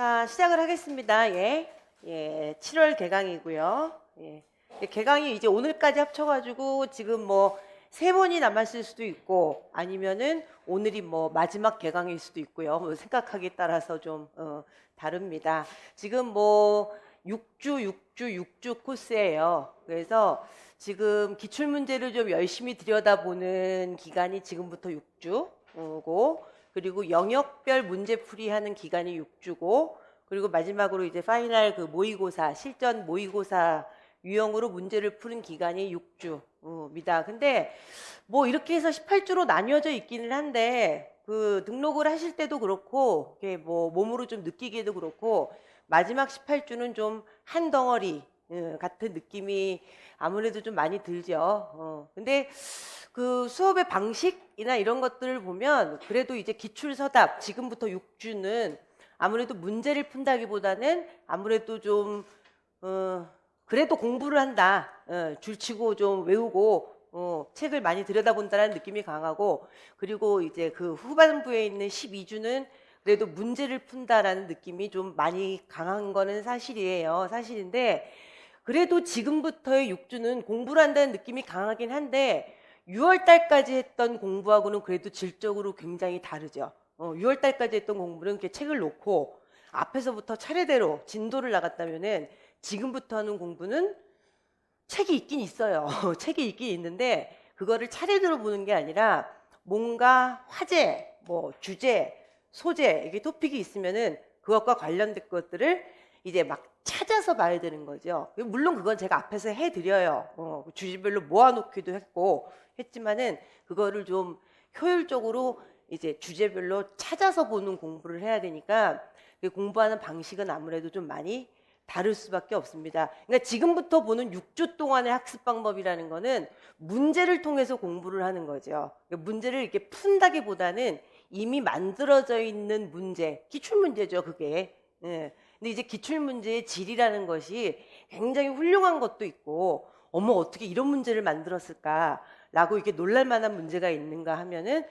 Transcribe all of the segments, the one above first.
자, 시작을 하겠습니다. 예. 7월 개강이고요. 예. 개강이 이제 오늘까지 합쳐가지고 지금 뭐 3번이 남았을 수도 있고 아니면은 오늘이 뭐 마지막 개강일 수도 있고요. 뭐 생각하기에 따라서 좀 다릅니다. 지금 뭐 6주 코스예요. 그래서 지금 기출문제를 좀 열심히 들여다보는 기간이 지금부터 6주고 그리고 영역별 문제풀이 하는 기간이 6주고 그리고 마지막으로 이제 파이널 그 모의고사 실전 모의고사 유형으로 문제를 푸는 기간이 6주입니다. 근데 뭐 이렇게 해서 18주로 나뉘어져 있기는 한데 그 등록을 하실 때도 그렇고 이게 뭐 몸으로 좀 느끼기에도 그렇고 마지막 18주는 좀 한 덩어리 같은 느낌이 아무래도 좀 많이 들죠. 근데 그 수업의 방식이나 이런 것들을 보면 그래도 이제 기출서답 지금부터 6주는 아무래도 문제를 푼다기보다는 아무래도 좀 그래도 공부를 한다. 줄치고 좀 외우고 책을 많이 들여다본다는 느낌이 강하고 그리고 이제 그 후반부에 있는 12주는 그래도 문제를 푼다라는 느낌이 좀 많이 강한 거는 사실이에요. 사실인데 그래도 지금부터의 6주는 공부를 한다는 느낌이 강하긴 한데 6월 달까지 했던 공부하고는 그래도 질적으로 굉장히 다르죠. 6월 달까지 했던 공부는 이렇게 책을 놓고 앞에서부터 차례대로 진도를 나갔다면은 지금부터 하는 공부는 책이 있긴 있어요. 책이 있긴 있는데 그거를 차례대로 보는 게 아니라 뭔가 화제, 뭐 주제, 소재 이게 토픽이 있으면은 그것과 관련된 것들을 이제 막 찾아서 봐야 되는 거죠. 물론 그건 제가 앞에서 해드려요. 주제별로 모아놓기도 했지만은 그거를 좀 효율적으로 이제 주제별로 찾아서 보는 공부를 해야 되니까 공부하는 방식은 아무래도 좀 많이 다를 수밖에 없습니다. 그러니까 지금부터 보는 6주 동안의 학습 방법이라는 거는 문제를 통해서 공부를 하는 거죠. 문제를 이렇게 푼다기보다는 이미 만들어져 있는 문제, 기출문제죠, 그게. 예. 근데 이제 기출문제의 질이라는 것이 굉장히 훌륭한 것도 있고, 어머, 어떻게 이런 문제를 만들었을까라고 이렇게 놀랄만한 문제가 있는가 하면은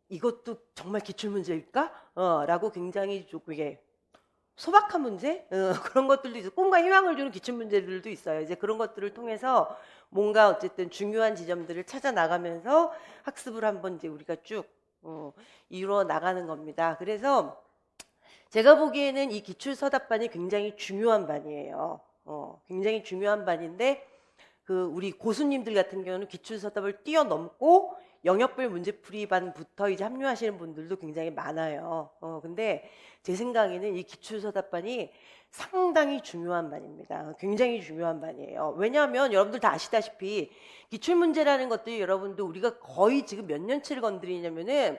이것도 정말 기출문제일까? 라고 굉장히 좀 이게 소박한 문제? 그런 것들도 있어. 꿈과 희망을 주는 기출문제들도 있어요. 이제 그런 것들을 통해서 뭔가 어쨌든 중요한 지점들을 찾아 나가면서 학습을 한번 이제 우리가 쭉 이루어 나가는 겁니다. 그래서 제가 보기에는 이 기출서답반이 굉장히 중요한 반이에요. 굉장히 중요한 반인데 그 우리 고수님들 같은 경우는 기출서답을 뛰어넘고 영역별 문제풀이반부터 이제 합류하시는 분들도 굉장히 많아요. 근데 제 생각에는 이 기출서답반이 상당히 중요한 반입니다. 굉장히 중요한 반이에요. 왜냐하면 여러분들 다 아시다시피 기출문제라는 것들이 여러분들 우리가 거의 지금 몇 년치를 건드리냐면은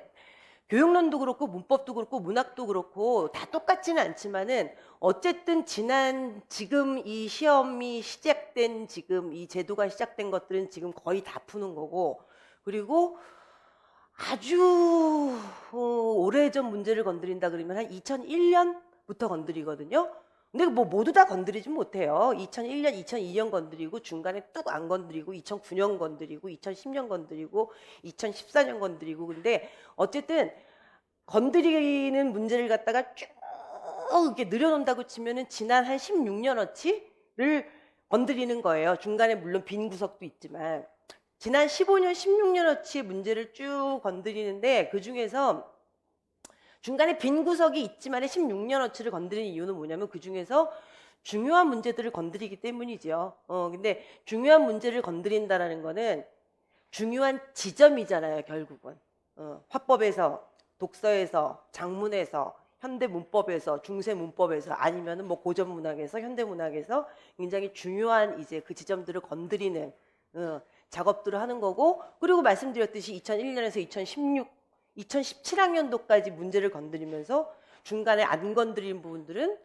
교육론도 그렇고 문법도 그렇고 문학도 그렇고 다 똑같지는 않지만은 어쨌든 지금 이 시험이 시작된 지금 이 제도가 시작된 것들은 지금 거의 다 푸는 거고 그리고 아주 오래전 문제를 건드린다 그러면 한 2001년부터 건드리거든요. 근데 뭐 모두 다 건드리진 못해요. 2001년, 2002년 건드리고 중간에 뚝 안 건드리고 2009년 건드리고 2010년 건드리고 2014년 건드리고 근데 어쨌든 건드리는 문제를 갖다가 쭉 이렇게 늘여놓는다고 치면은 지난 한 16년어치를 건드리는 거예요. 중간에 물론 빈 구석도 있지만 지난 15년, 16년어치의 문제를 쭉 건드리는데 그 중에서 중간에 빈 구석이 있지만 16년어치를 건드리는 이유는 뭐냐면 그 중에서 중요한 문제들을 건드리기 때문이죠. 근데 중요한 문제를 건드린다라는 거는 중요한 지점이잖아요, 결국은. 화법에서, 독서에서, 작문에서, 현대문법에서, 중세문법에서 아니면은 뭐 고전문학에서, 현대문학에서 굉장히 중요한 이제 그 지점들을 건드리는 작업들을 하는 거고 그리고 말씀드렸듯이 2001년에서 2017학년도까지 문제를 건드리면서 중간에 안 건드린 부분들은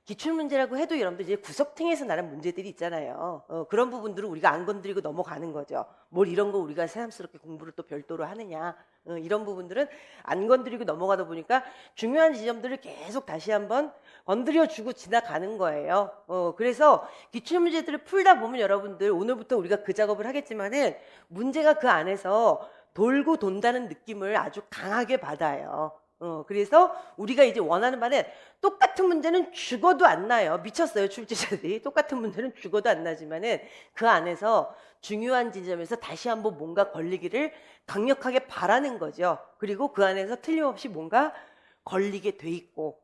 기출문제라고 해도 여러분들 이제 구석탱이에서 나는 문제들이 있잖아요. 그런 부분들을 우리가 안 건드리고 넘어가는 거죠. 뭘 이런 거 우리가 새삼스럽게 공부를 또 별도로 하느냐. 이런 부분들은 안 건드리고 넘어가다 보니까 중요한 지점들을 계속 다시 한번 건드려주고 지나가는 거예요. 그래서 기출문제들을 풀다 보면 여러분들 오늘부터 우리가 그 작업을 하겠지만은 문제가 그 안에서 돌고 돈다는 느낌을 아주 강하게 받아요. 그래서 우리가 이제 원하는 바는 똑같은 문제는 죽어도 안 나요. 미쳤어요, 출제자들이. 똑같은 문제는 죽어도 안 나지만은 그 안에서 중요한 지점에서 다시 한번 뭔가 걸리기를 강력하게 바라는 거죠. 그리고 그 안에서 틀림없이 뭔가 걸리게 돼 있고.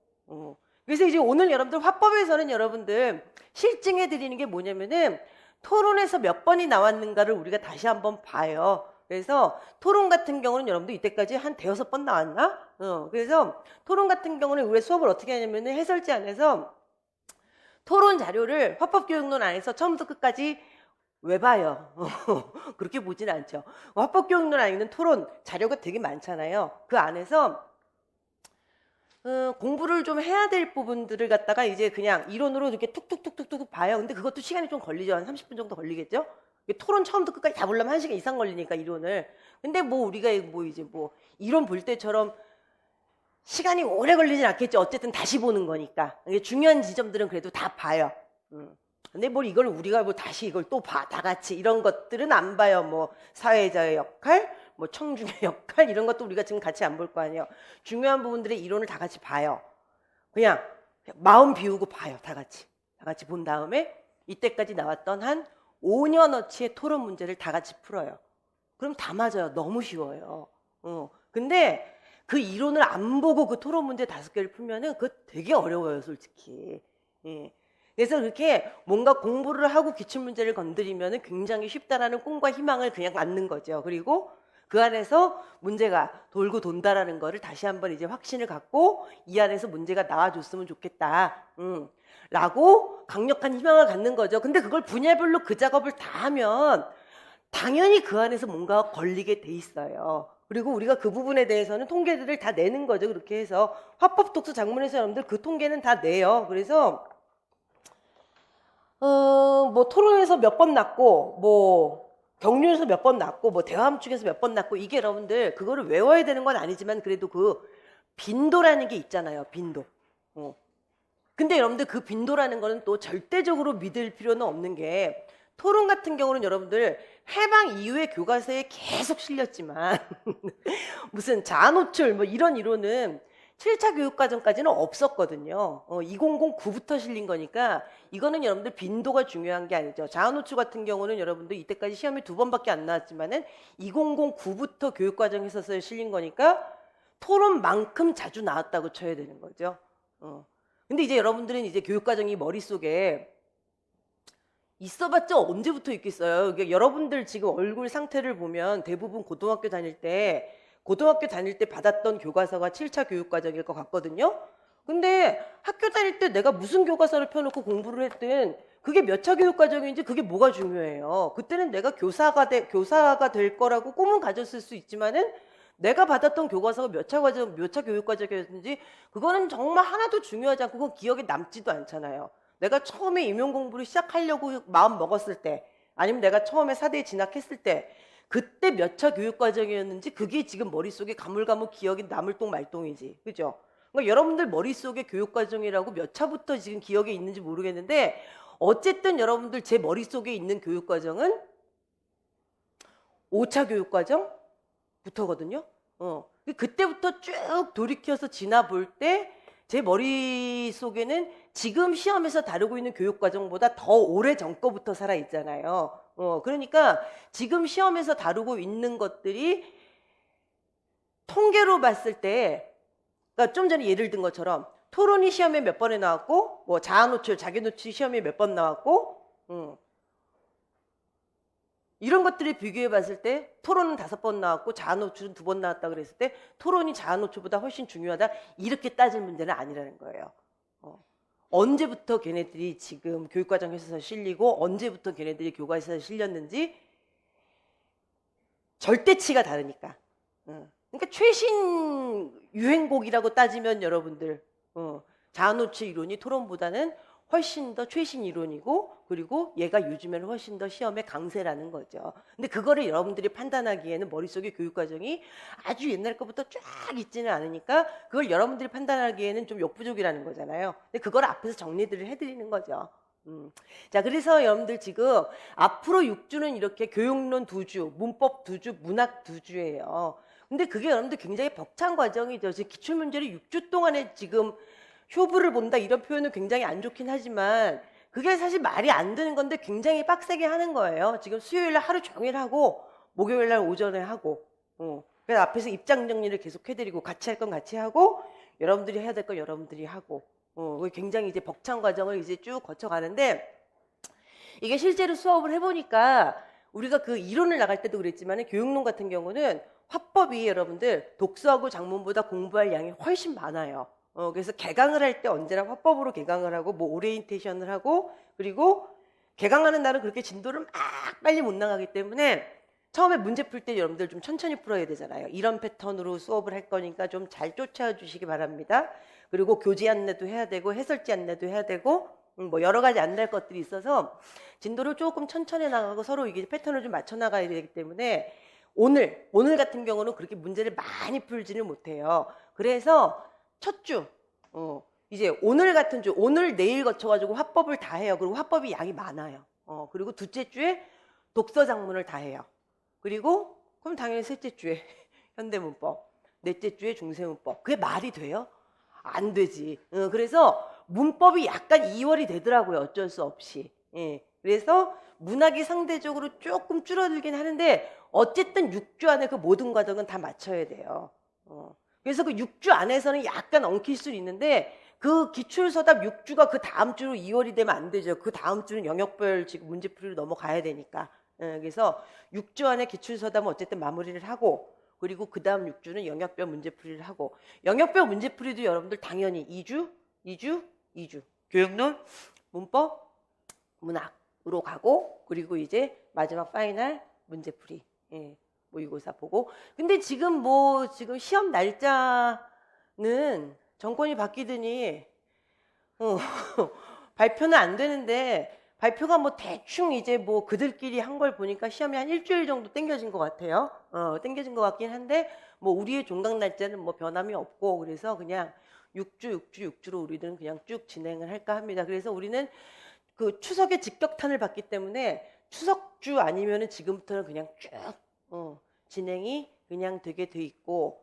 그래서 이제 오늘 여러분들 화법에서는 여러분들 실증해 드리는 게 뭐냐면은 토론에서 몇 번이 나왔는가를 우리가 다시 한번 봐요. 그래서 토론 같은 경우는 여러분들 이때까지 한 대여섯 번 나왔나? 그래서 토론 같은 경우는 우리 수업을 어떻게 하냐면 해설지 안에서 토론 자료를 화법교육론 안에서 처음부터 끝까지 왜 봐요? 그렇게 보진 않죠. 화법교육론 안에 있는 토론 자료가 되게 많잖아요. 그 안에서 공부를 좀 해야 될 부분들을 갖다가 이제 그냥 이론으로 이렇게 툭툭툭툭툭 봐요. 근데 그것도 시간이 좀 걸리죠. 한 30분 정도 걸리겠죠? 토론 처음부터 끝까지 다 보려면 1시간 이상 걸리니까 이론을. 근데 뭐 우리가 뭐 이제 뭐 이론 볼 때처럼 시간이 오래 걸리진 않겠죠. 어쨌든 다시 보는 거니까. 중요한 지점들은 그래도 다 봐요. 근데 뭘 이걸 우리가 뭐 다시 이걸 또 봐. 다 같이 이런 것들은 안 봐요. 뭐 사회자의 역할, 뭐 청중의 역할 이런 것도 우리가 지금 같이 안 볼 거 아니에요. 중요한 부분들의 이론을 다 같이 봐요. 그냥 마음 비우고 봐요. 다 같이. 다 같이 본 다음에 이때까지 나왔던 한 5년어치의 토론 문제를 다 같이 풀어요. 그럼 다 맞아요. 너무 쉬워요. 근데 그 이론을 안 보고 그 토론 문제 5개를 풀면은 그거 되게 어려워요, 솔직히. 예. 그래서 그렇게 뭔가 공부를 하고 기출문제를 건드리면은 굉장히 쉽다라는 꿈과 희망을 그냥 갖는 거죠. 그리고 그 안에서 문제가 돌고 돈다라는 거를 다시 한번 이제 확신을 갖고 이 안에서 문제가 나와줬으면 좋겠다. 라고 강력한 희망을 갖는 거죠. 근데 그걸 분야별로 그 작업을 다 하면 당연히 그 안에서 뭔가 걸리게 돼 있어요. 그리고 우리가 그 부분에 대해서는 통계들을 다 내는 거죠. 그렇게 해서 화법 독서 작문에서 여러분들 그 통계는 다 내요. 그래서 뭐 토론에서 몇 번 났고 뭐 경륜에서 몇 번 났고 뭐 대화함축에서 몇 번 났고 이게 여러분들 그거를 외워야 되는 건 아니지만 그래도 그 빈도라는 게 있잖아요. 빈도. 근데 여러분들 그 빈도라는 거는 또 절대적으로 믿을 필요는 없는 게 토론 같은 경우는 여러분들 해방 이후에 교과서에 계속 실렸지만 무슨 자아노출 뭐 이런 이론은 7차 교육과정까지는 없었거든요. 2009부터 실린 거니까 이거는 여러분들 빈도가 중요한 게 아니죠. 자아노출 같은 경우는 여러분들 이때까지 시험이 2번밖에 안 나왔지만은 2009부터 교육과정에서 실린 거니까 토론만큼 자주 나왔다고 쳐야 되는 거죠. 근데 이제 여러분들은 이제 교육과정이 머릿속에 있어봤자 언제부터 있겠어요. 그러니까 여러분들 지금 얼굴 상태를 보면 대부분 고등학교 다닐 때 받았던 교과서가 7차 교육과정일 것 같거든요. 근데 학교 다닐 때 내가 무슨 교과서를 펴놓고 공부를 했든 그게 몇 차 교육과정인지 그게 뭐가 중요해요. 그때는 내가 교사가 될 거라고 꿈은 가졌을 수 있지만은 내가 받았던 교과서가 몇 차 교육과정이었는지 그거는 정말 하나도 중요하지 않고 그건 기억에 남지도 않잖아요. 내가 처음에 임용 공부를 시작하려고 마음 먹었을 때 아니면 내가 처음에 4대에 진학했을 때 그때 몇 차 교육과정이었는지 그게 지금 머릿속에 가물가물 기억이 남을 똥 말똥이지. 그죠? 그러니까 여러분들 머릿속에 교육과정이라고 몇 차부터 지금 기억에 있는지 모르겠는데 어쨌든 여러분들 제 머릿속에 있는 교육과정은 5차 교육과정부터거든요. 그때부터 쭉 돌이켜서 지나볼 때 제 머릿속에는 지금 시험에서 다루고 있는 교육과정보다 더 오래 전 거부터 살아있잖아요. 그러니까 지금 시험에서 다루고 있는 것들이 통계로 봤을 때 그러니까 좀 전에 예를 든 것처럼 토론이 시험에 몇 번에 나왔고 뭐 자아노출, 자기노출 시험에 몇 번 나왔고 이런 것들을 비교해 봤을 때 토론은 5번 나왔고 자아노출은 2번 나왔다 그랬을 때 토론이 자아노출보다 훨씬 중요하다 이렇게 따질 문제는 아니라는 거예요. 언제부터 걔네들이 지금 교육과정에서 실리고 언제부터 걔네들이 교과서에서 실렸는지 절대치가 다르니까. 그러니까 최신 유행곡이라고 따지면 여러분들 자아노출 이론이 토론보다는 훨씬 더 최신 이론이고 그리고 얘가 요즘에는 훨씬 더 시험에 강세라는 거죠. 근데 그거를 여러분들이 판단하기에는 머릿속에 교육과정이 아주 옛날 것부터 쫙 있지는 않으니까 그걸 여러분들이 판단하기에는 좀 역부족이라는 거잖아요. 근데 그걸 앞에서 정리들을 해드리는 거죠. 자, 그래서 여러분들 지금 앞으로 6주는 이렇게 교육론 2주, 문법 2주, 문학 2주예요. 근데 그게 여러분들 굉장히 벅찬 과정이죠. 지금 기출문제를 6주 동안에 지금 효부를 본다 이런 표현은 굉장히 안 좋긴 하지만 그게 사실 말이 안 되는 건데 굉장히 빡세게 하는 거예요. 지금 수요일 날 하루 종일 하고 목요일 날 오전에 하고 그래서 앞에서 입장 정리를 계속 해드리고 같이 할 건 같이 하고 여러분들이 해야 될 건 여러분들이 하고 굉장히 이제 벅찬 과정을 이제 쭉 거쳐가는데 이게 실제로 수업을 해보니까 우리가 그 이론을 나갈 때도 그랬지만 교육론 같은 경우는 화법이 여러분들 독서하고 작문보다 공부할 양이 훨씬 많아요. 그래서 개강을 할 때 언제나 화법으로 개강을 하고 뭐 오리엔테이션을 하고 그리고 개강하는 날은 그렇게 진도를 막 빨리 못 나가기 때문에 처음에 문제 풀 때 여러분들 좀 천천히 풀어야 되잖아요. 이런 패턴으로 수업을 할 거니까 좀 잘 쫓아주시기 바랍니다. 그리고 교재 안내도 해야 되고 해설지 안내도 해야 되고 뭐 여러 가지 안내할 것들이 있어서 진도를 조금 천천히 나가고 서로 이게 패턴을 좀 맞춰 나가야 되기 때문에 오늘 같은 경우는 그렇게 문제를 많이 풀지는 못해요. 그래서 첫 주, 이제 오늘 같은 주, 오늘 내일 거쳐가지고 화법을 다 해요. 그리고 화법이 양이 많아요. 그리고 둘째 주에 독서 작문을 다 해요. 그리고 그럼 당연히 셋째 주에 현대문법, 넷째 주에 중세문법. 그게 말이 돼요? 안 되지. 그래서 문법이 약간 이월이 되더라고요. 어쩔 수 없이. 예. 그래서 문학이 상대적으로 조금 줄어들긴 하는데 어쨌든 6주 안에 그 모든 과정은 다 맞춰야 돼요. 그래서 그 6주 안에서는 약간 엉킬 수 있는데 그 기출서답 6주가 그 다음 주로 2월이 되면 안 되죠. 그 다음 주는 영역별 지금 문제풀이로 넘어가야 되니까. 그래서 6주 안에 기출서답은 어쨌든 마무리를 하고 그리고 그 다음 6주는 영역별 문제풀이를 하고 영역별 문제풀이도 여러분들 당연히 2주 교육론, 문법, 문학으로 가고 그리고 이제 마지막 파이널 문제풀이 모의고사 보고 근데 지금 지금 시험 날짜는 정권이 바뀌더니 발표는 안 되는데 발표가 뭐 대충 이제 뭐 그들끼리 한 걸 보니까 시험이 한 일주일 정도 땡겨진 것 같아요. 땡겨진 것 같긴 한데 뭐 우리의 종강 날짜는 뭐 변함이 없고 그래서 그냥 6주로 우리는 그냥 쭉 진행을 할까 합니다. 그래서 우리는 그 추석에 직격탄을 받기 때문에 추석주 아니면은 지금부터는 그냥 쭉 진행이 그냥 되게 돼 있고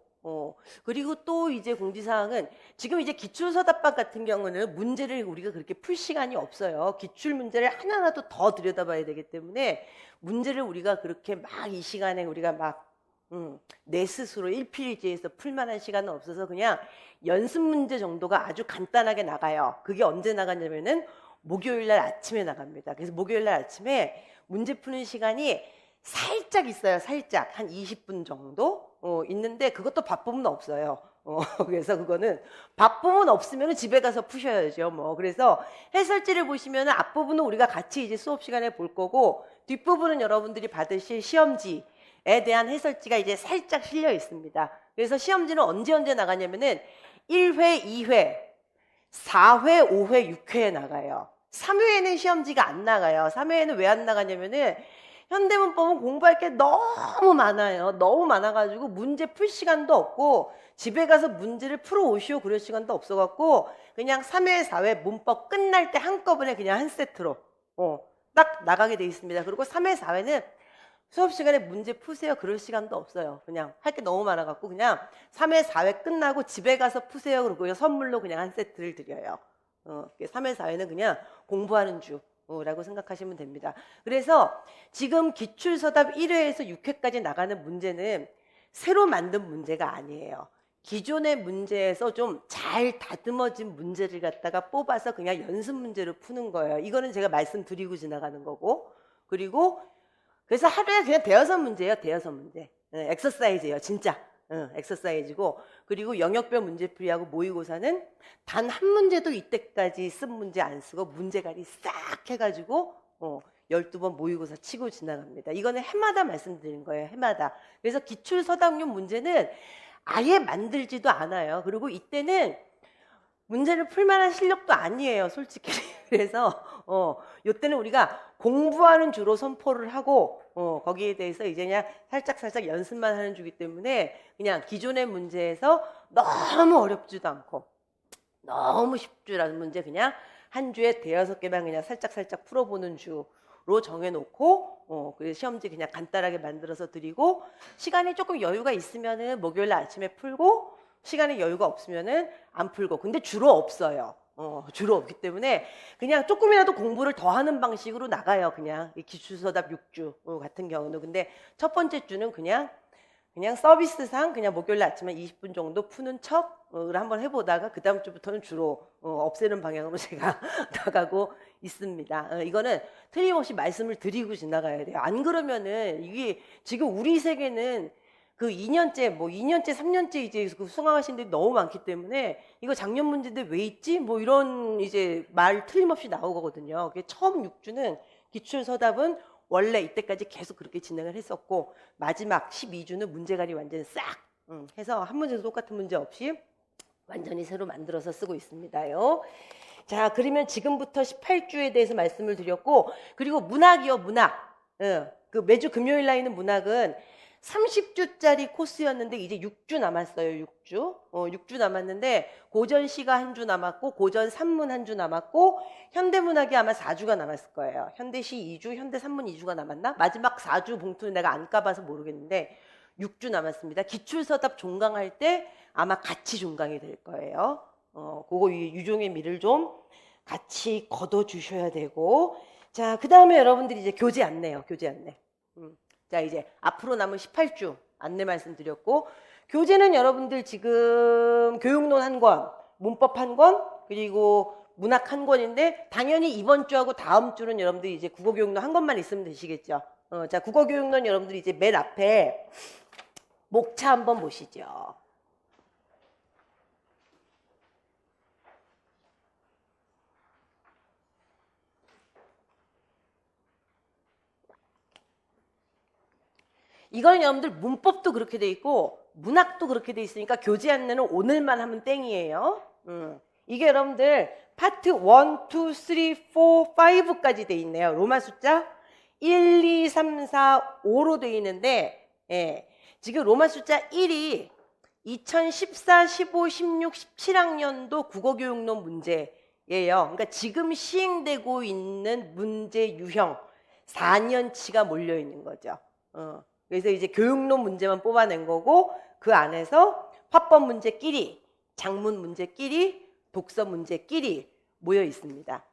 그리고 또 이제 공지사항은 지금 이제 기출서답방 같은 경우는 문제를 우리가 그렇게 풀 시간이 없어요. 기출 문제를 하나라도 더 들여다봐야 되기 때문에 문제를 우리가 그렇게 막 이 시간에 우리가 막 내 스스로 일필일제에서 풀만한 시간은 없어서 그냥 연습 문제 정도가 아주 간단하게 나가요. 그게 언제 나가냐면은 목요일 날 아침에 나갑니다. 그래서 목요일 날 아침에 문제 푸는 시간이 살짝 있어요. 살짝 한 20분 정도 있는데 그것도 바쁨은 없어요. 그래서 그거는 바쁨은 없으면 집에 가서 푸셔야죠. 뭐 그래서 해설지를 보시면 앞부분은 우리가 같이 이제 수업 시간에 볼 거고 뒷부분은 여러분들이 받으실 시험지에 대한 해설지가 이제 살짝 실려 있습니다. 그래서 시험지는 언제 나가냐면은 1회, 2회, 4회, 5회, 6회에 나가요. 3회에는 시험지가 안 나가요. 3회에는 왜 안 나가냐면은 현대문법은 공부할 게 너무 많아요. 너무 많아가지고 문제 풀 시간도 없고 집에 가서 문제를 풀어 오시오 그럴 시간도 없어갖고 그냥 3회, 4회 문법 끝날 때 한꺼번에 그냥 한 세트로 딱 나가게 돼 있습니다. 그리고 3회, 4회는 수업 시간에 문제 푸세요 그럴 시간도 없어요. 그냥 할 게 너무 많아갖고 그냥 3회, 4회 끝나고 집에 가서 푸세요 그러고 선물로 그냥 한 세트를 드려요. 3회, 4회는 그냥 공부하는 주. 라고 생각하시면 됩니다. 그래서 지금 기출서답 1회에서 6회까지 나가는 문제는 새로 만든 문제가 아니에요. 기존의 문제에서 좀 잘 다듬어진 문제를 갖다가 뽑아서 그냥 연습 문제로 푸는 거예요. 이거는 제가 말씀드리고 지나가는 거고 그리고 그래서 하루에 그냥 대여섯 문제예요. 대여섯 문제. 엑서사이즈예요. 진짜. 엑서사이즈고 그리고 영역별 문제풀이하고 모의고사는 단 한 문제도 이때까지 쓴 문제 안 쓰고 문제갈이 싹 해가지고 12번 모의고사 치고 지나갑니다. 이거는 해마다 말씀드리는 거예요. 해마다. 그래서 기출서당용 문제는 아예 만들지도 않아요. 그리고 이때는 문제를 풀만한 실력도 아니에요. 솔직히. 그래서 이때는 우리가 공부하는 주로 선포를 하고 거기에 대해서 이제 그냥 살짝 연습만 하는 주기 때문에 그냥 기존의 문제에서 너무 어렵지도 않고 너무 쉽지라는 문제 그냥 한 주에 대여섯 개만 그냥 살짝 풀어보는 주로 목요일로 정해놓고 그래서 시험지 그냥 간단하게 만들어서 드리고 시간이 조금 여유가 있으면은 목요일 날 아침에 풀고 시간이 여유가 없으면은 안 풀고 근데 주로 없어요. 주로 없기 때문에 그냥 조금이라도 공부를 더 하는 방식으로 나가요. 그냥 이 기출서답 6주 같은 경우는 근데 첫 번째 주는 그냥 서비스상 그냥 목요일 아침에 20분 정도 푸는 척을 한번 해보다가 그 다음 주부터는 주로 없애는 방향으로 제가 나가고 있습니다. 이거는 틀림없이 말씀을 드리고 지나가야 돼요. 안 그러면은 이게 지금 우리 세계는 그 2년째, 3년째 이제 그 수강하신 분들이 너무 많기 때문에 이거 작년 문제인데 왜 있지? 뭐 이런 이제 말 틀림없이 나오거든요. 처음 6주는 기출서답은 원래 이때까지 계속 그렇게 진행을 했었고 마지막 12주는 문제관이 완전히 싹 해서 한 문제도 똑같은 문제 없이 완전히 새로 만들어서 쓰고 있습니다요. 자, 그러면 지금부터 18주에 대해서 말씀을 드렸고 그리고 문학이요, 문학. 그 매주 금요일 날 있는 문학은 30주짜리 코스였는데 이제 6주 남았어요. 6주 남았는데 고전 시가 한 주 남았고 고전 산문 한 주 남았고 현대문학이 아마 4주가 남았을 거예요. 현대시 2주, 현대산문 2주가 남았나? 마지막 4주 봉투는 내가 안 까봐서 모르겠는데 6주 남았습니다. 기출서답 종강할 때 아마 같이 종강이 될 거예요. 그거 유종의 미를 좀 같이 걷어주셔야 되고 자, 그 다음에 여러분들이 이제 교재 안내요. 교재 안내. 자, 이제 앞으로 남은 18주 안내 말씀드렸고 교재는 여러분들 지금 교육론 한 권, 문법 한 권, 그리고 문학 한 권인데 당연히 이번 주하고 다음 주는 여러분들이 이제 국어교육론 한 권만 있으면 되시겠죠. 자, 국어교육론 여러분들이 이제 맨 앞에 목차 한번 보시죠. 이거는 여러분들 문법도 그렇게 돼 있고 문학도 그렇게 돼 있으니까 교재 안내는 오늘만 하면 땡이에요. 이게 여러분들 파트 1, 2, 3, 4, 5까지 돼 있네요. 로마 숫자 1, 2, 3, 4, 5로 돼 있는데 지금 로마 숫자 1이 2014, 15, 16, 17학년도 국어교육론 문제예요. 그러니까 지금 시행되고 있는 문제 유형 4년치가 몰려 있는 거죠. 그래서 이제 교육론 문제만 뽑아낸 거고 그 안에서 화법 문제끼리, 작문 문제끼리, 독서 문제끼리 모여 있습니다.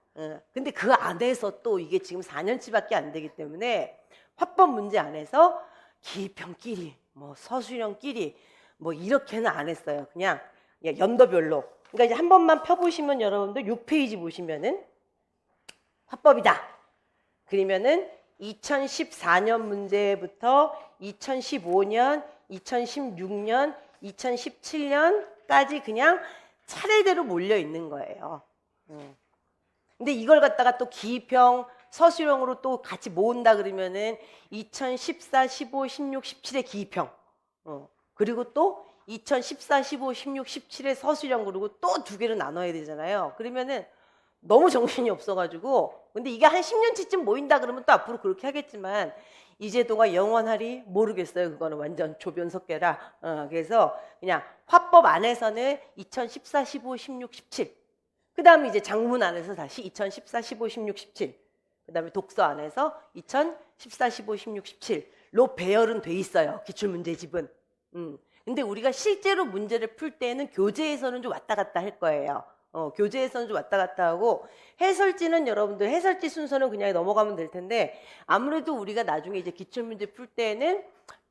근데 그 안에서 또 이게 지금 4년치밖에 안 되기 때문에 화법 문제 안에서 기평끼리, 뭐 서술형끼리 뭐 이렇게는 안 했어요. 그냥 연도별로. 그러니까 이제 한 번만 펴보시면 여러분들 6페이지 보시면은 화법이다. 그러면은 2014년 문제부터 2015년, 2016년, 2017년까지 그냥 차례대로 몰려 있는 거예요. 근데 이걸 갖다가 또 기평, 서술형으로 또 같이 모은다 그러면은 2014, 15, 16, 17의 기평. 그리고 또 2014, 15, 16, 17의 서술형 그리고 또 두 개로 나눠야 되잖아요. 그러면은 너무 정신이 없어가지고 근데 이게 한 10년치쯤 모인다 그러면 또 앞으로 그렇게 하겠지만 이 제도가 영원하리 모르겠어요. 그거는 완전 조변석계라. 그래서 그냥 화법 안에서는 2014, 15, 16, 17 그 다음에 이제 장문 안에서 다시 2014, 15, 16, 17 그 다음에 독서 안에서 2014, 15, 16, 17로 배열은 돼 있어요. 기출문제집은. 근데 우리가 실제로 문제를 풀 때는 교재에서는 좀 왔다 갔다 할 거예요. 교재에서는 좀 왔다 갔다 하고 해설지는 여러분들 해설지 순서는 그냥 넘어가면 될 텐데 아무래도 우리가 나중에 이제 기출문제 풀 때는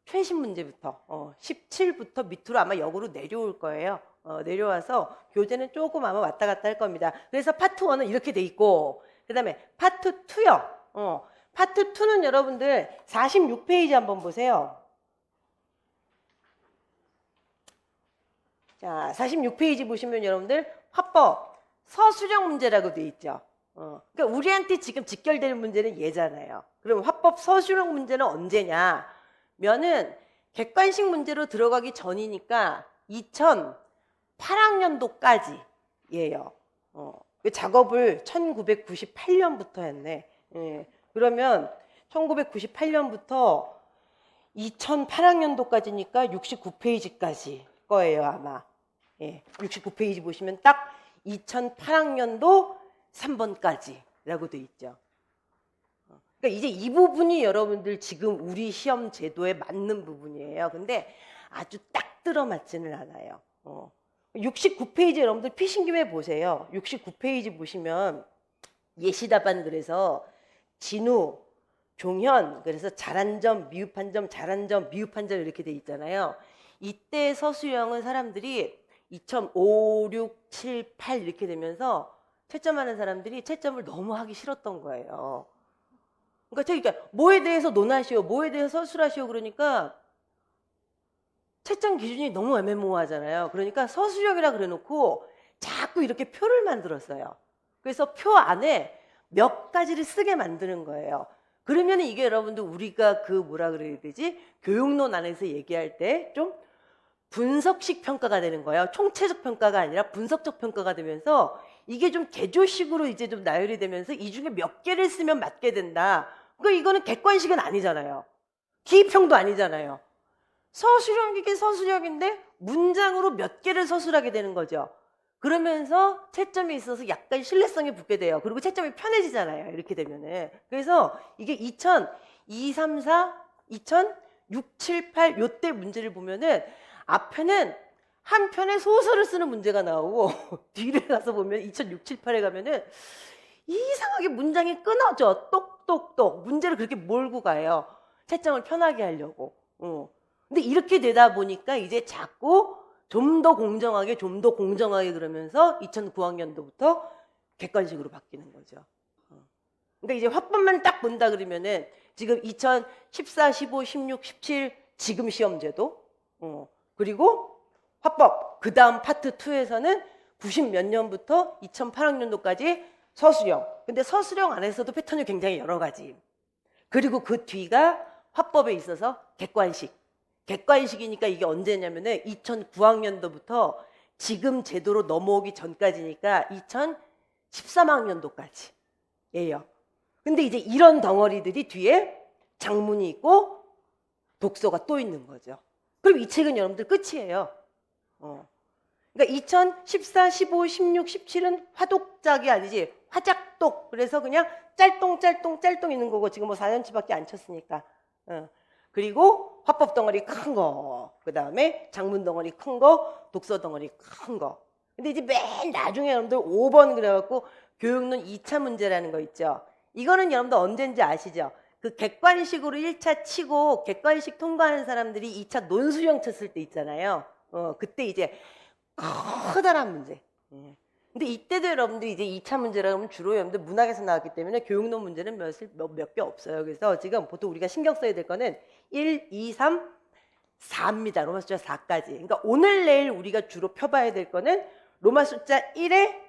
최신 문제부터 17부터 밑으로 아마 역으로 내려올 거예요. 내려와서 교재는 조금 아마 왔다 갔다 할 겁니다. 그래서 파트 1은 이렇게 돼 있고 그 다음에 파트 2요. 파트 2는 여러분들 46페이지 한번 보세요. 자, 46페이지 보시면 여러분들 화법 서술형 문제라고 돼 있죠. 그러니까 우리한테 지금 직결되는 문제는 얘잖아요. 그럼 화법 서술형 문제는 언제냐? 면은 객관식 문제로 들어가기 전이니까 2008학년도까지예요. 그 작업을 1998년부터 했네. 그러면 1998년부터 2008학년도까지니까 69페이지까지 거예요, 아마. 69페이지 보시면 딱 2008학년도 3번까지라고 돼 있죠. 그러니까 이제 이 부분이 여러분들 지금 우리 시험 제도에 맞는 부분이에요. 근데 아주 딱 들어맞지는 않아요. 69페이지 여러분들 피신 김에 보세요. 69페이지 보시면 예시답안들에서 진우, 종현, 그래서 잘한 점, 미흡한 점, 잘한 점, 미흡한 점 이렇게 돼 있잖아요. 이때 서술형은 사람들이 2.5, 6, 7, 8 이렇게 되면서 채점하는 사람들이 채점을 너무 하기 싫었던 거예요. 그러니까 뭐에 대해서 논하시오, 뭐에 대해서 서술하시오 그러니까 채점 기준이 너무 애매모호하잖아요. 그러니까 서술형이라 그래놓고 자꾸 이렇게 표를 만들었어요. 그래서 표 안에 몇 가지를 쓰게 만드는 거예요. 그러면 이게 여러분들 우리가 그 뭐라 그래야 되지? 교육론 안에서 얘기할 때 좀 분석식 평가가 되는 거예요. 총체적 평가가 아니라 분석적 평가가 되면서 이게 좀 개조식으로 이제 좀 나열이 되면서 이 중에 몇 개를 쓰면 맞게 된다. 그러니까 이거는 객관식은 아니잖아요. 기입형도 아니잖아요. 서술형이긴 서술형인데 문장으로 몇 개를 서술하게 되는 거죠. 그러면서 채점이 있어서 약간 신뢰성이 붙게 돼요. 그리고 채점이 편해지잖아요. 이렇게 되면은. 그래서 이게 2002, 3, 4, 2006, 7, 8 요때 문제를 보면은 앞에는 한 편의 소설을 쓰는 문제가 나오고 뒤를 가서 보면 2006, 7, 8에 가면은 이상하게 문장이 끊어져. 똑똑똑. 문제를 그렇게 몰고 가요. 채점을 편하게 하려고. 근데 이렇게 되다 보니까 이제 자꾸 좀 더 공정하게 그러면서 2009학년도부터 객관식으로 바뀌는 거죠. 그러니까 이제 화법만 딱 본다 그러면은 지금 2014, 15, 16, 17 지금 시험제도 그리고 화법 그 다음 파트 2에서는 90 몇 년부터 2008학년도까지 서술형. 근데 서술형 안에서도 패턴이 굉장히 여러 가지. 그리고 그 뒤가 화법에 있어서 객관식. 객관식이니까 이게 언제냐면은 2009학년도부터 지금 제도로 넘어오기 전까지니까 2013학년도까지예요. 근데 이제 이런 덩어리들이 뒤에 장문이 있고 독서가 또 있는 거죠. 그럼 이 책은 여러분들 끝이에요. 그러니까 2014, 15, 16, 17은 화독작이 아니지 화작독. 그래서 그냥 짤똥 있는 거고 지금 뭐 4년치밖에 안 쳤으니까. 그리고 화법 덩어리 큰 거, 그 다음에 장문 덩어리 큰 거, 독서 덩어리 큰 거. 근데 이제 맨 나중에 여러분들 5번 그래갖고 교육론 2차 문제라는 거 있죠. 이거는 여러분들 언젠지 아시죠? 그 객관식으로 1차 치고 객관식 통과하는 사람들이 2차 논술형 쳤을 때 있잖아요. 그때 이제 커다란 문제. 근데 이때도 여러분들이 이제 2차 문제라 하면 주로 여러분들 문학에서 나왔기 때문에 교육론 문제는 몇 개 없어요. 그래서 지금 보통 우리가 신경 써야 될 거는 1, 2, 3, 4입니다. 로마 숫자 4까지. 그러니까 오늘 내일 우리가 주로 펴봐야 될 거는 로마 숫자 1의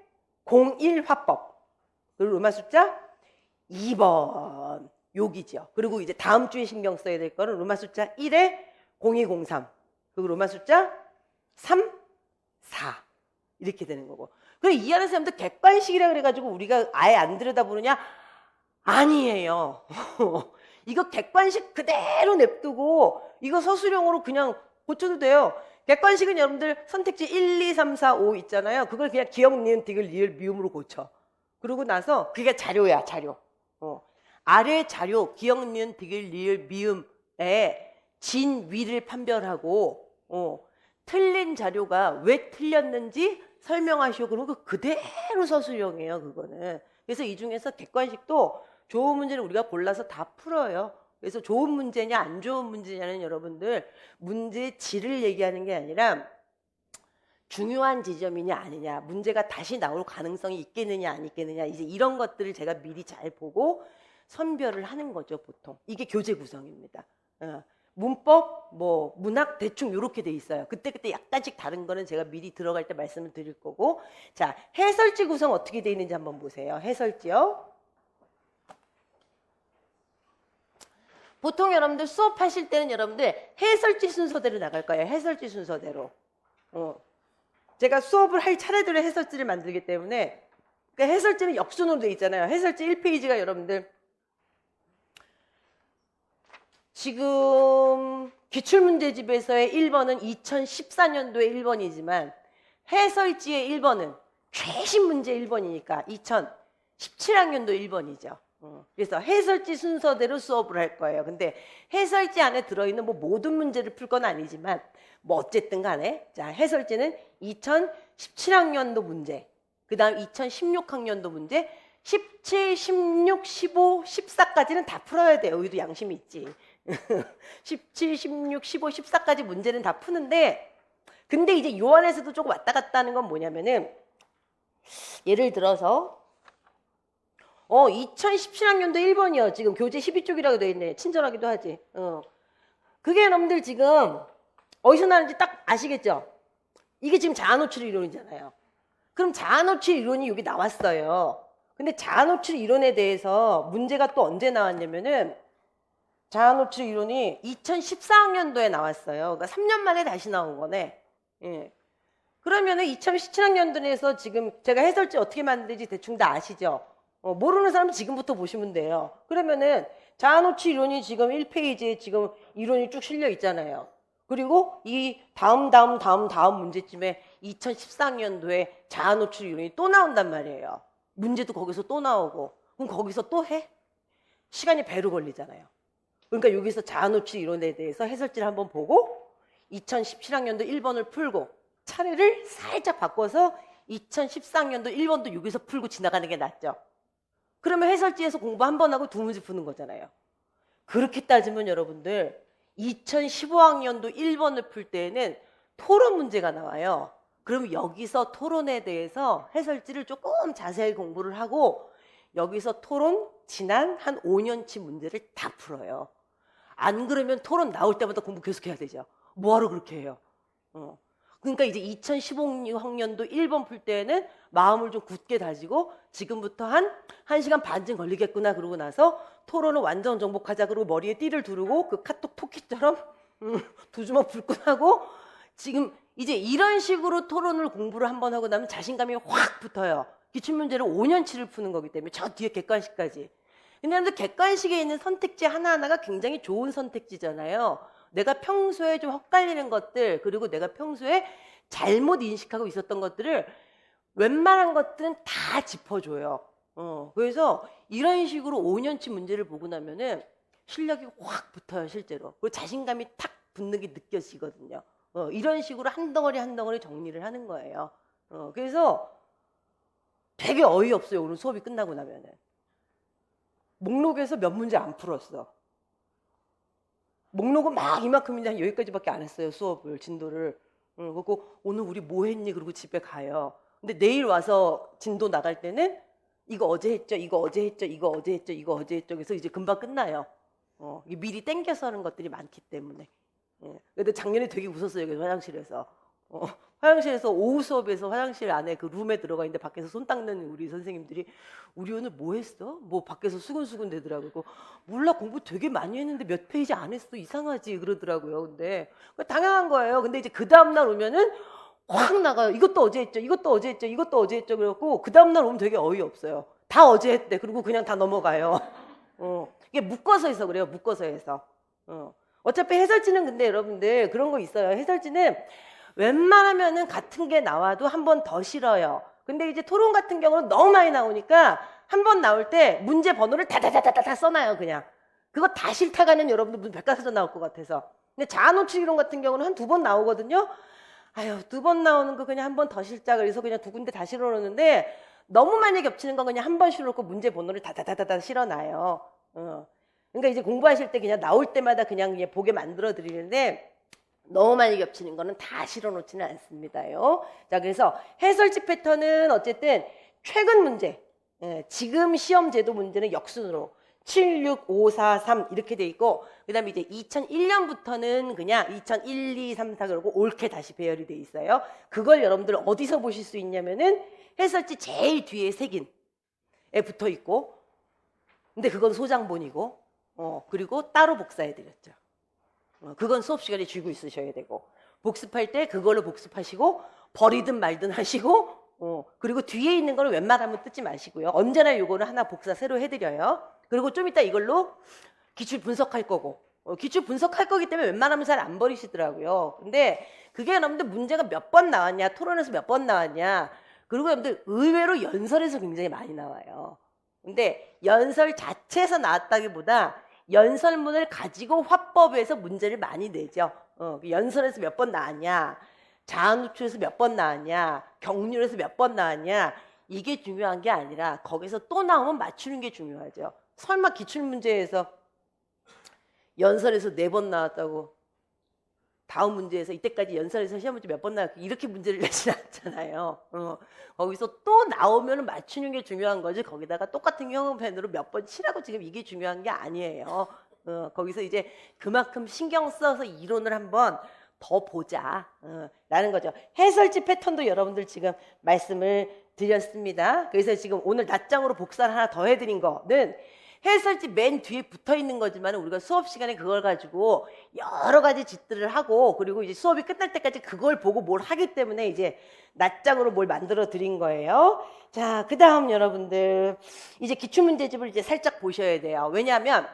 01 화법. 그리고 로마 숫자 2번 여기죠. 그리고 이제 다음 주에 신경 써야 될 거는 로마 숫자 1의 0203. 그리고 로마 숫자 3, 4. 이렇게 되는 거고. 그리고 이 안에서 사람들 객관식이라 그래가지고 우리가 아예 안 들여다보느냐? 아니에요. 이거 객관식 그대로 냅두고 이거 서술형으로 그냥 고쳐도 돼요. 객관식은 여러분들 선택지 1, 2, 3, 4, 5 있잖아요. 그걸 그냥 기억, 니은, 디귿, 리을, 미음으로 고쳐. 그러고 나서 그게 자료야, 자료. 아래 자료, 기억, 니은, 디귿, 리을, 미음에 진, 위를 판별하고 틀린 자료가 왜 틀렸는지 설명하시오. 그러면 그대로 서술형이에요, 그거는. 그래서 이 중에서 객관식도 좋은 문제를 우리가 골라서 다 풀어요. 그래서 좋은 문제냐 안 좋은 문제냐는 여러분들 문제의 질을 얘기하는 게 아니라 중요한 지점이냐 아니냐, 문제가 다시 나올 가능성이 있겠느냐 안 있겠느냐, 이제 이런 것들을 제가 미리 잘 보고 선별을 하는 거죠, 보통. 이게 교재 구성입니다. 문법, 뭐 문학 대충 이렇게 돼 있어요. 그때 약간씩 다른 거는 제가 미리 들어갈 때 말씀을 드릴 거고. 자, 해설지 구성 어떻게 돼 있는지 한번 보세요. 해설지요. 보통 여러분들 수업하실 때는 여러분들 해설지 순서대로 나갈 거예요. 해설지 순서대로. 제가 수업을 할 차례대로 해설지를 만들기 때문에, 그러니까 해설지는 역순으로 돼 있잖아요. 해설지 1페이지가 여러분들 지금 기출문제집에서의 1번은 2014년도의 1번이지만 해설지의 1번은 최신 문제 1번이니까 2017학년도 1번이죠. 그래서 해설지 순서대로 수업을 할 거예요. 근데 해설지 안에 들어있는 뭐 모든 문제를 풀 건 아니지만 뭐 어쨌든 간에 자 해설지는 2017학년도 문제, 그 다음 2016학년도 문제 17, 16, 15, 14까지는 다 풀어야 돼요. 여기도 양심이 있지. 17, 16, 15, 14까지 문제는 다 푸는데 근데 이제 요 안에서도 조금 왔다 갔다 하는 건 뭐냐면은 예를 들어서 2017학년도 1번이요. 지금 교재 12쪽이라고 되어 있네. 친절하기도 하지. 그게 여러분들 지금 어디서 나는지 딱 아시겠죠? 이게 지금 자아노출 이론이잖아요. 그럼 자아노출 이론이 여기 나왔어요. 근데 자아노출 이론에 대해서 문제가 또 언제 나왔냐면은 자아노출 이론이 2014학년도에 나왔어요. 그러니까 3년 만에 다시 나온 거네. 예. 그러면은 2017학년도에서 지금 제가 해설지 어떻게 만드는지 대충 다 아시죠? 모르는 사람은 지금부터 보시면 돼요. 그러면은 자아노출 이론이 지금 1페이지에 지금 이론이 쭉 실려 있잖아요. 그리고 이 다음 문제쯤에 2014학년도에 자아노출 이론이 또 나온단 말이에요. 문제도 거기서 또 나오고 그럼 거기서 또 해? 시간이 배로 걸리잖아요. 그러니까 여기서 자아노출 이론에 대해서 해설지를 한번 보고 2017학년도 1번을 풀고 차례를 살짝 바꿔서 2014학년도 1번도 여기서 풀고 지나가는 게 낫죠. 그러면 해설지에서 공부 한 번 하고 두 문제 푸는 거잖아요. 그렇게 따지면 여러분들 2015학년도 1번을 풀 때에는 토론 문제가 나와요. 그럼 여기서 토론에 대해서 해설지를 조금 자세히 공부를 하고 여기서 토론 지난 한 5년치 문제를 다 풀어요. 안 그러면 토론 나올 때마다 공부 계속 해야 되죠. 뭐하러 그렇게 해요? 그러니까 이제 2015학년도 1번 풀 때는 마음을 좀 굳게 다지고 지금부터 한 1시간 반쯤 걸리겠구나 그러고 나서 토론을 완전 정복하자 그러고 머리에 띠를 두르고 그 카톡 토끼처럼 두 주먹 불끈하고 지금 이제 이런 식으로 토론을 공부를 한번 하고 나면 자신감이 확 붙어요. 기출문제를 5년치를 푸는 거기 때문에 저 뒤에 객관식까지. 근데 객관식에 있는 선택지 하나하나가 굉장히 좋은 선택지잖아요. 내가 평소에 좀 헛갈리는 것들 그리고 내가 평소에 잘못 인식하고 있었던 것들을 웬만한 것들은 다 짚어줘요. 그래서 이런 식으로 5년치 문제를 보고 나면은 실력이 확 붙어요, 실제로. 그리고 자신감이 탁 붙는 게 느껴지거든요. 이런 식으로 한 덩어리 한 덩어리 정리를 하는 거예요. 그래서 되게 어이없어요, 오늘 수업이 끝나고 나면은. 목록에서 몇 문제 안 풀었어. 목록은 막 이만큼인데 한 여기까지밖에 안 했어요, 수업을, 진도를. 그리고 오늘 우리 뭐 했니? 그러고 집에 가요. 근데 내일 와서 진도 나갈 때는 이거 어제 했죠, 이거 어제 했죠, 이거 어제 했죠, 이거 어제 했죠. 그래서 이제 금방 끝나요. 미리 땡겨서 하는 것들이 많기 때문에. 근데 작년에 되게 웃었어요, 여기 화장실에서. 화장실에서 오후 수업에서 화장실 안에 그 룸에 들어가 있는데 밖에서 손 닦는 우리 선생님들이 우리 오늘 뭐 했어? 뭐 밖에서 수근수근 대더라고요. 몰라, 공부 되게 많이 했는데 몇 페이지 안 했어, 이상하지 그러더라고요. 근데 당연한 거예요. 근데 이제 그 다음날 오면은 확 나가요. 이것도 어제 했죠, 이것도 어제 했죠, 이것도 어제 했죠. 그래갖고 그 다음날 오면 되게 어이없어요. 다 어제 했대. 그리고 그냥 다 넘어가요. 이게 묶어서 해서 그래요, 묶어서 해서. 어차피 해설지는 근데 여러분들 그런 거 있어요. 해설지는 웬만하면은 같은 게 나와도 한 번 더 실어요. 근데 이제 토론 같은 경우는 너무 많이 나오니까 한 번 나올 때 문제 번호를 다다다다다 써놔요, 그냥. 그거 다 싫다가는 여러분들 무슨 백과사전 나올 것 같아서. 근데 자아노출 이론 같은 경우는 한 2번 나오거든요. 아유, 2번 나오는 거 그냥 한 번 더 실자 그래서 그냥 2군데 다 실어놓는데 너무 많이 겹치는 건 그냥 한 번 실어놓고 문제 번호를 다다다다다 실어놔요. 그러니까 이제 공부하실 때 그냥 나올 때마다 그냥 보게 만들어 드리는데 너무 많이 겹치는 거는 다 실어놓지는 않습니다요. 자, 그래서 해설지 패턴은 어쨌든 최근 문제, 지금 시험 제도 문제는 역순으로 7, 6, 5, 4, 3 이렇게 돼 있고 그 다음에 이제 2001년부터는 그냥 2001, 2, 3, 4 그러고 옳게 다시 배열이 돼 있어요. 그걸 여러분들 어디서 보실 수 있냐면은 해설지 제일 뒤에 색인에 붙어 있고 근데 그건 소장본이고 그리고 따로 복사해 드렸죠. 그건 수업 시간에 쥐고 있으셔야 되고 복습할 때 그걸로 복습하시고 버리든 말든 하시고 그리고 뒤에 있는 거는 웬만하면 뜯지 마시고요. 언제나 요거는 하나 복사 새로 해드려요. 그리고 좀 이따 이걸로 기출 분석할 거고 기출 분석할 거기 때문에 웬만하면 잘 안 버리시더라고요. 근데 그게 여러분들 문제가 몇 번 나왔냐, 토론에서 몇 번 나왔냐, 그리고 여러분들 의외로 연설에서 굉장히 많이 나와요. 근데 연설 자체에서 나왔다기보다 연설문을 가지고 화법에서 문제를 많이 내죠. 연설에서 몇 번 나왔냐, 자아누출에서 몇 번 나왔냐, 경률에서 몇 번 나왔냐, 이게 중요한 게 아니라 거기서 또 나오면 맞추는 게 중요하죠. 설마 기출문제에서 연설에서 4번 나왔다고 다음 문제에서 이때까지 연설에서 시험 문제 몇 번 나왔고 이렇게 문제를 내진 않잖아요. 거기서 또 나오면 맞추는 게 중요한 거지, 거기다가 똑같은 형음펜으로 몇 번 치라고 지금 이게 중요한 게 아니에요. 거기서 이제 그만큼 신경 써서 이론을 한번 더 보자 라는 거죠. 해설지 패턴도 여러분들 지금 말씀을 드렸습니다. 그래서 지금 오늘 낮장으로 복사를 하나 더 해드린 거는 해설지 맨 뒤에 붙어 있는 거지만 우리가 수업 시간에 그걸 가지고 여러 가지 짓들을 하고, 그리고 이제 수업이 끝날 때까지 그걸 보고 뭘 하기 때문에 이제 낮장으로 뭘 만들어 드린 거예요. 자, 그 다음 여러분들 이제 기출문제집을 이제 살짝 보셔야 돼요. 왜냐하면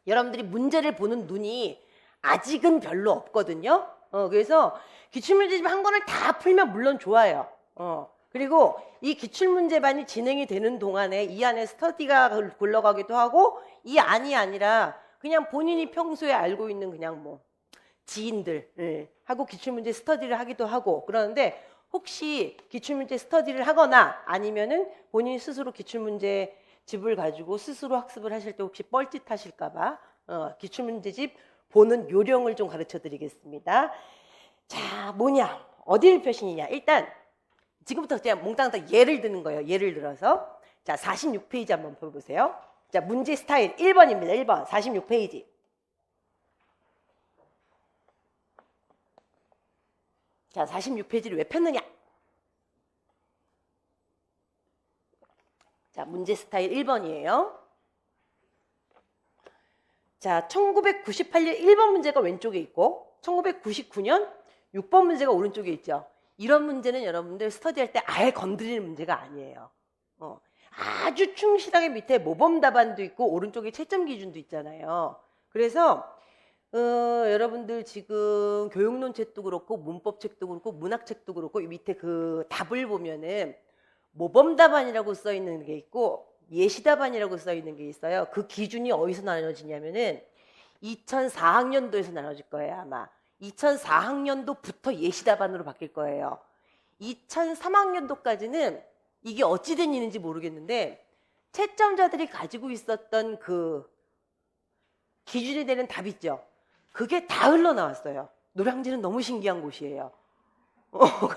여러분들이 문제를 보는 눈이 아직은 별로 없거든요. 그래서 기출문제집 한 권을 다 풀면 물론 좋아요. 그리고 이 기출문제반이 진행이 되는 동안에 이 안에 스터디가 굴러가기도 하고, 이 안이 아니라 그냥 본인이 평소에 알고 있는 그냥 뭐 지인들 하고 기출문제 스터디를 하기도 하고 그러는데, 혹시 기출문제 스터디를 하거나 아니면은 본인 스스로 기출문제 집을 가지고 스스로 학습을 하실 때 혹시 뻘짓 하실까봐 기출문제집 보는 요령을 좀 가르쳐 드리겠습니다. 자, 뭐냐, 어디를 펴시느냐. 일단 지금부터 그냥 몽땅 다 예를 드는 거예요. 예를 들어서 자, 46페이지 한번 펴보세요. 자, 문제 스타일 1번입니다. 1번 46페이지. 자, 46페이지를 왜 폈느냐. 자, 문제 스타일 1번이에요. 자, 1998년 1번 문제가 왼쪽에 있고 1999년 6번 문제가 오른쪽에 있죠. 이런 문제는 여러분들 스터디할 때 아예 건드리는 문제가 아니에요. 아주 충실하게 밑에 모범 답안도 있고 오른쪽에 채점 기준도 있잖아요. 그래서 여러분들 지금 교육론 책도 그렇고 문법 책도 그렇고 문학 책도 그렇고 이 밑에 그 답을 보면은 모범 답안이라고 써 있는 게 있고 예시 답안이라고 써 있는 게 있어요. 그 기준이 어디서 나눠지냐면은 2004학년도에서 나눠질 거예요, 아마. 2004학년도부터 예시 답안으로 바뀔 거예요. 2003학년도까지는 이게 어찌 된 일인지 모르겠는데 채점자들이 가지고 있었던 그 기준이 되는 답 있죠. 그게 다 흘러나왔어요. 노량진은 너무 신기한 곳이에요.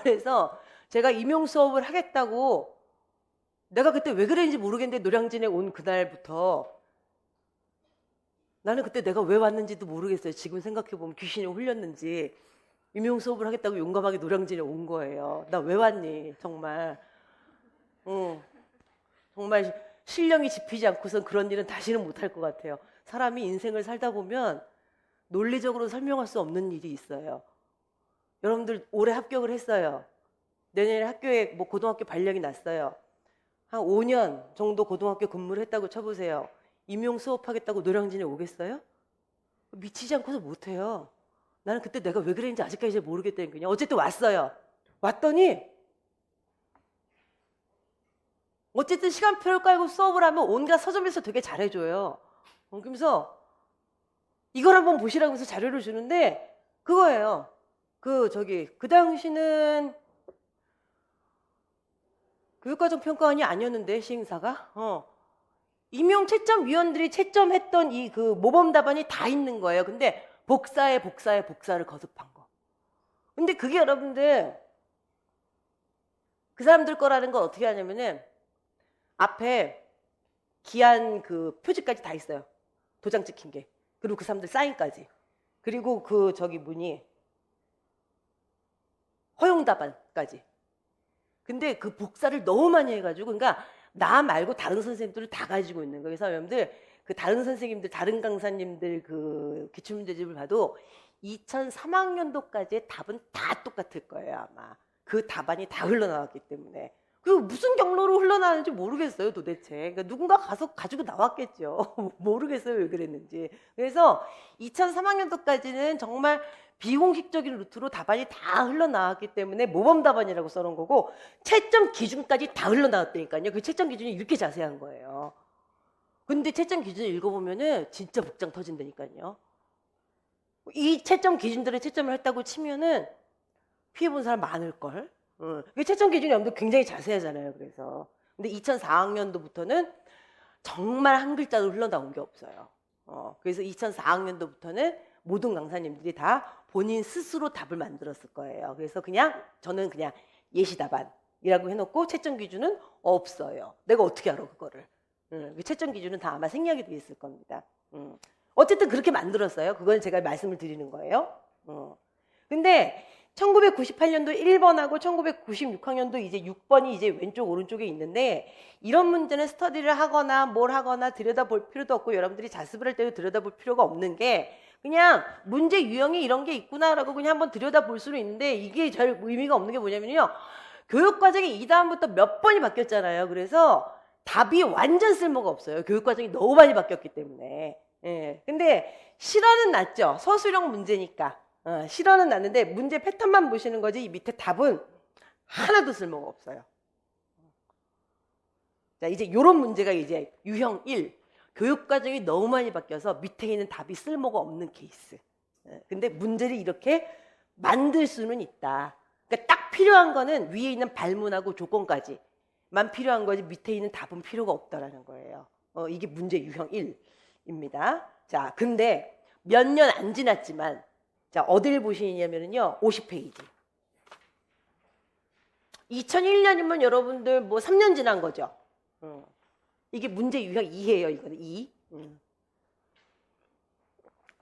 그래서 제가 임용 수업을 하겠다고, 내가 그때 왜 그랬는지 모르겠는데 노량진에 온 그날부터 나는 그때 내가 왜 왔는지도 모르겠어요. 지금 생각해보면 귀신이 홀렸는지 임용 수업을 하겠다고 용감하게 노량진에 온 거예요. 나 왜 왔니 정말. 정말 신령이 집히지 않고선 그런 일은 다시는 못할 것 같아요. 사람이 인생을 살다 보면 논리적으로 설명할 수 없는 일이 있어요. 여러분들 올해 합격을 했어요. 내년에 학교에 뭐 고등학교 발령이 났어요. 한 5년 정도 고등학교 근무를 했다고 쳐보세요. 임용 수업하겠다고 노량진에 오겠어요? 미치지 않고서 못해요. 나는 그때 내가 왜 그랬는지 아직까지 잘 모르겠다니까요. 어쨌든 왔어요. 왔더니 어쨌든 시간표를 깔고 수업을 하면 온갖 서점에서 되게 잘해줘요. 그러면서 이걸 한번 보시라고 해서 자료를 주는데 그거예요. 그 당시는 교육과정 평가원이 아니었는데 시행사가 임용 채점위원들이 채점했던 이 그 모범 답안이 다 있는 거예요. 근데 복사를 거듭한 거. 근데 그게 여러분들 그 사람들 거라는 건 어떻게 하냐면은 앞에 기한 그 표지까지 다 있어요. 도장 찍힌 게. 그리고 그 사람들 사인까지. 그리고 그 문이 허용 답안까지. 근데 그 복사를 너무 많이 해가지고, 그러니까 나 말고 다른 선생님들을 다 가지고 있는 거예요. 그래서 여러분들 그 다른 선생님들, 다른 강사님들 그 기출문제집을 봐도 2003학년도까지의 답은 다 똑같을 거예요, 아마. 그 답안이 다 흘러나왔기 때문에. 그 무슨 경로로 흘러나왔는지 모르겠어요, 도대체. 그러니까 누군가 가서 가지고 나왔겠죠. 모르겠어요, 왜 그랬는지. 그래서 2003학년도까지는 정말 비공식적인 루트로 답안이 다 흘러나왔기 때문에 모범 답안이라고 써놓은 거고, 채점 기준까지 다 흘러나왔다니까요. 그 채점 기준이 이렇게 자세한 거예요. 근데 채점 기준을 읽어보면은 진짜 복장 터진다니까요. 이 채점 기준들의 채점을 했다고 치면은 피해본 사람 많을걸. 채점 기준이 여러분들 굉장히 자세하잖아요. 그래서. 근데 2004학년도부터는 정말 한 글자도 흘러나온 게 없어요. 그래서 2004학년도부터는 모든 강사님들이 다 본인 스스로 답을 만들었을 거예요. 그래서 저는 그냥 예시답안이라고 해놓고 채점 기준은 없어요. 내가 어떻게 알아, 그거를. 채점 기준은 다 아마 생략이 돼 있을 겁니다. 어쨌든 그렇게 만들었어요. 그건 제가 말씀을 드리는 거예요. 근데 1998년도 1번하고 1996학년도 이제 6번이 이제 왼쪽 오른쪽에 있는데, 이런 문제는 스터디를 하거나 뭘 하거나 들여다볼 필요도 없고 여러분들이 자습을 할 때도 들여다볼 필요가 없는 게, 그냥 문제 유형이 이런 게 있구나라고 그냥 한번 들여다볼 수는 있는데, 이게 잘 의미가 없는 게 뭐냐면요, 교육과정이 이 다음부터 몇 번이 바뀌었잖아요. 그래서 답이 완전 쓸모가 없어요. 교육과정이 너무 많이 바뀌었기 때문에. 예. 근데 실화는 났죠. 서술형 문제니까. 실화는 났는데 문제 패턴만 보시는 거지 이 밑에 답은 하나도 쓸모가 없어요. 자, 이제 요런 문제가 이제 유형 1. 교육과정이 너무 많이 바뀌어서 밑에 있는 답이 쓸모가 없는 케이스. 근데 문제를 이렇게 만들 수는 있다. 그러니까 딱 필요한 거는 위에 있는 발문하고 조건까지만 필요한 거지 밑에 있는 답은 필요가 없다라는 거예요. 이게 문제 유형 1입니다. 자, 근데 몇 년 안 지났지만, 자, 어딜 보시냐면요, 50페이지. 2001년이면 여러분들 뭐 3년 지난 거죠. 이게 문제 유형 2예요, 이거는 2.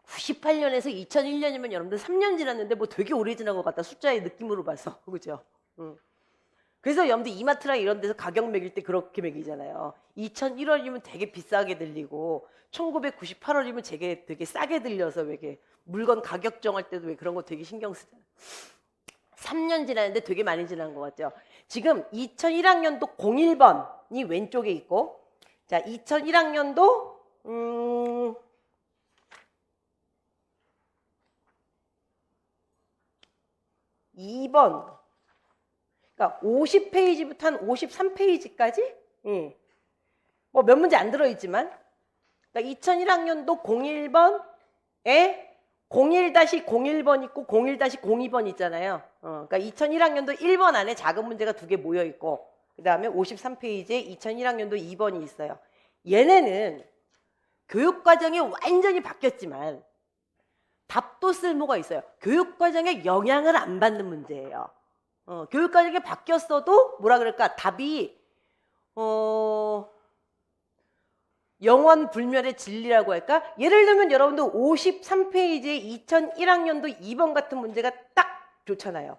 98년에서 2001년이면 여러분들 3년 지났는데 뭐 되게 오래 지난 것 같다, 숫자의 느낌으로 봐서. 그죠? 그래서 여러분들 이마트랑 이런 데서 가격 매길 때 그렇게 매기잖아요. 2001원이면 되게 비싸게 들리고 1998원이면 되게 싸게 들려서 왜 이렇게 물건 가격 정할 때도 왜 그런 거 되게 신경 쓰잖아요. 3년 지났는데 되게 많이 지난 것 같죠. 지금 2001학년도 01번이 왼쪽에 있고, 자, 2001학년도 2번, 그러니까 50페이지부터 한 53페이지까지 뭐 몇 문제 안 들어있지만, 그러니까 2001학년도 01번에 01-01번 있고 01-02번 있잖아요. 그러니까 2001학년도 1번 안에 작은 문제가 2개 모여있고, 그 다음에 53페이지에 2001학년도 2번이 있어요. 얘네는 교육과정이 완전히 바뀌었지만 답도 쓸모가 있어요. 교육과정에 영향을 안 받는 문제예요. 교육과정이 바뀌었어도 뭐라 그럴까, 답이 영원 불멸의 진리라고 할까? 예를 들면 여러분들 53페이지에 2001학년도 2번 같은 문제가 딱 좋잖아요.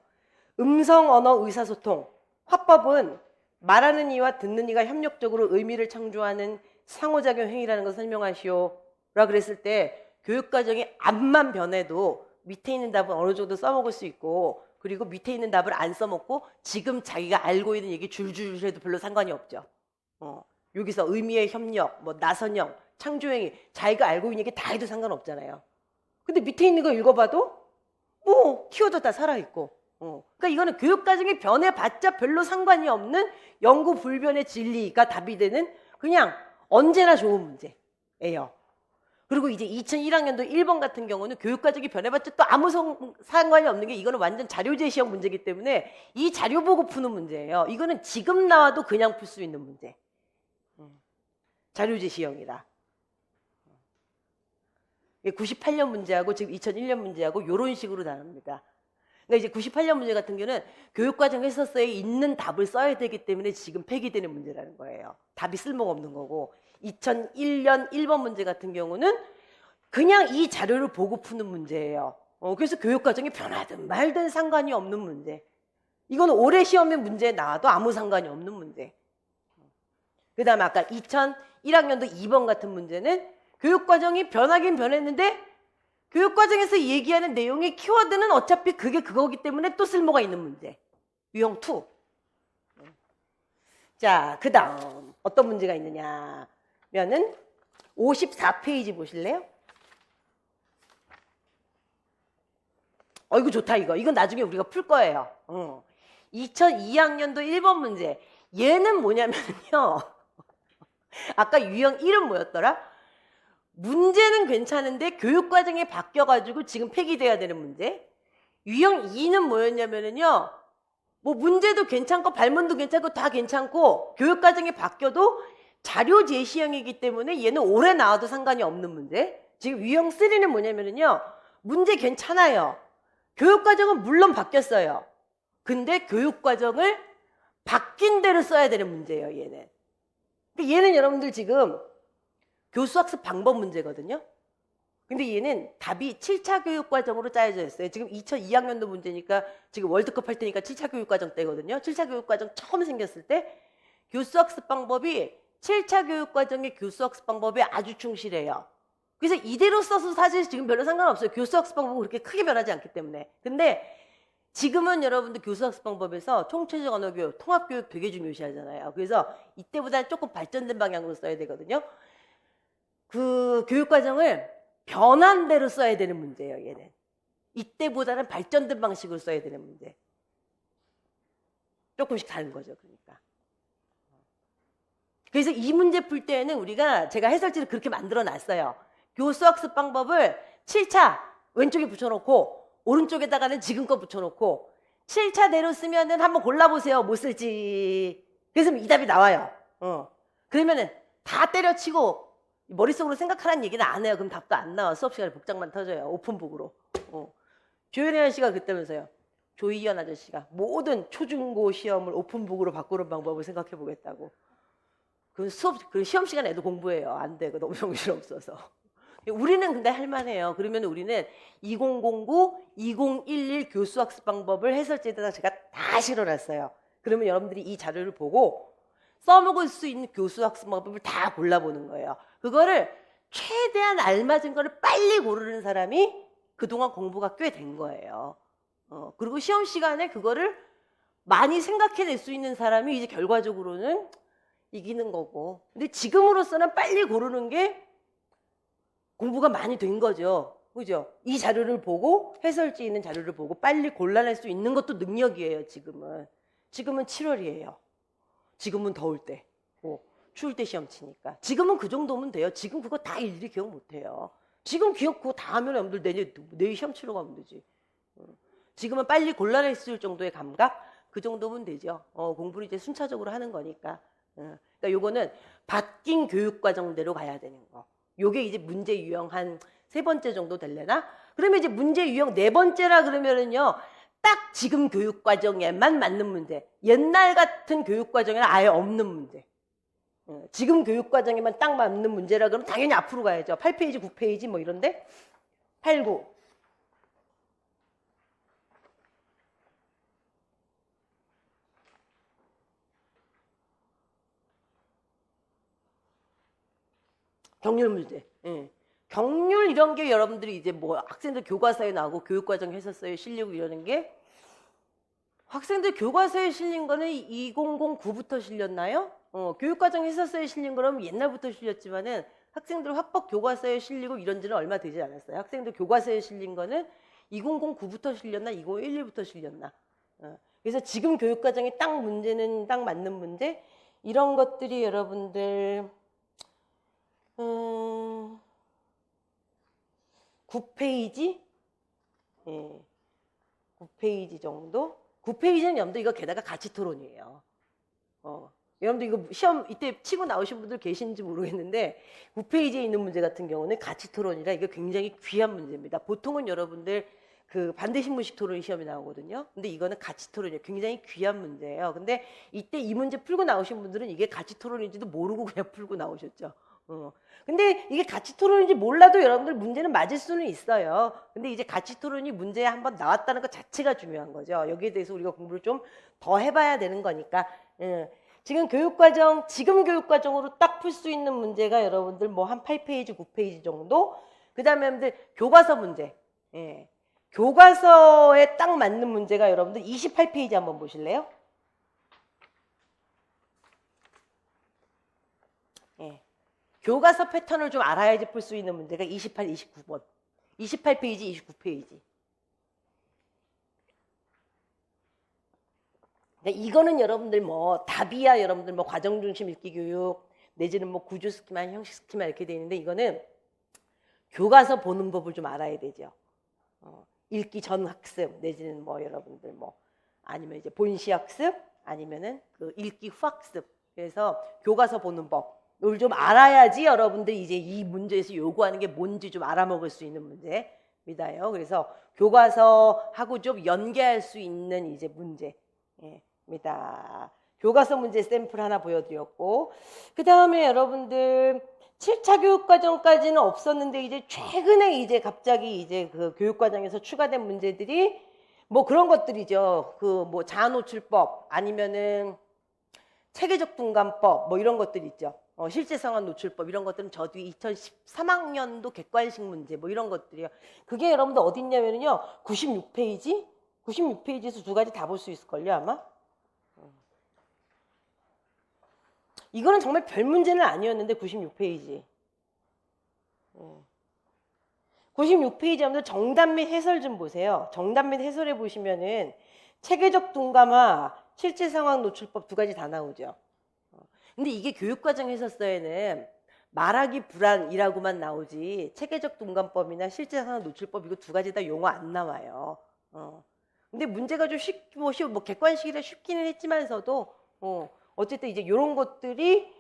음성 언어 의사소통 화법은 말하는 이와 듣는 이가 협력적으로 의미를 창조하는 상호작용 행위라는 것을 설명하시오 라 그랬을 때, 교육과정이 앞만 변해도 밑에 있는 답은 어느 정도 써먹을 수 있고, 그리고 밑에 있는 답을 안 써먹고 지금 자기가 알고 있는 얘기 줄줄 해도 별로 상관이 없죠. 여기서 의미의 협력, 뭐 나선형, 창조행위, 자기가 알고 있는 얘기 다 해도 상관없잖아요. 근데 밑에 있는 거 읽어봐도 뭐 키워드 다 살아있고, 그러니까 이거는 교육과정이 변해봤자 별로 상관이 없는 영구 불변의 진리가 답이 되는 그냥 언제나 좋은 문제예요. 그리고 이제 2001학년도 1번 같은 경우는 교육과정이 변해봤자 또 아무 상관이 없는 게, 이거는 완전 자료제 시험 문제이기 때문에 이 자료 보고 푸는 문제예요. 이거는 지금 나와도 그냥 풀 수 있는 문제. 자료제 시험이라. 98년 문제하고 지금 2001년 문제하고 이런 식으로 다릅니다. 그러니까 이제 98년 문제 같은 경우는 교육과정 해설서에 있는 답을 써야 되기 때문에 지금 폐기되는 문제라는 거예요. 답이 쓸모가 없는 거고, 2001년 1번 문제 같은 경우는 그냥 이 자료를 보고 푸는 문제예요. 그래서 교육과정이 변하든 말든 상관이 없는 문제. 이거는 올해 시험의 문제에 나와도 아무 상관이 없는 문제. 그 다음에 아까 2001학년도 2번 같은 문제는 교육과정이 변하긴 변했는데 교육과정에서 얘기하는 내용의 키워드는 어차피 그게 그거기 때문에 또 쓸모가 있는 문제. 유형 2. 자, 그 다음 어떤 문제가 있느냐 면은 54페이지 보실래요? 이거 좋다 이거. 이건 나중에 우리가 풀 거예요. 2002학년도 1번 문제. 얘는 뭐냐면요. 아까 유형 1은 뭐였더라? 문제는 괜찮은데 교육과정이 바뀌어가지고 지금 폐기돼야 되는 문제. 유형 2는 뭐였냐면요. 뭐 문제도 괜찮고 발문도 괜찮고 다 괜찮고 교육과정이 바뀌어도 자료 제시형이기 때문에 얘는 오래 나와도 상관이 없는 문제. 지금 유형 3는 뭐냐면요. 문제 괜찮아요. 교육과정은 물론 바뀌었어요. 근데 교육과정을 바뀐 대로 써야 되는 문제예요, 얘는. 얘는 여러분들 지금 교수학습 방법 문제거든요. 근데 얘는 답이 7차 교육과정으로 짜여져 있어요. 지금 2002학년도 문제니까 지금 월드컵 할 때니까 7차 교육과정 때거든요. 7차 교육과정 처음 생겼을 때 교수학습 방법이 7차 교육과정의 교수학습 방법에 아주 충실해요. 그래서 이대로 써서 사실 지금 별로 상관없어요. 교수학습 방법은 그렇게 크게 변하지 않기 때문에. 근데 지금은 여러분들 교수학습 방법에서 총체적 언어교육, 통합교육 되게 중요시하잖아요. 그래서 이때보다는 조금 발전된 방향으로 써야 되거든요. 그 교육과정을 변한 대로 써야 되는 문제예요, 얘는. 이때보다는 발전된 방식으로 써야 되는 문제. 조금씩 다른 거죠, 그러니까. 그래서 이 문제 풀 때는 우리가 제가 해설지를 그렇게 만들어 놨어요. 교수학습 방법을 7차 왼쪽에 붙여놓고 오른쪽에다가는 지금 거 붙여놓고 7차대로 쓰면은 한번 골라보세요. 뭐 쓸지. 그래서 이 답이 나와요. 그러면은 다 때려치고 머릿속으로 생각하라는 얘기는 안 해요. 그럼 답도 안 나와. 수업 시간에 복장만 터져요. 오픈북으로. 조현희 씨가 그때면서요. 조희연 아저씨가 모든 초중고 시험을 오픈북으로 바꾸는 방법을 생각해 보겠다고. 그 시험 시간에 애도 공부해요. 안 돼. 너무 정신없어서. 우리는 근데 할만해요. 그러면 우리는 2009, 2011 교수학습 방법을 해설지에다가 제가 다 실어놨어요. 그러면 여러분들이 이 자료를 보고 써먹을 수 있는 교수학습 방법을 다 골라보는 거예요. 그거를 최대한 알맞은 거를 빨리 고르는 사람이 그동안 공부가 꽤 된 거예요. 그리고 시험 시간에 그거를 많이 생각해낼 수 있는 사람이 이제 결과적으로는 이기는 거고. 근데 지금으로서는 빨리 고르는 게 공부가 많이 된 거죠. 그죠? 이 자료를 보고 해설지 있는 자료를 보고 빨리 골라낼 수 있는 것도 능력이에요. 지금은 7월이에요. 지금은 더울 때, 추울 때 시험 치니까. 지금은 그 정도면 돼요. 지금 그거 다 일일이 기억 못해요. 지금 기억 그거 다 하면 여러분들 내일 시험 치러 가면 되지. 지금은 빨리 골라낼 수 있을 정도의 감각? 그 정도면 되죠. 공부를 이제 순차적으로 하는 거니까. 그러니까 요거는 바뀐 교육과정대로 가야 되는 거. 요게 이제 문제 유형 한 3번째 정도 될래나? 그러면 이제 문제 유형 4번째라 그러면은요, 딱 지금 교육과정에만 맞는 문제. 옛날 같은 교육과정에는 아예 없는 문제. 지금 교육과정에만 딱 맞는 문제라 그러면 당연히 앞으로 가야죠. 8페이지, 9페이지 뭐 이런데 8, 9. 경률 문제. 경률 이런 게 여러분들이 이제 뭐 학생들 교과서에 나오고 교육과정 해설서에 실리고 이러는 게 학생들 교과서에 실린 거는 2009부터 실렸나요? 교육과정 해설서에 실린 거는 옛날부터 실렸지만은 학생들 학법 교과서에 실리고 이런 지는 얼마 되지 않았어요. 학생들 교과서에 실린 거는 2009부터 실렸나 2011부터 실렸나. 그래서 지금 교육과정에 딱 문제는 딱 맞는 문제 이런 것들이 여러분들 9페이지? 9페이지 정도? 9페이지는 여러분들 이거 게다가 가치 토론이에요. 여러분들 이거 시험 이때 치고 나오신 분들 계신지 모르겠는데 9페이지에 있는 문제 같은 경우는 가치 토론이라 이거 굉장히 귀한 문제입니다. 보통은 여러분들 그 반대신문식 토론 시험이 나오거든요. 근데 이거는 가치 토론이에요. 굉장히 귀한 문제예요. 근데 이때 이 문제 풀고 나오신 분들은 이게 가치 토론인지도 모르고 그냥 풀고 나오셨죠. 근데 이게 가치 토론인지 몰라도 여러분들 문제는 맞을 수는 있어요. 근데 이제 가치 토론이 문제에 한번 나왔다는 것 자체가 중요한 거죠. 여기에 대해서 우리가 공부를 좀 더 해봐야 되는 거니까. 지금 교육과정으로 딱 풀 수 있는 문제가 여러분들 뭐 한 8페이지, 9페이지 정도. 그 다음에 여러분들 교과서 문제. 교과서에 딱 맞는 문제가 여러분들 28페이지 한번 보실래요? 예. 교과서 패턴을 좀 알아야지 풀 수 있는 문제가 28, 29번. 28페이지, 29페이지. 이거는 여러분들 뭐 답이야 여러분들 뭐 과정중심 읽기 교육 내지는 뭐 구조 스키마, 형식 스키마 이렇게 돼 있는데 이거는 교과서 보는 법을 좀 알아야 되죠. 읽기 전 학습 내지는 뭐 여러분들 뭐 아니면 이제 본시 학습 아니면은 그 읽기 후 학습. 그래서 교과서 보는 법을 좀 알아야지 여러분들 이제 이 문제에서 요구하는 게 뭔지 좀 알아먹을 수 있는 문제입니다요. 그래서 교과서하고 좀 연계할 수 있는 이제 문제입니다. 교과서 문제 샘플 하나 보여드렸고 그 다음에 여러분들 7차 교육과정까지는 없었는데 이제 최근에 이제 갑자기 이제 그 교육과정에서 추가된 문제들이 뭐 그런 것들이죠. 그 뭐 자아노출법 아니면은 체계적 분간법 뭐 이런 것들 있죠. 실제 상황 노출법 이런 것들은 저 뒤에 2013학년도 객관식 문제 뭐 이런 것들이요. 그게 여러분들 어디 있냐면요. 96페이지? 96페이지에서 두 가지 다 볼 수 있을걸요 아마? 이거는 정말 별 문제는 아니었는데 96페이지. 96페이지 여러분들 정답 및 해설 좀 보세요. 정답 및 해설에 보시면은 체계적 둔감화, 실제 상황 노출법 두 가지 다 나오죠. 근데 이게 교육과정 해설서에는 말하기 불안이라고만 나오지 체계적 둔감법이나 실제 상황 노출법 이거 두 가지 다 용어 안 나와요. 근데 문제가 좀 뭐 객관식이라 쉽기는 했지만서도 어쨌든 이제 이런 것들이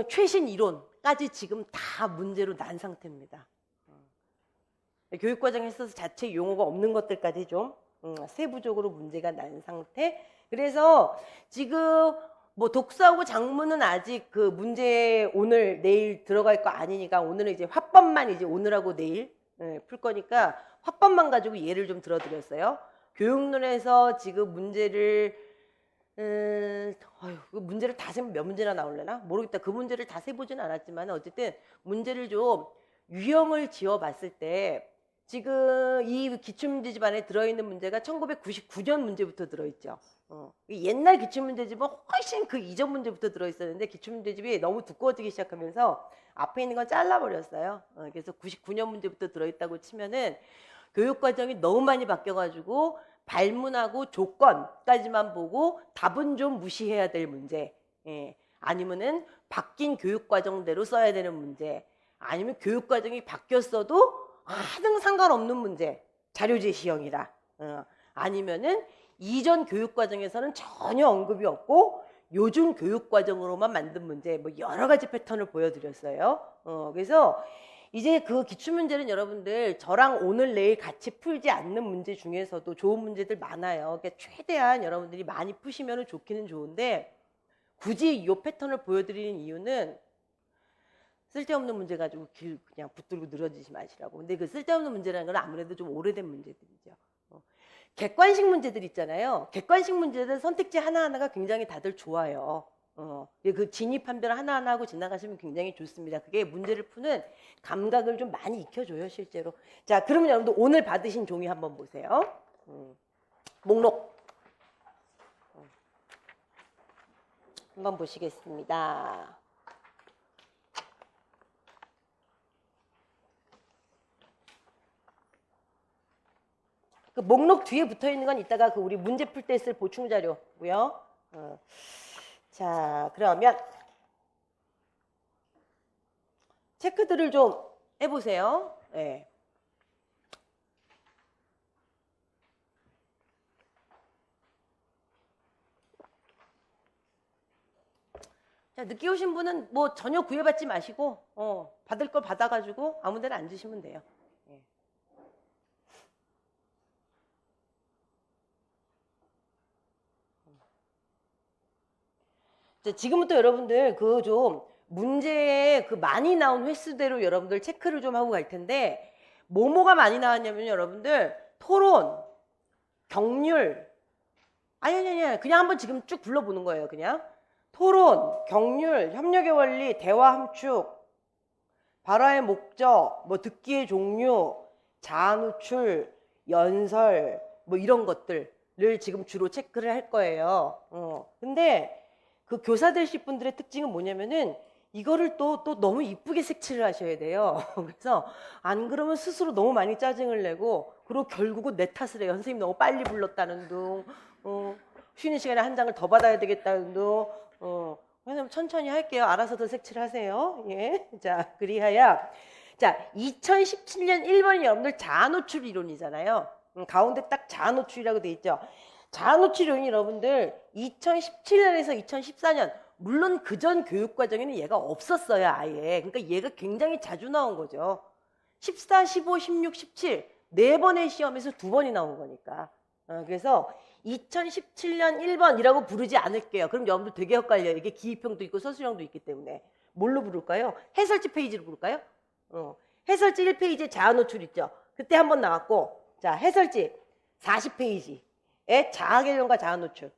최신 이론까지 지금 다 문제로 난 상태입니다. 교육과정 해설서 자체 용어가 없는 것들까지 좀 세부적으로 문제가 난 상태. 그래서 지금 뭐 독서하고 작문은 아직 그 문제 오늘 내일 들어갈 거 아니니까 오늘은 이제 화법만 이제 오늘하고 내일 풀 거니까 화법만 가지고 예를 좀 들어드렸어요. 교육론에서 지금 문제를 그 문제를 다 세면 몇 문제나 나올려나 모르겠다. 그 문제를 다 세보지는 않았지만 어쨌든 문제를 좀 유형을 지어봤을 때 지금 이 기출문제집 안에 들어있는 문제가 1999년 문제부터 들어있죠. 옛날 기출문제집은 훨씬 그 이전 문제부터 들어있었는데 기출문제집이 너무 두꺼워지기 시작하면서 앞에 있는 건 잘라버렸어요. 그래서 99년 문제부터 들어있다고 치면은 교육과정이 너무 많이 바뀌어가지고 발문하고 조건까지만 보고 답은 좀 무시해야 될 문제, 아니면은 바뀐 교육과정대로 써야 되는 문제, 아니면 교육과정이 바뀌었어도 하등 상관없는 문제, 자료 제시형이라, 아니면은 이전 교육과정에서는 전혀 언급이 없고 요즘 교육과정으로만 만든 문제, 뭐 여러 가지 패턴을 보여드렸어요. 그래서 이제 그 기출문제는 여러분들 저랑 오늘 내일 같이 풀지 않는 문제 중에서도 좋은 문제들 많아요. 그러니까 최대한 여러분들이 많이 푸시면 좋기는 좋은데 굳이 이 패턴을 보여드리는 이유는 쓸데없는 문제 가지고 길 그냥 붙들고 늘어지지 마시라고. 근데 그 쓸데없는 문제라는 건 아무래도 좀 오래된 문제들이죠. 객관식 문제들 있잖아요. 객관식 문제들 선택지 하나하나가 굉장히 다들 좋아요. 그 진입 판별 하나하나 하고 지나가시면 굉장히 좋습니다. 그게 문제를 푸는 감각을 좀 많이 익혀줘요, 실제로. 자, 그러면 여러분들 오늘 받으신 종이 한번 보세요. 목록. 한번 보시겠습니다. 그 목록 뒤에 붙어 있는 건 이따가 그 우리 문제 풀 때 쓸 보충 자료고요. 자, 그러면 체크들을 좀 해보세요. 네. 자, 늦게 오신 분은 뭐 전혀 구애받지 마시고 받을 걸 받아가지고 아무 데나 앉으시면 돼요. 지금부터 여러분들 그 좀 문제에 그 많이 나온 횟수대로 여러분들 체크를 좀 하고 갈 텐데 뭐가 많이 나왔냐면 여러분들 토론, 경률 아니 그냥 한번 지금 쭉 불러보는 거예요. 그냥 토론, 경률, 협력의 원리, 대화 함축, 발화의 목적, 뭐 듣기의 종류, 자아 노출, 연설 뭐 이런 것들을 지금 주로 체크를 할 거예요. 근데 그 교사 되실 분들의 특징은 뭐냐면은 이거를 또 너무 이쁘게 색칠을 하셔야 돼요. 그래서 안 그러면 스스로 너무 많이 짜증을 내고, 그리고 결국은 내 탓을 해요. 선생님 너무 빨리 불렀다는 둥, 쉬는 시간에 한 장을 더 받아야 되겠다는 둥, 선생님 천천히 할게요. 알아서들 색칠하세요. 예. 자, 그리하여. 자, 2017년 1번이 여러분들 자아노출 이론이잖아요. 가운데 딱 자아노출이라고 돼 있죠. 자아노출 이론이 여러분들 2017년에서 2014년, 물론 그전 교육과정에는 얘가 없었어요, 아예. 그러니까 얘가 굉장히 자주 나온 거죠. 14, 15, 16, 17, 네 번의 시험에서 두 번이 나온 거니까. 그래서 2017년 1번이라고 부르지 않을게요. 그럼 여러분들 되게 헷갈려요. 이게 기입형도 있고 서술형도 있기 때문에. 뭘로 부를까요? 해설지 페이지로 부를까요? 해설지 1페이지에 자아노출 있죠. 그때 한 번 나왔고, 자, 해설지 40페이지에 자아개념과 자아노출.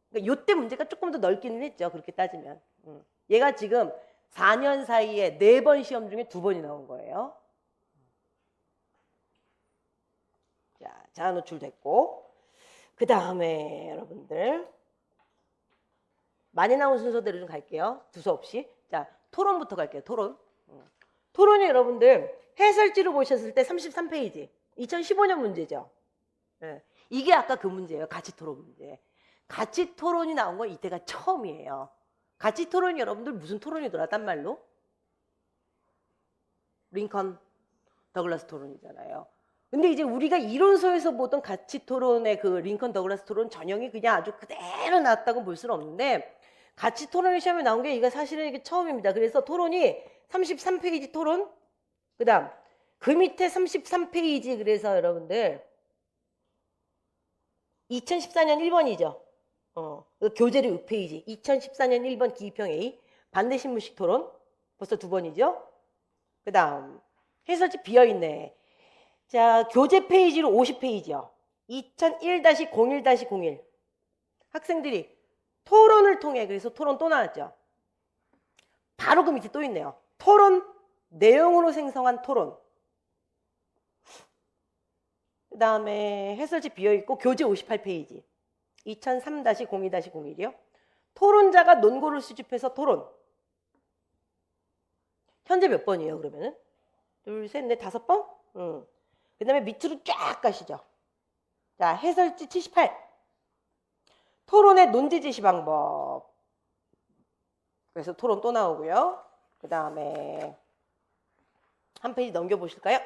그러니까 요때 문제가 조금 더 넓기는 했죠. 그렇게 따지면. 얘가 지금 4년 사이에 4번 시험 중에 2번이 나온 거예요. 자, 자아노출 됐고, 그 다음에 여러분들 많이 나온 순서대로 좀 갈게요. 두서없이. 자, 토론부터 갈게요. 토론. 토론이 여러분들 해설지로 보셨을 때 33페이지. 2015년 문제죠. 네. 이게 아까 그 문제예요. 가치토론 문제. 가치토론이 나온 건 이때가 처음이에요. 가치토론이 여러분들 무슨 토론이더라? 딴 말로? 링컨, 더글라스 토론이잖아요. 근데 이제 우리가 이론서에서 보던 가치토론의 그 링컨, 더글라스 토론 전형이 그냥 아주 그대로 나왔다고 볼 수는 없는데, 가치토론의 시험에 나온 게 이거 사실은 이게 처음입니다. 그래서 토론이 33페이지 토론, 그 다음 그 밑에 33페이지, 그래서 여러분들 2014년 1번이죠. 교재료 6페이지 2014년 1번 기입형 A 반대신문식 토론 벌써 2번이죠. 그 다음 해설지 비어있네. 자, 교재 페이지로 50페이지요. 2001-01-01 학생들이 토론을 통해, 그래서 토론 또 나왔죠. 바로 그 밑에 또 있네요. 토론 내용으로 생성한 토론. 그 다음에 해설지 비어있고 교재 58페이지 2003-02-01이요. 토론자가 논고를 수집해서 토론. 현재 몇 번이에요 그러면은? 둘, 셋, 넷, 5번? 그 다음에 밑으로 쫙 가시죠. 자, 해설지 78. 토론의 논지 제시 방법. 그래서 토론 또 나오고요. 그 다음에 한 페이지 넘겨보실까요?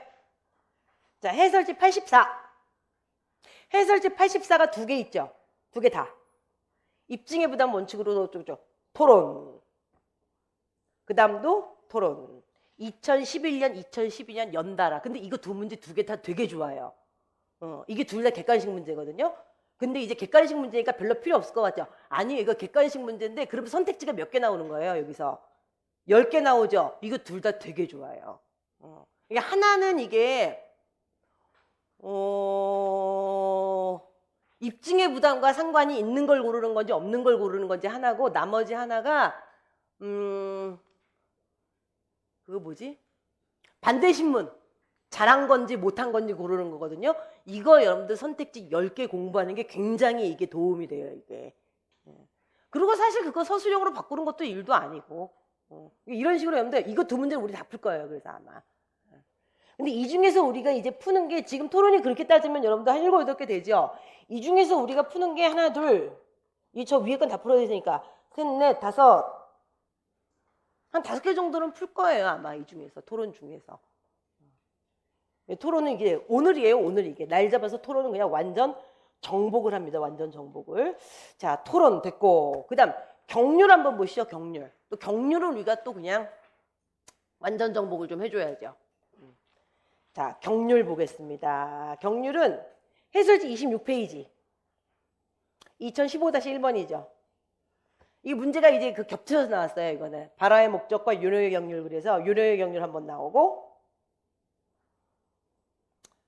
자, 해설지 84. 해설지 84가 2개 있죠. 2개 다. 입증의 부담 원칙으로 토론. 그 다음도 토론. 2011년, 2012년 연달아. 근데 이거 두 문제 2개 다 되게 좋아요. 이게 둘 다 객관식 문제거든요. 근데 이제 객관식 문제니까 별로 필요 없을 것 같죠. 아니, 이거 객관식 문제인데 그럼 선택지가 몇 개 나오는 거예요, 여기서. 10개 나오죠. 이거 둘 다 되게 좋아요. 이게 하나는 이게 입증의 부담과 상관이 있는 걸 고르는 건지 없는 걸 고르는 건지 하나고, 나머지 하나가 그거 뭐지? 반대신문. 잘한 건지 못한 건지 고르는 거거든요. 이거 여러분들 선택지 10개 공부하는 게 굉장히 이게 도움이 돼요, 이게. 그리고 사실 그거 서술형으로 바꾸는 것도 일도 아니고. 이런 식으로 여러분들 이거 두 문제를 우리 다 풀 거예요, 그래서 아마. 근데 이 중에서 우리가 이제 푸는 게, 지금 토론이 그렇게 따지면 여러분들 한 7, 8개 되죠. 이 중에서 우리가 푸는 게 하나, 둘, 이 저 위에 건 다 풀어야 되니까 셋, 넷, 다섯, 한 5개 정도는 풀 거예요, 아마. 이 중에서, 토론 중에서. 토론은 이게 오늘이에요, 오늘. 이게 날 잡아서 토론은 그냥 완전 정복을 합니다. 완전 정복을. 자, 토론 됐고, 그 다음 경률 한번 보시죠. 경률. 또 경률은 우리가 또 그냥 완전 정복을 좀 해줘야죠. 자, 경률 보겠습니다. 경률은 해설지 26페이지 2015-1번이죠. 이 문제가 이제 그 겹쳐서 나왔어요. 이거는 발화의 목적과 윤회의 경률. 그래서 윤회의 경률 한번 나오고,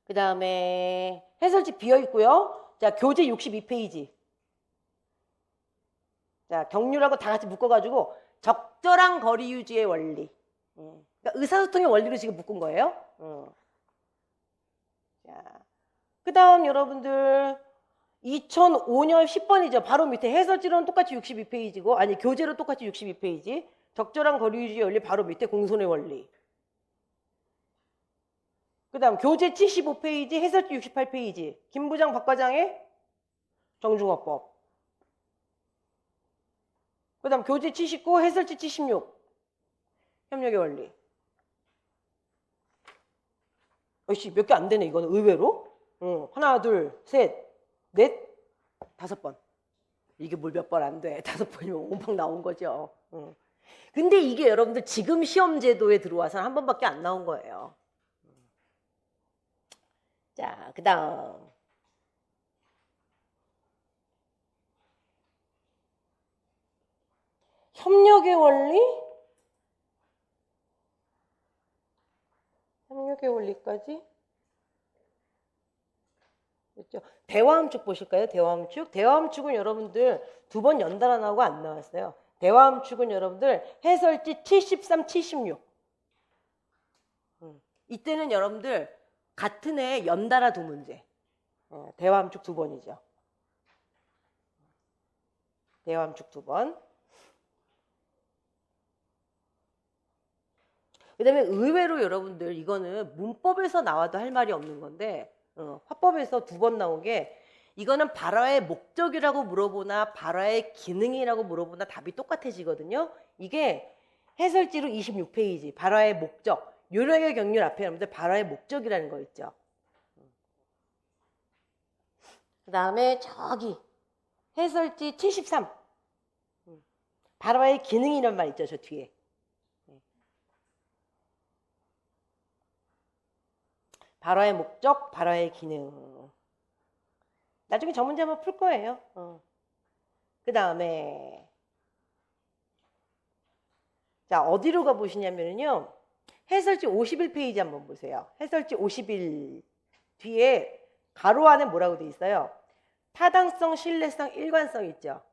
그 다음에 해설지 비어있고요. 자, 교재 62페이지. 자, 경률하고 다 같이 묶어가지고 적절한 거리 유지의 원리. 그러니까 의사소통의 원리로 지금 묶은 거예요. 자, 그 다음 여러분들 2005년 10번이죠. 바로 밑에 해설지로는 똑같이 62페이지고, 아니 교재로 똑같이 62페이지. 적절한 거리 유지 원리 바로 밑에 공손의 원리. 그 다음 교재 75페이지, 해설지 68페이지. 김부장 박과장의 정중어법. 그 다음 교재 79, 해설지 76. 협력의 원리. 어이씨, 몇 개 안 되네, 이거는 의외로. 하나, 둘, 셋, 넷, 5번. 이게 뭘 몇 번 안 돼. 5번이면 옴팡 나온 거죠. 근데 이게 여러분들 지금 시험 제도에 들어와서는 한 번밖에 안 나온 거예요. 자, 그 다음. 협력의 원리? 협력의 원리까지? 그렇죠. 대화함축 보실까요? 대화함축. 대화함축은 여러분들 2번 연달아 나오고 안 나왔어요. 대화함축은 여러분들 해설지 73, 76. 이때는 여러분들 같은 해 연달아 2문제. 대화함축 2번이죠. 대화함축 2번. 그 다음에 의외로 여러분들 이거는 문법에서 나와도 할 말이 없는 건데 화법에서 2번 나온 게 이거는 발화의 목적이라고 물어보나 발화의 기능이라고 물어보나 답이 똑같아지거든요. 이게 해설지로 26페이지 발화의 목적 요령의 경륜 앞에 여러분들 발화의 목적이라는 거 있죠. 그 다음에 저기 해설지 73 발화의 기능이란 말 있죠. 저 뒤에. 발화의 목적, 발화의 기능. 나중에 저 문제 한번 풀 거예요. 그 다음에 자 어디로 가보시냐면요. 해설지 51페이지 한번 보세요. 해설지 51 뒤에 가로 안에 뭐라고 돼 있어요? 타당성, 신뢰성, 일관성 있죠.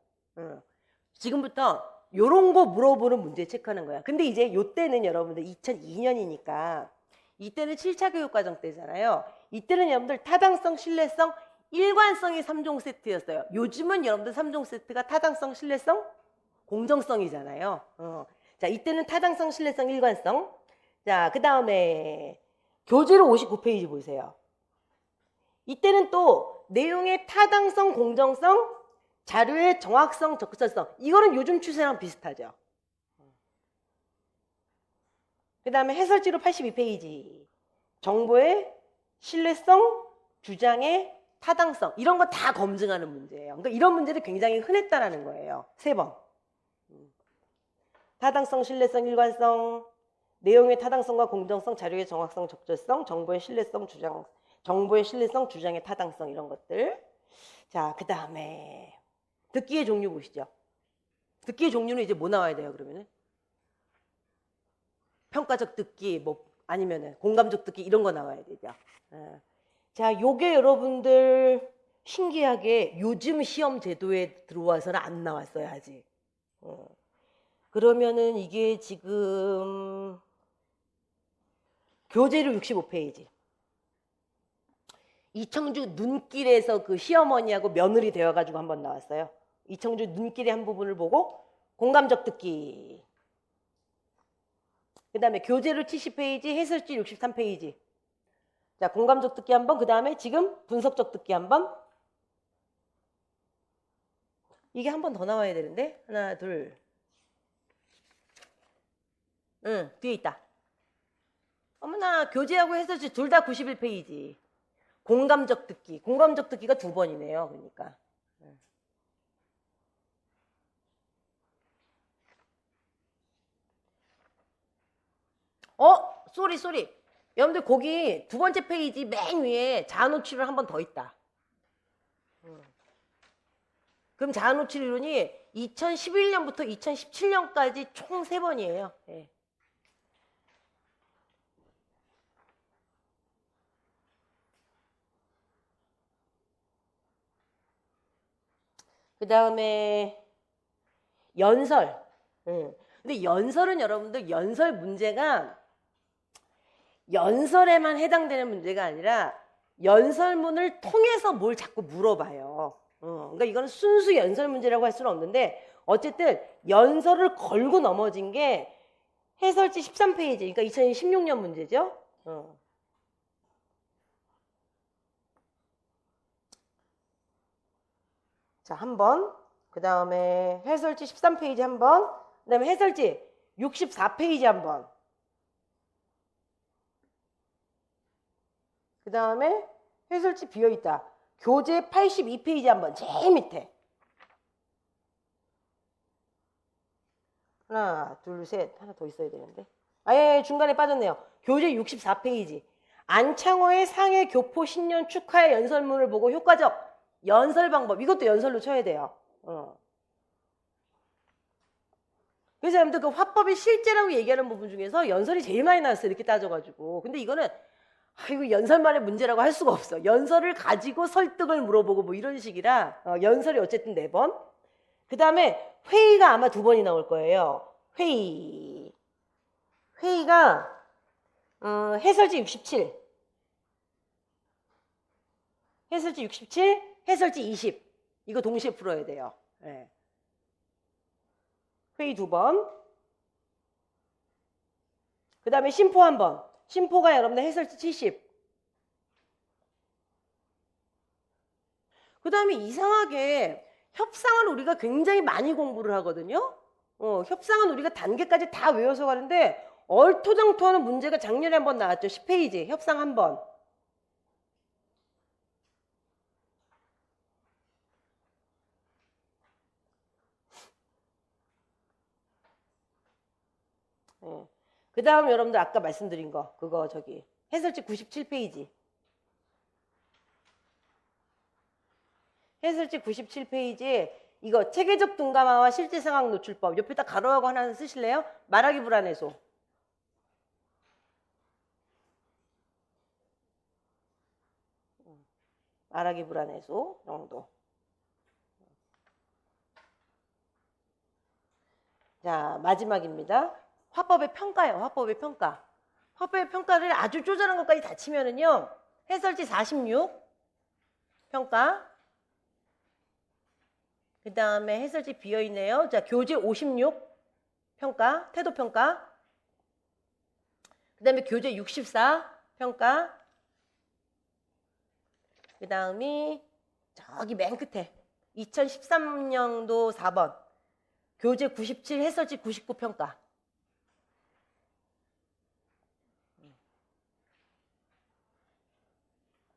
지금부터 요런 거 물어보는 문제 체크하는 거야. 근데 이제 요때는 여러분들 2002년이니까 이때는 7차 교육과정 때잖아요. 이때는 여러분들 타당성, 신뢰성, 일관성이 3종 세트였어요. 요즘은 여러분들 3종 세트가 타당성, 신뢰성, 공정성이잖아요. 자, 이때는 타당성, 신뢰성, 일관성. 자, 그 다음에 교재로 59페이지 보세요. 이때는 또 내용의 타당성, 공정성, 자료의 정확성, 적절성. 이거는 요즘 추세랑 비슷하죠. 그 다음에 해설지로 82페이지. 정보의 신뢰성, 주장의 타당성. 이런 거 다 검증하는 문제예요. 그러니까 이런 문제도 굉장히 흔했다라는 거예요. 3번. 타당성, 신뢰성, 일관성, 내용의 타당성과 공정성, 자료의 정확성, 적절성, 정보의 신뢰성, 주장의 타당성 이런 것들. 자, 그 다음에 듣기의 종류 보시죠. 듣기의 종류는 이제 뭐 나와야 돼요, 그러면은? 평가적 듣기, 뭐 아니면은 공감적 듣기 이런 거 나와야 되죠. 자, 요게 여러분들 신기하게 요즘 시험 제도에 들어와서는 안 나왔어요, 아직. 그러면은 이게 지금 교재로 65페이지. 이청주 눈길에서 그 시어머니하고 며느리 되어가지고 한번 나왔어요. 이청주 눈길의 한 부분을 보고 공감적 듣기. 그 다음에 교재로 70페이지, 해설지 63페이지. 자, 공감적 듣기 한 번, 그 다음에 지금 분석적 듣기 한 번. 이게 한 번 더 나와야 되는데. 하나, 둘. 뒤에 있다. 어머나, 교재하고 해설지 둘 다 91페이지. 공감적 듣기. 공감적 듣기가 2번이네요. 그러니까. 쏘리. 여러분들 거기 2번째 페이지 맨 위에 자아노출을 한 번 더 있다. 그럼 자아노출 이론이 2011년부터 2017년까지 총 3번이에요. 예. 그 다음에 연설. 근데 연설은 여러분들 연설 문제가 연설에만 해당되는 문제가 아니라 연설문을 통해서 뭘 자꾸 물어봐요. 그러니까 이거는 순수 연설 문제라고 할 수는 없는데 어쨌든 연설을 걸고 넘어진 게 해설지 13페이지, 그러니까 2016년 문제죠. 자, 한 번. 그 다음에 해설지 13페이지 한 번. 그 다음에 해설지 64페이지 한 번. 그 다음에 해설지 비어있다. 교재 82페이지 한 번. 제일 밑에. 하나, 둘, 셋. 하나 더 있어야 되는데. 아예 중간에 빠졌네요. 교재 64페이지. 안창호의 상해 교포 신년 축하의 연설문을 보고 효과적 연설 방법. 이것도 연설로 쳐야 돼요. 그래서 여러분들 그 화법이 실제라고 얘기하는 부분 중에서 연설이 제일 많이 나왔어요. 이렇게 따져가지고. 근데 이거는 이거 연설만의 문제라고 할 수가 없어. 연설을 가지고 설득을 물어보고 뭐 이런 식이라 연설이 어쨌든 4번. 그 다음에 회의가 아마 2번이 나올 거예요. 회의가 해설지 67, 해설지 67, 해설지 20. 이거 동시에 풀어야 돼요. 네. 회의 2번. 그 다음에 심포 1번. 심포가 여러분들 해설지 70. 그 다음에 이상하게 협상은 우리가 굉장히 많이 공부를 하거든요. 협상은 우리가 단계까지 다 외워서 가는데 얼토당토하는 문제가 작년에 한번 나왔죠. 10페이지 협상 1번. 그 다음 여러분들 아까 말씀드린 거 그거 저기 해설지 97페이지. 해설지 97페이지에 이거 체계적 둔감화와 실제 상황 노출법. 옆에다 가로하고 하나 쓰실래요? 말하기 불안해소. 말하기 불안해소 정도. 자, 마지막입니다. 화법의 평가예요. 화법의 평가. 화법의 평가를 아주 쪼잔한 것까지 다 치면은요. 해설지 46 평가. 그 다음에 해설지 비어있네요. 자, 교재 56 평가, 태도 평가. 그 다음에 교재 64 평가. 그 다음이 저기 맨 끝에 2013년도 4번. 교재 97 해설지 99 평가.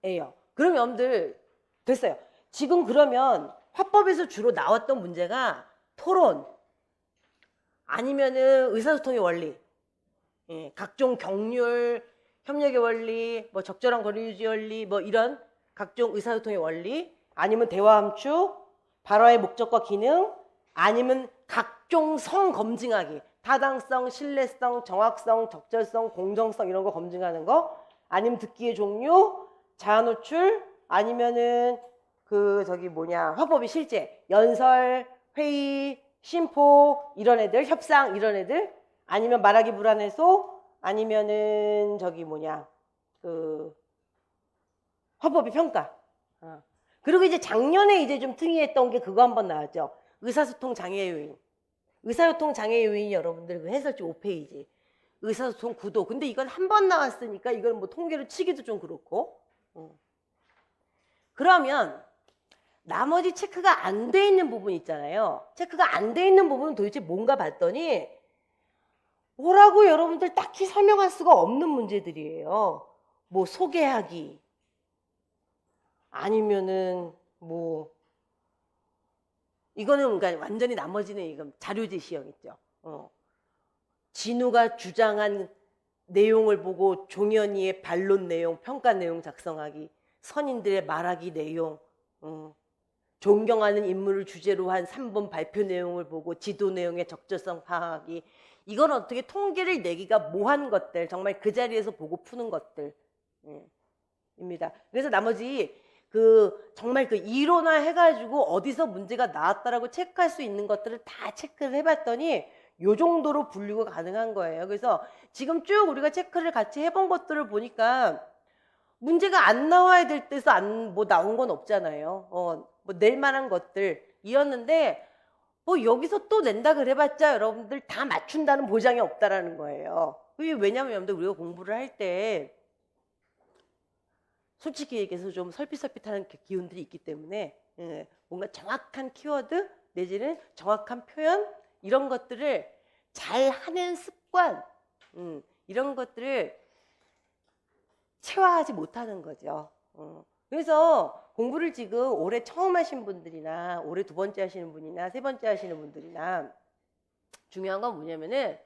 예요. 그럼 여러분들 됐어요. 지금 그러면 화법에서 주로 나왔던 문제가 토론 아니면은 의사소통의 원리, 각종 경률, 협력의 원리, 뭐 적절한 거리 유지 원리, 뭐 이런 각종 의사소통의 원리, 아니면 대화 함축, 발화의 목적과 기능, 아니면 각종 성 검증하기, 타당성, 신뢰성, 정확성, 적절성, 공정성 이런 거 검증하는 거, 아니면 듣기의 종류, 자아 노출, 아니면은 그 저기 뭐냐 화법이 실제 연설, 회의, 심포 이런 애들, 협상 이런 애들, 아니면 말하기 불안해소, 아니면은 저기 뭐냐 그 화법의 평가. 그리고 이제 작년에 이제 좀 특이했던 게 그거 한번 나왔죠. 의사소통 장애 요인. 의사소통 장애 요인이 여러분들 그 해설지 5페이지. 의사소통 구도. 근데 이건 한 번 나왔으니까 이건 뭐 통계로 치기도 좀 그렇고. 그러면 나머지 체크가 안 돼 있는 부분 있잖아요. 체크가 안 돼 있는 부분은 도대체 뭔가 봤더니 뭐라고 여러분들 딱히 설명할 수가 없는 문제들이에요. 뭐 소개하기 아니면은 뭐 이거는 그러니까 완전히 나머지는 이건 자료 제시형 있죠. 진우가 주장한 내용을 보고 종현이의 반론 내용, 평가 내용 작성하기, 선인들의 말하기 내용, 존경하는 인물을 주제로 한 3번 발표 내용을 보고 지도 내용의 적절성 파악하기. 이건 어떻게 통계를 내기가 뭐한 것들, 정말 그 자리에서 보고 푸는 것들 입니다. 그래서 나머지 그 정말 그 이론화 해가지고 어디서 문제가 나왔다라고 체크할 수 있는 것들을 다 체크를 해봤더니 요 정도로 분류가 가능한 거예요. 그래서 지금 쭉 우리가 체크를 같이 해본 것들을 보니까 문제가 안 나와야 될 때서 뭐 나온 건 없잖아요. 뭐 낼 만한 것들이었는데 여기서 또 낸다 그래봤자 여러분들 다 맞춘다는 보장이 없다라는 거예요. 왜냐면 여러분들 우리가 공부를 할 때 솔직히 얘기해서 좀 설핏설핏하는 기운들이 있기 때문에 뭔가 정확한 키워드 내지는 정확한 표현 이런 것들을 잘 하는 습관 이런 것들을 체화하지 못하는 거죠. 그래서 공부를 지금 올해 처음 하신 분들이나 올해 두 번째 하시는 분이나 세 번째 하시는 분들이나 중요한 건 뭐냐면은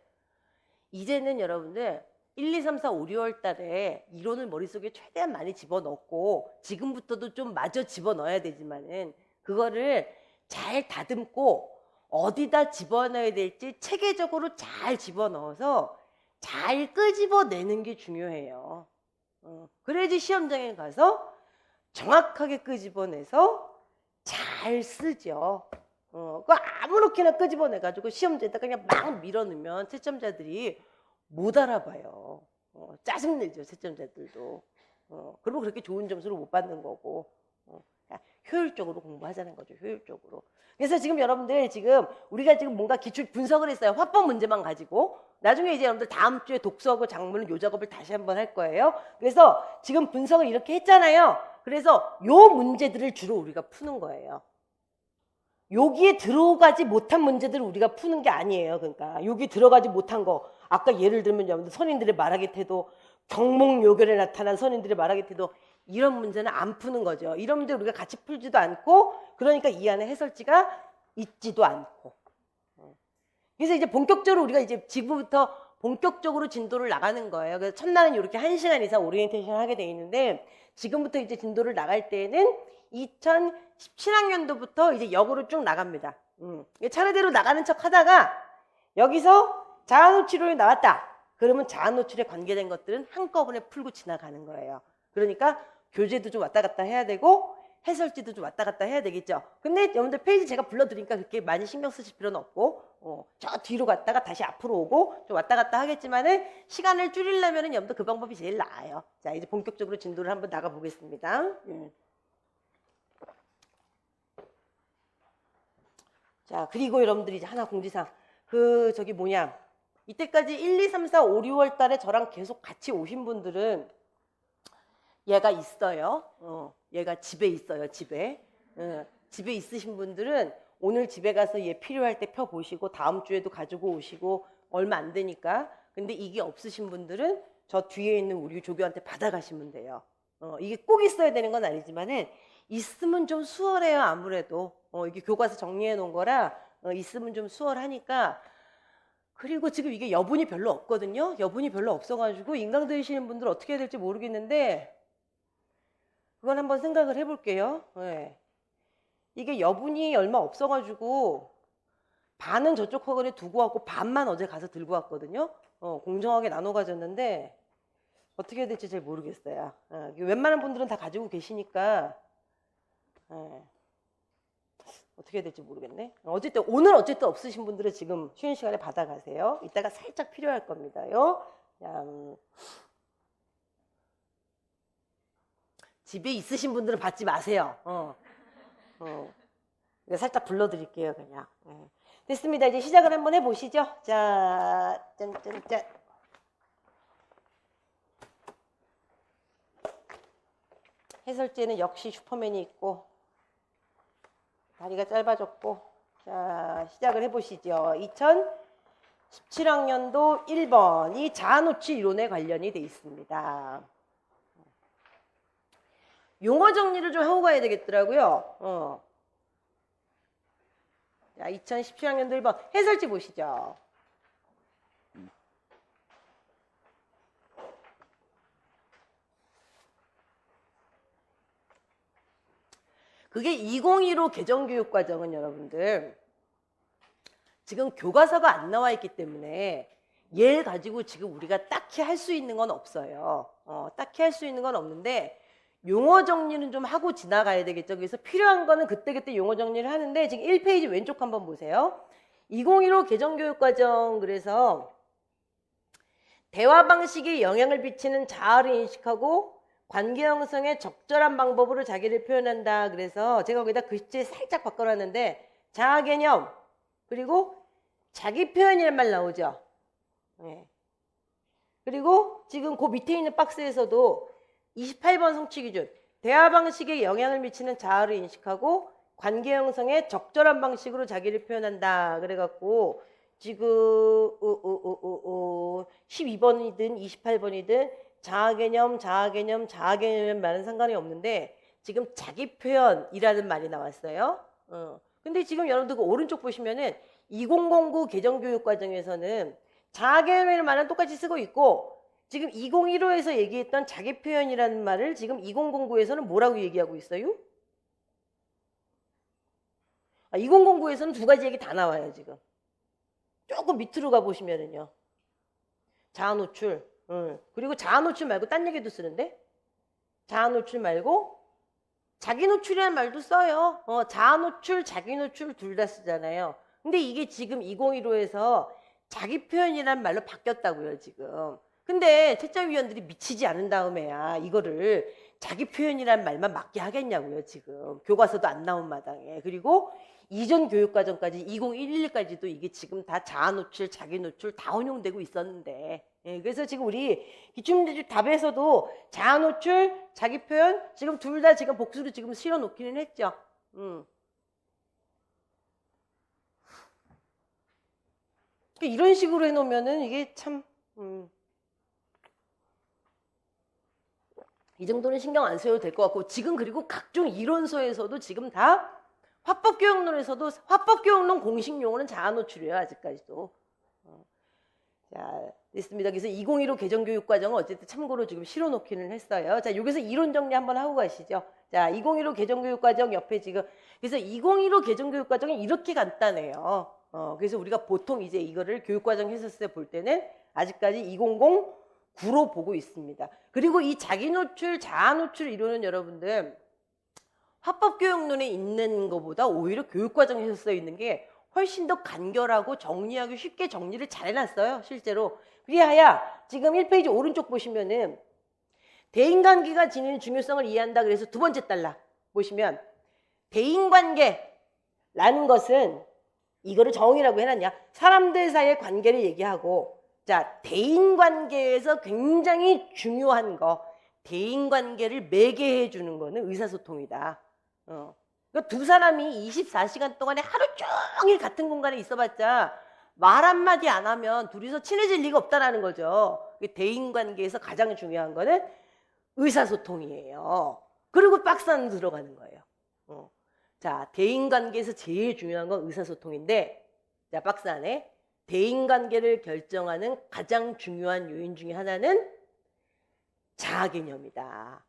이제는 여러분들 1, 2, 3, 4, 5, 6월 달에 이론을 머릿속에 최대한 많이 집어넣고 지금부터도 좀 마저 집어넣어야 되지만은 그거를 잘 다듬고 어디다 집어넣어야 될지 체계적으로 잘 집어넣어서 잘 끄집어내는 게 중요해요. 그래야지 시험장에 가서 정확하게 끄집어내서 잘 쓰죠. 그 아무렇게나 끄집어내가지고 시험지에다 그냥 막 밀어넣으면 채점자들이 못 알아봐요. 짜증내죠, 채점자들도. 그리고 그렇게 좋은 점수를 못 받는 거고. 효율적으로 공부하자는 거죠, 효율적으로. 그래서 지금 여러분들 우리가 지금 뭔가 기출 분석을 했어요. 화법 문제만 가지고. 나중에 이제 여러분들 다음 주에 독서하고 작문을 요 작업을 다시 한번 할 거예요. 그래서 지금 분석을 이렇게 했잖아요. 그래서 요 문제들을 주로 우리가 푸는 거예요. 여기에 들어가지 못한 문제들을 우리가 푸는 게 아니에요. 그러니까 여기 들어가지 못한 거 아까 예를 들면 여러분들 선인들의 말하기 태도 경몽요결에 나타난 선인들의 말하기 태도 이런 문제는 안 푸는 거죠. 이런 문제 우리가 같이 풀지도 않고 그러니까 이 안에 해설지가 있지도 않고 그래서 이제 본격적으로 우리가 이제 지금부터 본격적으로 진도를 나가는 거예요. 그래서 첫날은 이렇게 1시간 이상 오리엔테이션을 하게 돼 있는데 지금부터 이제 진도를 나갈 때에는 2017학년도부터 이제 역으로 쭉 나갑니다. 차례대로 나가는 척 하다가 여기서 자아노출이 나왔다. 그러면 자아노출에 관계된 것들은 한꺼번에 풀고 지나가는 거예요. 그러니까 교재도 좀 왔다 갔다 해야 되고 해설지도 좀 왔다 갔다 해야 되겠죠. 근데 여러분들 페이지 제가 불러드리니까 그렇게 많이 신경 쓰실 필요는 없고 저 뒤로 갔다가 다시 앞으로 오고 좀 왔다 갔다 하겠지만은 시간을 줄이려면은 여러분들 그 방법이 제일 나아요. 자, 이제 본격적으로 진도를 한번 나가 보겠습니다. 자, 그리고 여러분들이 이제 하나 공지사항. 이때까지 1, 2, 3, 4, 5, 6월 달에 저랑 계속 같이 오신 분들은 얘가 있어요. 얘가 집에 있어요, 집에. 집에 있으신 분들은 오늘 집에 가서 얘 필요할 때 펴보시고 다음 주에도 가지고 오시고 얼마 안 되니까. 근데 이게 없으신 분들은 저 뒤에 있는 우리 조교한테 받아가시면 돼요. 이게 꼭 있어야 되는 건 아니지만은 있으면 좀 수월해요, 아무래도. 이게 교과서 정리해 놓은 거라 있으면 좀 수월하니까. 그리고 지금 이게 여분이 별로 없거든요. 여분이 별로 없어가지고 인강 들으시는 분들 어떻게 해야 될지 모르겠는데 그건 한번 생각을 해볼게요. 네. 이게 여분이 얼마 없어가지고 반은 저쪽 학원에 두고 왔고 반만 어제 가서 들고 왔거든요. 공정하게 나눠 가졌는데 어떻게 해야 될지 잘 모르겠어요. 웬만한 분들은 다 가지고 계시니까 어떻게 해야 될지 모르겠네. 오늘 어쨌든 없으신 분들은 지금 쉬는 시간에 받아가세요. 이따가 살짝 필요할 겁니다요. 집에 있으신 분들은 받지 마세요. 살짝 불러드릴게요, 그냥. 됐습니다. 이제 시작을 한번 해보시죠. 자, 짠짠짠. 해설지에는 역시 슈퍼맨이 있고 다리가 짧아졌고. 자, 시작을 해보시죠. 2017학년도 1번이 자아노출 이론에 관련이 돼 있습니다. 용어 정리를 좀 하고 가야 되겠더라고요. 자, 2017학년도 1번 해설지 보시죠. 그게 2015 개정교육과정은 여러분들 지금 교과서가 안 나와 있기 때문에 얘를 가지고 지금 우리가 딱히 할 수 있는 건 없어요. 딱히 할 수 있는 건 없는데 용어 정리는 좀 하고 지나가야 되겠죠. 그래서 필요한 거는 그때그때 용어 정리를 하는데 지금 1페이지 왼쪽 한번 보세요. 2015 개정교육과정. 그래서 대화 방식에 영향을 미치는 자아를 인식하고 관계 형성의 적절한 방법으로 자기를 표현한다. 그래서 제가 거기다 글씨 살짝 바꿔놨는데 자아 개념, 그리고 자기 표현이란 말 나오죠. 네. 그리고 지금 그 밑에 있는 박스에서도 28번 성취 기준, 대화 방식에 영향을 미치는 자아를 인식하고 관계 형성에 적절한 방식으로 자기를 표현한다. 그래갖고 지금 12번이든 28번이든 자아개념 말은 상관이 없는데 지금 자기 표현이라는 말이 나왔어요. 근데 지금 여러분들 그 오른쪽 보시면은 2009 개정교육과정에서는 자아개념이라는 말은 똑같이 쓰고 있고 지금 2015에서 얘기했던 자기 표현이라는 말을 지금 2009에서는 뭐라고 얘기하고 있어요? 2009에서는 두 가지 얘기 다 나와요, 지금. 조금 밑으로 가보시면은요. 자아 노출. 그리고 자아 노출 말고 딴 얘기도 쓰는데? 자아 노출 말고 자기 노출이라는 말도 써요. 자아 노출, 자기 노출 둘 다 쓰잖아요. 근데 이게 지금 2015에서 자기 표현이라는 말로 바뀌었다고요, 지금. 근데 채점위원들이 미치지 않은 다음에야 이거를 자기 표현이라는 말만 맞게 하겠냐고요, 지금. 교과서도 안 나온 마당에. 그리고 이전 교육과정까지 2011까지도 이게 지금 다 자아 노출, 자기 노출 다 운용되고 있었는데. 예, 그래서 지금 우리 기출문제 답에서도 자아 노출, 자기 표현 지금 둘 다 지금 복수로 지금 실어 놓기는 했죠. 이런 식으로 해놓으면은 이게 참, 이 정도는 신경 안 써도 될 것 같고, 지금 그리고 각종 이론서에서도 지금 다 화법교육론에서도 화법교육론 공식 용어는 자아 노출이에요, 아직까지도. 자, 됐습니다. 그래서 2015 개정교육과정은 어쨌든 참고로 지금 실어놓기는 했어요. 자, 여기서 이론 정리 한번 하고 가시죠. 자, 2015 개정교육과정 옆에 지금, 그래서 2015 개정교육과정이 이렇게 간단해요. 그래서 우리가 보통 이제 이거를 교육과정 했었을 때 볼 때는 아직까지 2009로 보고 있습니다. 그리고 이 자기 노출, 자아 노출 이론은 여러분들 화법교육론에 있는 것보다 오히려 교육과정에서 써 있는 게 훨씬 더 간결하고 정리하기 쉽게 정리를 잘 해놨어요, 실제로. 그리하여 지금 1페이지 오른쪽 보시면은 대인관계가 지니는 중요성을 이해한다. 그래서 두 번째 달라 보시면 대인관계라는 것은 이거를 정의라고 해놨냐. 사람들 사이의 관계를 얘기하고, 자, 대인관계에서 굉장히 중요한 거, 대인관계를 매개해 주는 거는 의사소통이다. 그러니까 두 사람이 24시간 동안에 하루 종일 같은 공간에 있어봤자 말 한마디 안 하면 둘이서 친해질 리가 없다라는 거죠. 대인관계에서 가장 중요한 거는 의사소통이에요. 그리고 박스 안으로 들어가는 거예요. 자, 대인관계에서 제일 중요한 건 의사소통인데, 자, 박스 안에 대인관계를 결정하는 가장 중요한 요인 중에 하나는 자아개념이다.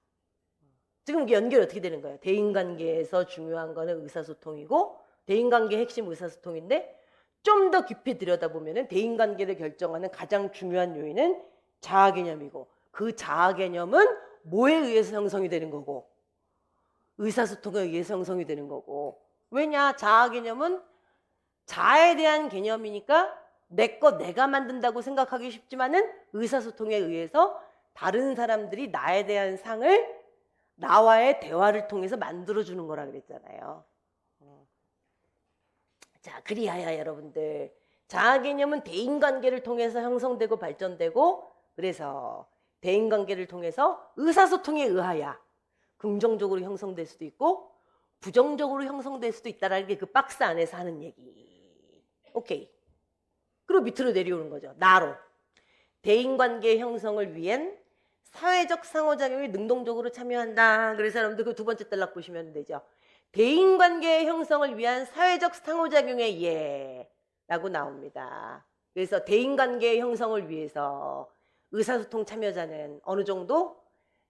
지금 이게 연결이 어떻게 되는 거예요? 대인관계에서 중요한 거는 의사소통이고 대인관계의 핵심 의사소통인데 좀 더 깊이 들여다보면 대인관계를 결정하는 가장 중요한 요인은 자아개념이고 그 자아개념은 뭐에 의해서 형성이 되는 거고 의사소통에 의해서 형성이 되는 거고 왜냐? 자아개념은 자아에 대한 개념이니까 내 거 내가 만든다고 생각하기 쉽지만은 의사소통에 의해서 다른 사람들이 나에 대한 상을 나와의 대화를 통해서 만들어주는 거라 그랬잖아요. 자, 그리하여 여러분들 자아개념은 대인관계를 통해서 형성되고 발전되고 그래서 대인관계를 통해서 의사소통에 의하여 긍정적으로 형성될 수도 있고 부정적으로 형성될 수도 있다라는 게 그 박스 안에서 하는 얘기. 오케이. 그리고 밑으로 내려오는 거죠. 나로. 대인관계 형성을 위한 사회적 상호작용에 능동적으로 참여한다. 그래서 여러분들 그 두 번째 단락 보시면 되죠. 대인관계의 형성을 위한 사회적 상호작용의 이해라고 나옵니다. 그래서 대인관계의 형성을 위해서 의사소통 참여자는 어느 정도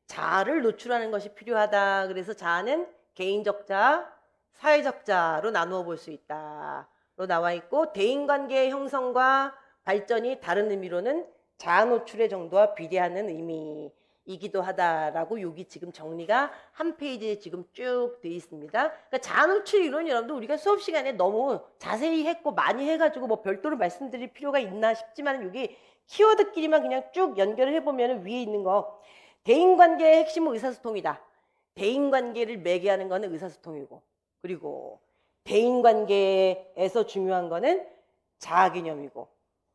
자아를 노출하는 것이 필요하다. 그래서 자아는 개인적 자아, 사회적 자아로 나누어 볼 수 있다로 나와 있고 대인관계의 형성과 발전이 다른 의미로는 자아 노출의 정도와 비례하는 의미이기도 하다라고 여기 지금 정리가 한 페이지에 지금 쭉 돼 있습니다. 그러니까 자아 노출 이론 여러분들 우리가 수업 시간에 너무 자세히 했고 많이 해가지고 뭐 별도로 말씀드릴 필요가 있나 싶지만 여기 키워드끼리만 그냥 쭉 연결을 해보면 위에 있는 거 대인관계의 핵심은 의사소통이다. 대인관계를 매개하는 거는 의사소통이고 그리고 대인관계에서 중요한 거는 자아 개념이고,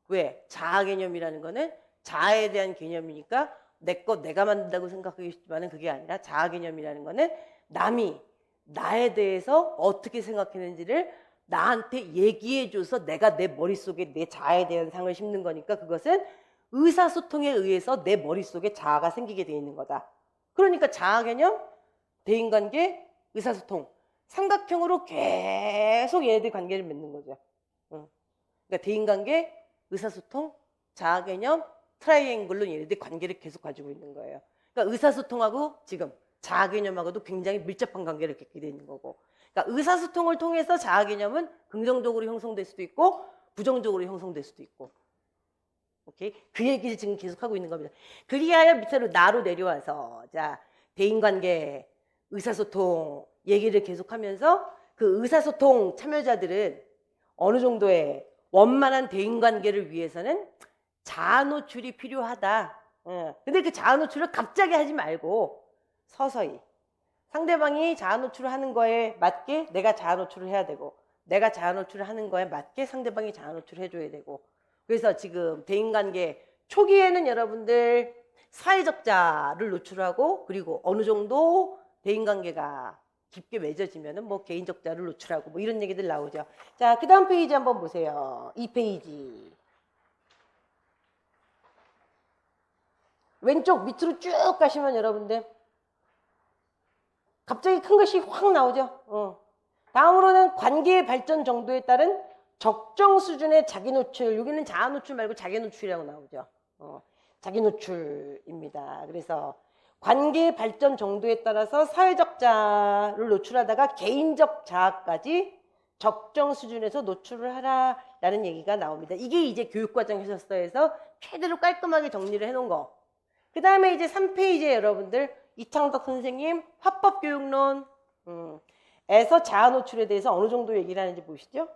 왜? 자아 개념이라는 거는 자아에 대한 개념이니까 내 것 내가 만든다고 생각하겠지만은 그게 아니라 자아 개념이라는 거는 남이 나에 대해서 어떻게 생각했는지를 나한테 얘기해줘서 내가 내 머릿속에 내 자아에 대한 상을 심는 거니까 그것은 의사소통에 의해서 내 머릿속에 자아가 생기게 돼 있는 거다. 그러니까 자아 개념, 대인관계, 의사소통, 삼각형으로 계속 얘네들 관계를 맺는 거죠. 그러니까 대인관계, 의사소통, 자아 개념, 트라이앵글로 얘네들 관계를 계속 가지고 있는 거예요. 그러니까 의사소통하고 지금 자아 개념하고도 굉장히 밀접한 관계를 갖게 되는 거고, 그러니까 의사소통을 통해서 자아 개념은 긍정적으로 형성될 수도 있고 부정적으로 형성될 수도 있고, 오케이? 그 얘기를 지금 계속 하고 있는 겁니다. 그리하여 밑으로 나로 내려와서 자 대인관계, 의사소통 얘기를 계속하면서 그 의사소통 참여자들은 어느 정도의 원만한 대인관계를 위해서는 자아 노출이 필요하다. 근데 그 자아 노출을 갑자기 하지 말고 서서히 상대방이 자아 노출을 하는 거에 맞게 내가 자아 노출을 해야 되고, 내가 자아 노출을 하는 거에 맞게 상대방이 자아 노출을 해줘야 되고. 그래서 지금 대인관계 초기에는 여러분들 사회적 자를 노출하고, 그리고 어느 정도 대인관계가 깊게 맺어지면은 뭐 개인적 자를 노출하고 뭐 이런 얘기들 나오죠. 자, 그 다음 페이지 한번 보세요. 이 페이지. 왼쪽 밑으로 쭉 가시면 여러분들 갑자기 큰 것이 확 나오죠. 다음으로는 관계의 발전 정도에 따른 적정 수준의 자기 노출. 여기는 자아 노출 말고 자기 노출이라고 나오죠. 자기 노출입니다. 그래서 관계의 발전 정도에 따라서 사회적 자아를 노출하다가 개인적 자아까지 적정 수준에서 노출을 하라라는 얘기가 나옵니다. 이게 이제 교육과정 해설서에서 최대로 깔끔하게 정리를 해놓은 거. 그 다음에 이제 3페이지에 여러분들 이창덕 선생님 화법교육론 에서 자아 노출에 대해서 어느 정도 얘기를 하는지 보시죠.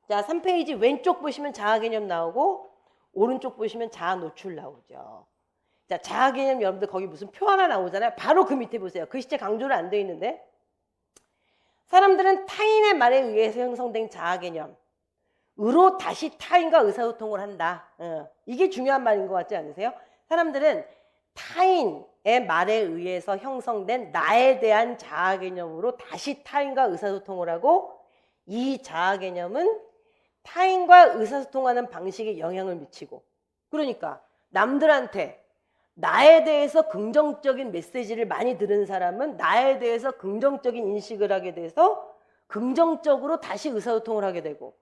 자, 3페이지 왼쪽 보시면 자아 개념 나오고 오른쪽 보시면 자아 노출 나오죠. 자, 자아 개념 여러분들 거기 무슨 표 하나 나오잖아요. 바로 그 밑에 보세요. 글씨체 강조를 안 되어 있는데, 사람들은 타인의 말에 의해서 형성된 자아 개념으로 다시 타인과 의사소통을 한다. 이게 중요한 말인 것 같지 않으세요? 사람들은 타인의 말에 의해서 형성된 나에 대한 자아 개념으로 다시 타인과 의사소통을 하고, 이 자아 개념은 타인과 의사소통하는 방식에 영향을 미치고, 그러니까 남들한테 나에 대해서 긍정적인 메시지를 많이 들은 사람은 나에 대해서 긍정적인 인식을 하게 돼서 긍정적으로 다시 의사소통을 하게 되고,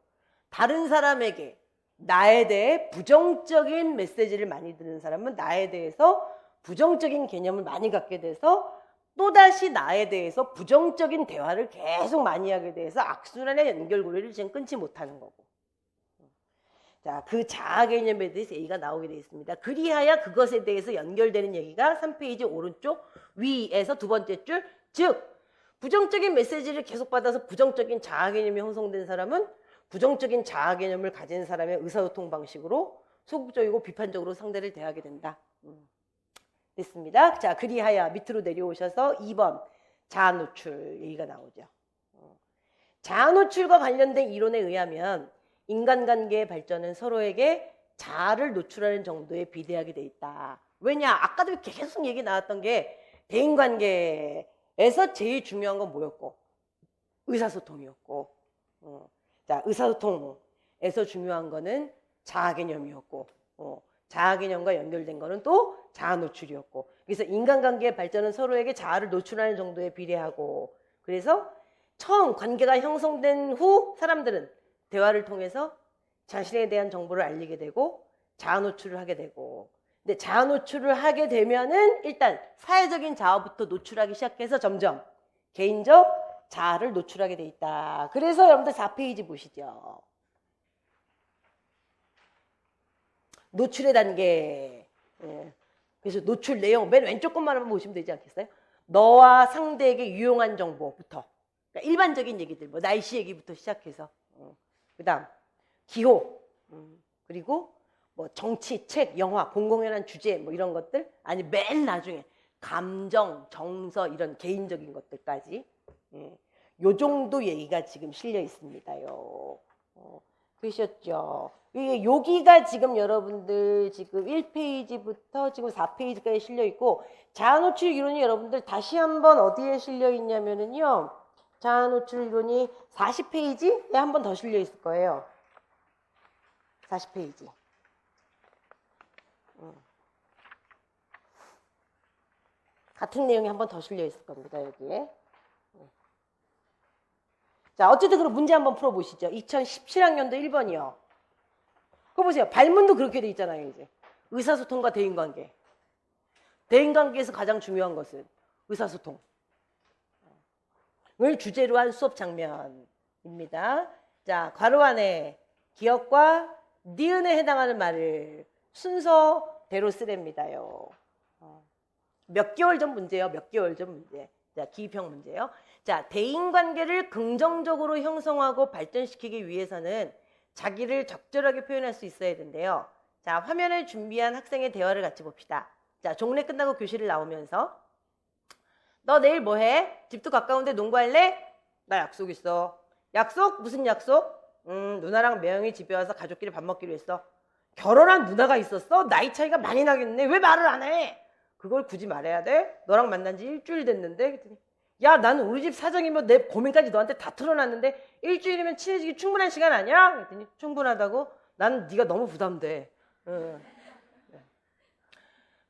다른 사람에게 나에 대해 부정적인 메시지를 많이 듣는 사람은 나에 대해서 부정적인 개념을 많이 갖게 돼서 또다시 나에 대해서 부정적인 대화를 계속 많이 하게 돼서 악순환의 연결고리를 지금 끊지 못하는 거고. 자, 그 자아 개념에 대해서 얘기가 나오게 되어 있습니다. 그리하여 그것에 대해서 연결되는 얘기가 3페이지 오른쪽 위에서 두 번째 줄, 즉 부정적인 메시지를 계속 받아서 부정적인 자아 개념이 형성된 사람은 부정적인 자아 개념을 가진 사람의 의사소통 방식으로 소극적이고 비판적으로 상대를 대하게 된다. 됐습니다. 자, 그리하여 밑으로 내려오셔서 2번 자아 노출 얘기가 나오죠. 자아 노출과 관련된 이론에 의하면 인간관계의 발전은 서로에게 자아를 노출하는 정도에 비대하게 돼 있다. 왜냐? 아까도 계속 얘기 나왔던 게 대인관계에서 제일 중요한 건 뭐였고? 의사소통이었고. 자, 의사소통에서 중요한 거는 자아 개념이었고, 자아 개념과 연결된 거는 또 자아 노출이었고, 그래서 인간관계의 발전은 서로에게 자아를 노출하는 정도에 비례하고, 그래서 처음 관계가 형성된 후 사람들은 대화를 통해서 자신에 대한 정보를 알리게 되고 자아 노출을 하게 되고, 근데 자아 노출을 하게 되면은 일단 사회적인 자아부터 노출하기 시작해서 점점 개인적 자아를 노출하게 돼 있다. 그래서 여러분들 4페이지 보시죠. 노출의 단계. 그래서 노출 내용 맨 왼쪽 것만 한번 보시면 되지 않겠어요? 너와 상대에게 유용한 정보부터, 그러니까 일반적인 얘기들, 뭐 날씨 얘기부터 시작해서, 그 다음 기호, 그리고 뭐 정치, 책, 영화, 공공연한 주제 뭐 이런 것들, 아니 맨 나중에 감정, 정서 이런 개인적인 것들까지. 요 정도 얘기가 지금 실려 있습니다요. 그러셨죠? 이게 여기가 지금 여러분들 지금 1페이지부터 지금 4페이지까지 실려 있고, 자아노출 이론이 여러분들 다시 한번 어디에 실려 있냐면은요, 자아노출 이론이 40페이지에 한 번 더 실려 있을 거예요. 40페이지. 같은 내용이 한 번 더 실려 있을 겁니다, 여기에. 자, 어쨌든 그럼 문제 한번 풀어보시죠. 2017학년도 1번이요. 그거 보세요. 발문도 그렇게 돼 있잖아요, 이제. 의사소통과 대인관계. 대인관계에서 가장 중요한 것은 의사소통을 주제로 한 수업 장면입니다. 자, 괄호 안에 기억과 니은에 해당하는 말을 순서대로 쓰랍니다요. 몇 개월 전 문제예요. 몇 개월 전 문제. 자, 기입형 문제예요. 자, 대인관계를 긍정적으로 형성하고 발전시키기 위해서는 자기를 적절하게 표현할 수 있어야 된대요. 자, 화면을 준비한 학생의 대화를 같이 봅시다. 자, 종례 끝나고 교실을 나오면서 너 내일 뭐 해? 집도 가까운데 농구할래? 나 약속 있어. 약속? 무슨 약속? 누나랑 매형이 집에 와서 가족끼리 밥 먹기로 했어. 결혼한 누나가 있었어? 나이 차이가 많이 나겠네. 왜 말을 안 해? 그걸 굳이 말해야 돼? 너랑 만난 지 일주일 됐는데? 그랬더니 야, 나는 우리 집 사정이면 내 고민까지 너한테 다 털어놨는데 일주일이면 친해지기 충분한 시간 아니야? 그랬더니 충분하다고? 나는 네가 너무 부담돼.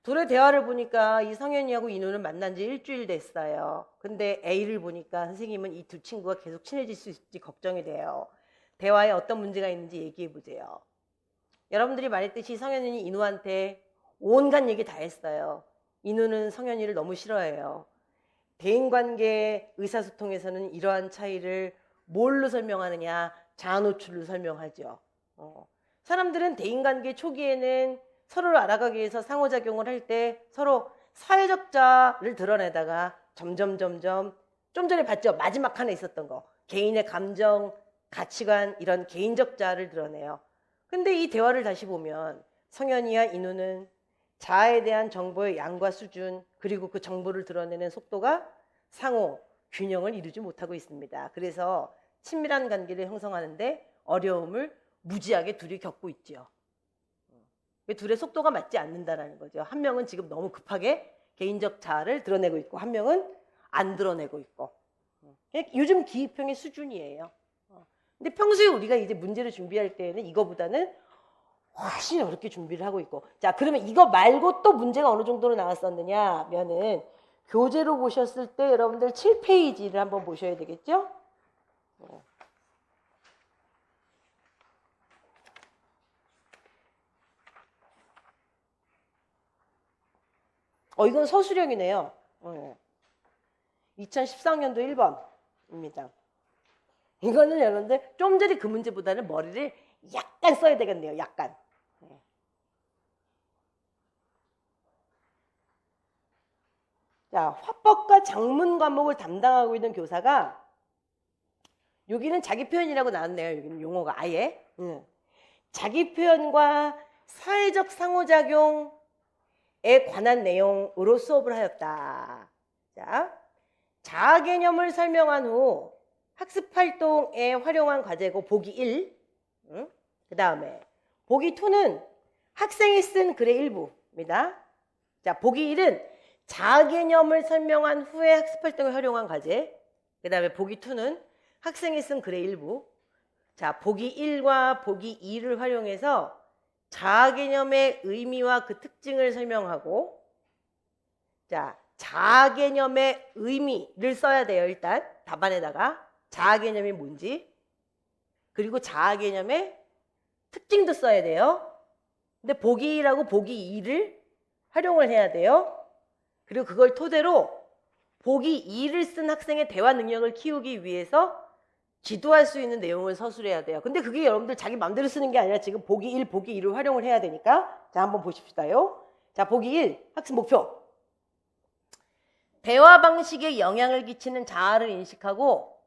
둘의 대화를 보니까 이 성현이하고 이누는 만난 지 일주일 됐어요. 근데 A를 보니까 선생님은 이 두 친구가 계속 친해질 수 있을지 걱정이 돼요. 대화에 어떤 문제가 있는지 얘기해 보세요. 여러분들이 말했듯이 성현이는 이누한테 온갖 얘기 다 했어요. 이누는 성현이를 너무 싫어해요. 대인관계 의사소통에서는 이러한 차이를 뭘로 설명하느냐? 자아노출로 설명하죠. 사람들은 대인관계 초기에는 서로를 알아가기 위해서 상호작용을 할 때 서로 사회적 자를 드러내다가 점점 좀 전에 봤죠? 마지막 칸에 있었던 거. 개인의 감정, 가치관, 이런 개인적 자를 드러내요. 근데 이 대화를 다시 보면 성현이와 인우는 자아에 대한 정보의 양과 수준, 그리고 그 정보를 드러내는 속도가 상호 균형을 이루지 못하고 있습니다. 그래서 친밀한 관계를 형성하는데 어려움을 무지하게 둘이 겪고 있죠. 둘의 속도가 맞지 않는다는 거죠. 한 명은 지금 너무 급하게 개인적 자아를 드러내고 있고 한 명은 안 드러내고 있고. 요즘 기입형의 수준이에요. 근데 평소에 우리가 이제 문제를 준비할 때는 이거보다는 훨씬 어렵게 준비를 하고 있고. 자, 그러면 이거 말고 또 문제가 어느 정도로 나왔었느냐 면은 교재로 보셨을 때 여러분들 7페이지를 한번 보셔야 되겠죠? 이건 서술형이네요. 2013년도 1번입니다. 이거는 여러분들 좀 전에 그 문제보다는 머리를 약간 써야 되겠네요. 약간. 자, 화법과 작문 과목을 담당하고 있는 교사가 여기는 자기 표현이라고 나왔네요. 여기는 용어가 아예. 자기 표현과 사회적 상호작용에 관한 내용으로 수업을 하였다. 자, 자아 개념을 설명한 후 학습 활동에 활용한 과제고 보기 1. 그 다음에 보기 2는 학생이 쓴 글의 일부입니다. 자, 보기 1은 자아 개념을 설명한 후에 학습 활동에 활용한 과제. 그 다음에 보기 2는 학생이 쓴 글의 일부. 자, 보기 1과 보기 2를 활용해서 자아 개념의 의미와 그 특징을 설명하고, 자, 자아 개념의 의미를 써야 돼요. 일단 답안에다가 자아 개념이 뭔지, 그리고 자아 개념의 특징도 써야 돼요. 근데 보기 1하고 보기 2를 활용을 해야 돼요. 그리고 그걸 토대로 보기 2를 쓴 학생의 대화 능력을 키우기 위해서 지도할 수 있는 내용을 서술해야 돼요. 근데 그게 여러분들 자기 마음대로 쓰는 게 아니라 지금 보기 1, 보기 2를 활용을 해야 되니까. 자, 한번 보십시다요. 자, 보기 1, 학습 목표. 대화 방식에 영향을 끼치는 자아를 인식하고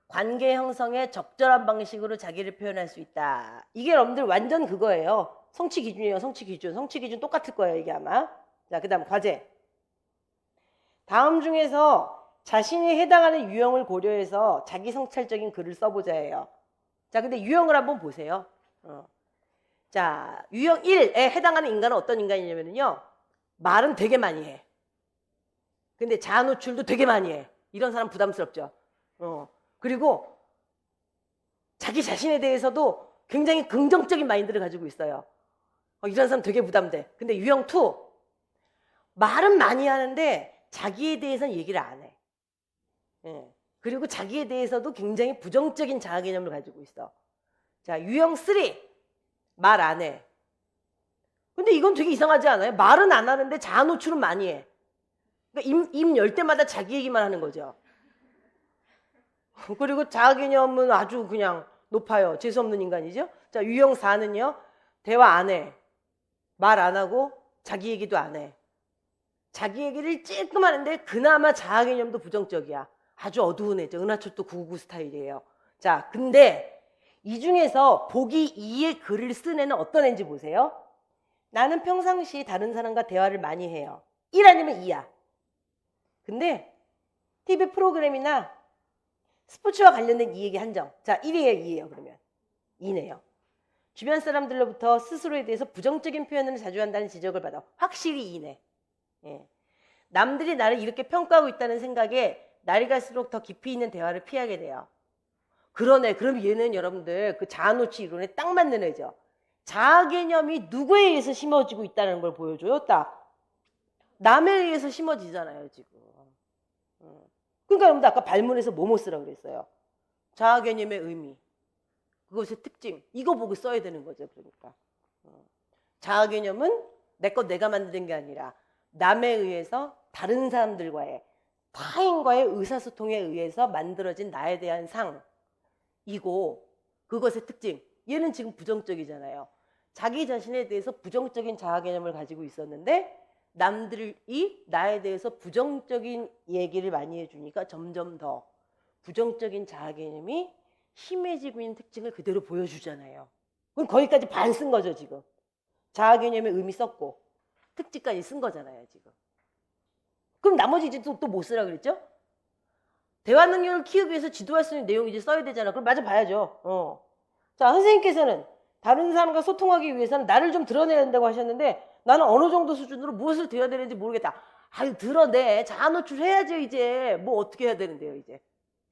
관계 형성에 적절한 방식으로 자기를 표현할 수 있다. 이게 여러분들 완전 그거예요. 성취 기준이에요. 성취 기준. 성취 기준 똑같을 거예요. 이게 아마. 자, 그 다음 과제. 다음 중에서 자신이 해당하는 유형을 고려해서 자기 성찰적인 글을 써보자예요. 자, 근데 유형을 한번 보세요. 자, 유형 1에 해당하는 인간은 어떤 인간이냐면요. 말은 되게 많이 해. 근데 자아 노출도 되게 많이 해. 이런 사람 부담스럽죠. 그리고 자기 자신에 대해서도 굉장히 긍정적인 마인드를 가지고 있어요. 이런 사람 되게 부담돼. 근데 유형 2, 말은 많이 하는데 자기에 대해서는 얘기를 안 해. 그리고 자기에 대해서도 굉장히 부정적인 자아 개념을 가지고 있어. 자, 유형 3, 말 안 해. 근데 이건 되게 이상하지 않아요? 말은 안 하는데 자아 노출은 많이 해. 그러니까 입 열 때마다 자기 얘기만 하는 거죠. 그리고 자아 개념은 아주 그냥 높아요. 재수없는 인간이죠. 자, 유형 4는요. 대화 안 해. 말 안 하고 자기 얘기도 안 해. 자기 얘기를 찔끔 하는데 그나마 자아 개념도 부정적이야. 아주 어두운 애죠. 은하철도 999 스타일이에요. 자, 근데 이 중에서 보기 2의 글을 쓴 애는 어떤 애인지 보세요. 나는 평상시 다른 사람과 대화를 많이 해요. 1 아니면 2야. 근데 TV 프로그램이나 스포츠와 관련된 이 얘기 한정. 자, 1이에요, 2예요, 그러면. 2네요. 주변 사람들로부터 스스로에 대해서 부정적인 표현을 자주 한다는 지적을 받아. 확실히 2네. 예. 남들이 나를 이렇게 평가하고 있다는 생각에 날이 갈수록 더 깊이 있는 대화를 피하게 돼요. 그러네. 그럼 얘는 여러분들 그 자아 노출 이론에 딱 맞는 애죠. 자아 개념이 누구에 의해서 심어지고 있다는 걸 보여줘요. 딱. 남에 의해서 심어지잖아요, 지금. 그러니까 여러분들 아까 발문에서 뭐뭐 쓰라고 그랬어요. 자아 개념의 의미. 그것의 특징. 이거 보고 써야 되는 거죠. 그러니까. 자아 개념은 내 것 내가 만든 게 아니라 남에 의해서 다른 사람들과의 타인과의 의사소통에 의해서 만들어진 나에 대한 상이고 그것의 특징. 얘는 지금 부정적이잖아요. 자기 자신에 대해서 부정적인 자아 개념을 가지고 있었는데 남들이 나에 대해서 부정적인 얘기를 많이 해주니까 점점 더 부정적인 자아 개념이 심해지고 있는 특징을 그대로 보여주잖아요. 그럼 거기까지 반 쓴 거죠, 지금. 자아 개념의 의미 썼고 특징까지 쓴 거잖아요, 지금. 그럼 나머지 이제 또 뭐 쓰라 그랬죠? 대화 능력을 키우기 위해서 지도할 수 있는 내용 이제 써야 되잖아. 그럼 맞아 봐야죠. 자, 선생님께서는 다른 사람과 소통하기 위해서는 나를 좀 드러내야 된다고 하셨는데 나는 어느 정도 수준으로 무엇을 드러내야 되는지 모르겠다. 아유, 드러내. 자아 노출해야죠, 이제. 뭐 어떻게 해야 되는데요, 이제.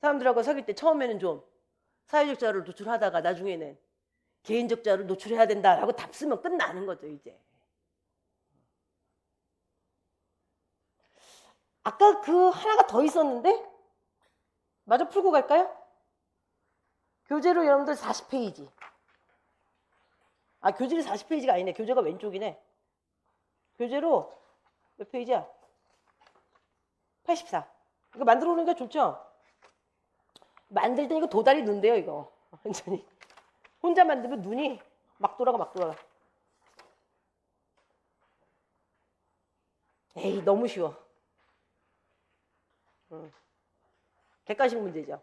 사람들하고 사귈 때 처음에는 좀 사회적 자아를 노출하다가 나중에는 개인적 자아를 노출해야 된다라고 답 쓰면 끝나는 거죠, 이제. 아까 그 하나가 더 있었는데 마저 풀고 갈까요? 교재로 여러분들 40페이지. 아, 교재로 40페이지가 아니네. 교재가 왼쪽이네. 교재로 몇 페이지야? 84. 이거 만들어 오는 게 좋죠? 만들 때 이거 도다리 눈대요, 이거. 완전히. 혼자 만들면 눈이 막 돌아가, 막 돌아가. 에이, 너무 쉬워. 객관식 문제죠.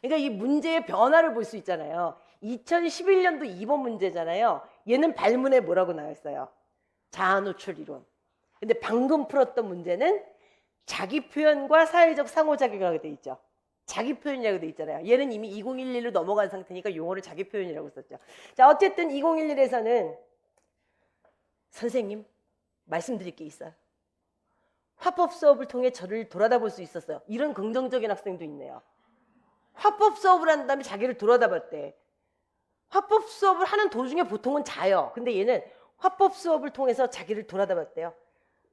그러니까 이 문제의 변화를 볼 수 있잖아요. 2011년도 2번 문제잖아요. 얘는 발문에 뭐라고 나왔어요? 자아 노출 이론. 근데 방금 풀었던 문제는 자기 표현과 사회적 상호작용이라고 돼 있죠. 자기 표현이라고 돼 있잖아요. 얘는 이미 2011로 넘어간 상태니까 용어를 자기 표현이라고 썼죠. 자, 어쨌든 2011에서는 선생님 말씀드릴 게 있어요. 화법 수업을 통해 저를 돌아다볼 수 있었어요. 이런 긍정적인 학생도 있네요. 화법 수업을 한 다음에 자기를 돌아다봤대. 화법 수업을 하는 도중에 보통은 자요. 근데 얘는 화법 수업을 통해서 자기를 돌아다봤대요.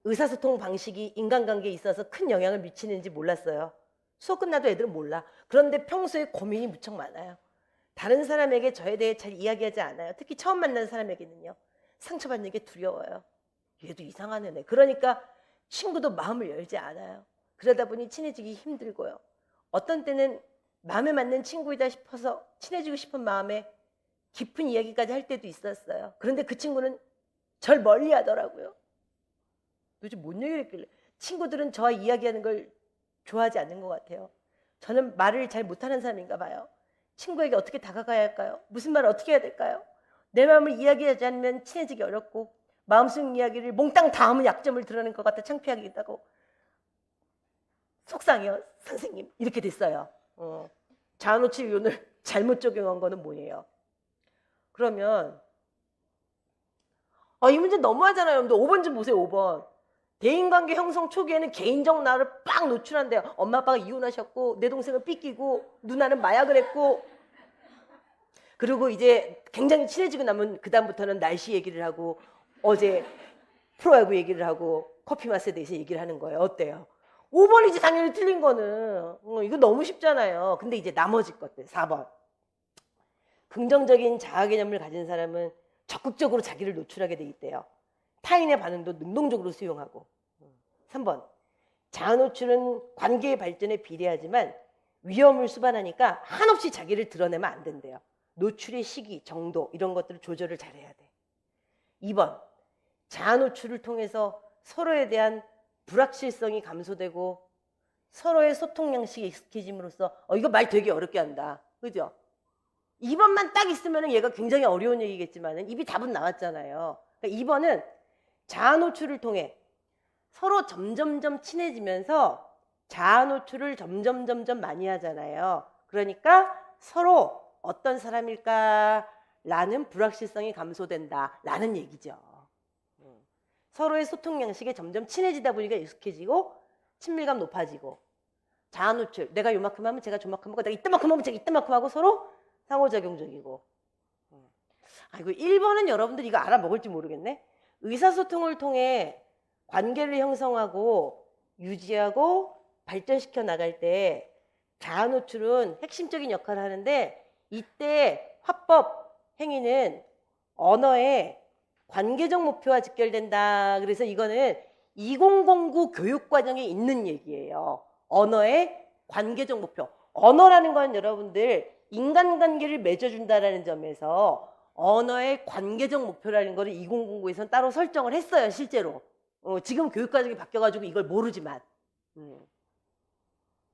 의사소통 방식이 인간관계에 있어서 큰 영향을 미치는지 몰랐어요. 수업 끝나도 애들은 몰라. 그런데 평소에 고민이 무척 많아요. 다른 사람에게 저에 대해 잘 이야기하지 않아요. 특히 처음 만나는 사람에게는요. 상처받는 게 두려워요. 얘도 이상한 애네. 그러니까 친구도 마음을 열지 않아요. 그러다 보니 친해지기 힘들고요. 어떤 때는 마음에 맞는 친구이다 싶어서 친해지고 싶은 마음에 깊은 이야기까지 할 때도 있었어요. 그런데 그 친구는 절 멀리 하더라고요. 도대체 뭔 얘기를 했길래. 친구들은 저와 이야기하는 걸 좋아하지 않는 것 같아요. 저는 말을 잘 못하는 사람인가 봐요. 친구에게 어떻게 다가가야 할까요? 무슨 말을 어떻게 해야 될까요? 내 마음을 이야기하지 않으면 친해지기 어렵고 마음속 이야기를 몽땅 다 하면 약점을 드러낸 것 같아 창피하기도 하고 속상해요. 선생님 이렇게 됐어요. 자아노출 이론을 잘못 적용한 거는 뭐예요? 그러면 이 문제 너무하잖아요. 여러분들 5번 좀 보세요. 5번. 대인관계 형성 초기에는 개인적 나를 빡 노출한대요. 엄마 아빠가 이혼하셨고 내 동생을 삐끼고 누나는 마약을 했고 그리고 이제 굉장히 친해지고 나면 그 다음부터는 날씨 얘기를 하고 어제 프로야구 얘기를 하고 커피 맛에 대해서 얘기를 하는 거예요. 어때요? 5번이지 당연히 틀린 거는. 이거 너무 쉽잖아요. 근데 이제 나머지 것들 4번. 긍정적인 자아 개념을 가진 사람은 적극적으로 자기를 노출하게 돼 있대요. 타인의 반응도 능동적으로 수용하고. 3번. 자아 노출은 관계의 발전에 비례하지만 위험을 수반하니까 한없이 자기를 드러내면 안 된대요. 노출의 시기, 정도 이런 것들을 조절을 잘해야 돼. 2번. 자아 노출을 통해서 서로에 대한 불확실성이 감소되고 서로의 소통 양식에 익숙해짐으로써 이거 말 되게 어렵게 한다. 그죠? 2번만 딱 있으면 얘가 굉장히 어려운 얘기겠지만 입이 답은 나왔잖아요. 그러니까 2번은 자아 노출을 통해 서로 점점점 친해지면서 자아 노출을 점점점 많이 하잖아요. 그러니까 서로 어떤 사람일까라는 불확실성이 감소된다라는 얘기죠. 서로의 소통 양식에 점점 친해지다 보니까 익숙해지고 친밀감 높아지고 자아 노출 내가 요만큼 하면 제가 저만큼 하고 내가 이때만큼 하면 제가 이때만큼 하고 서로 상호작용적이고. 아이고 1번은 여러분들 이거 알아먹을지 모르겠네. 의사소통을 통해 관계를 형성하고 유지하고 발전시켜 나갈 때 자아 노출은 핵심적인 역할을 하는데 이때 화법 행위는 언어의 관계적 목표와 직결된다. 그래서 이거는 2009 교육과정에 있는 얘기예요. 언어의 관계적 목표. 언어라는 건 여러분들 인간관계를 맺어준다라는 점에서 언어의 관계적 목표라는 거를 2009에서는 따로 설정을 했어요. 실제로. 지금 교육과정이 바뀌어가지고 이걸 모르지만.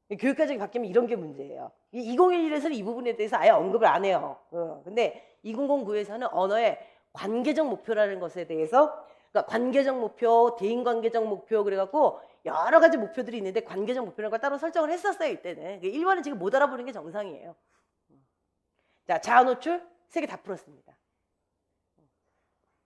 교육과정이 바뀌면 이런 게 문제예요. 2011에서는 이 부분에 대해서 아예 언급을 안 해요. 근데 2009에서는 언어의 관계적 목표라는 것에 대해서 그러니까 관계적 목표, 대인관계적 목표 그래갖고 여러 가지 목표들이 있는데 관계적 목표라는 걸 따로 설정을 했었어요. 이때는. 1번은 지금 못 알아보는 게 정상이에요. 자, 자아 노출 3개 다 풀었습니다.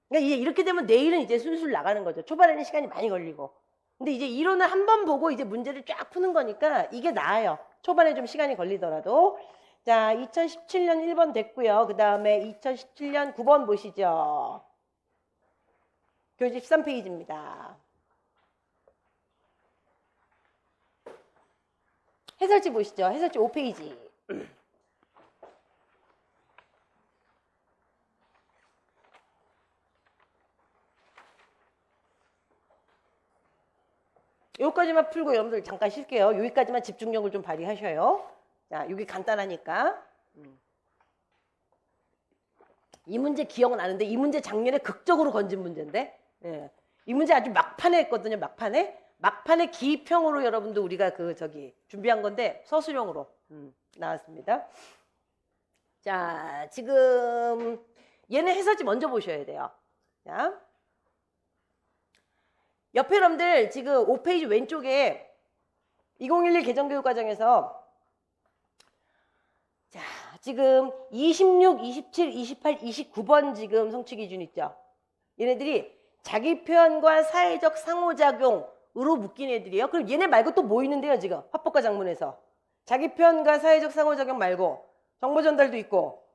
그러니까 이제 이렇게 되면 내일은 이제 술술 나가는 거죠. 초반에는 시간이 많이 걸리고. 근데 이제 이론을 한 번 보고 이제 문제를 쫙 푸는 거니까 이게 나아요. 초반에 좀 시간이 걸리더라도. 자, 2017년 1번 됐고요. 그 다음에 2017년 9번 보시죠. 교재 13페이지입니다. 해설지 보시죠. 해설지 5페이지. 여기까지만 풀고 여러분들 잠깐 쉴게요. 여기까지만 집중력을 좀 발휘하셔요. 자, 여기 간단하니까. 이 문제 기억나는데 이 문제 작년에 극적으로 건진 문제인데 이 문제 아주 막판에 했거든요. 막판에 기입형으로 여러분들 우리가 준비한 건데 서술형으로 나왔습니다. 자, 지금 얘는 해설지 먼저 보셔야 돼요. 자, 옆에 여러분들 지금 5페이지 왼쪽에 2011 개정교육과정에서 자, 지금 26, 27, 28, 29번 지금 성취 기준 있죠. 얘네들이 자기 표현과 사회적 상호작용으로 묶인 애들이에요. 그럼 얘네 말고 또 뭐 있는데요, 지금? 화법과 작문에서. 자기 표현과 사회적 상호작용 말고 정보 전달도 있고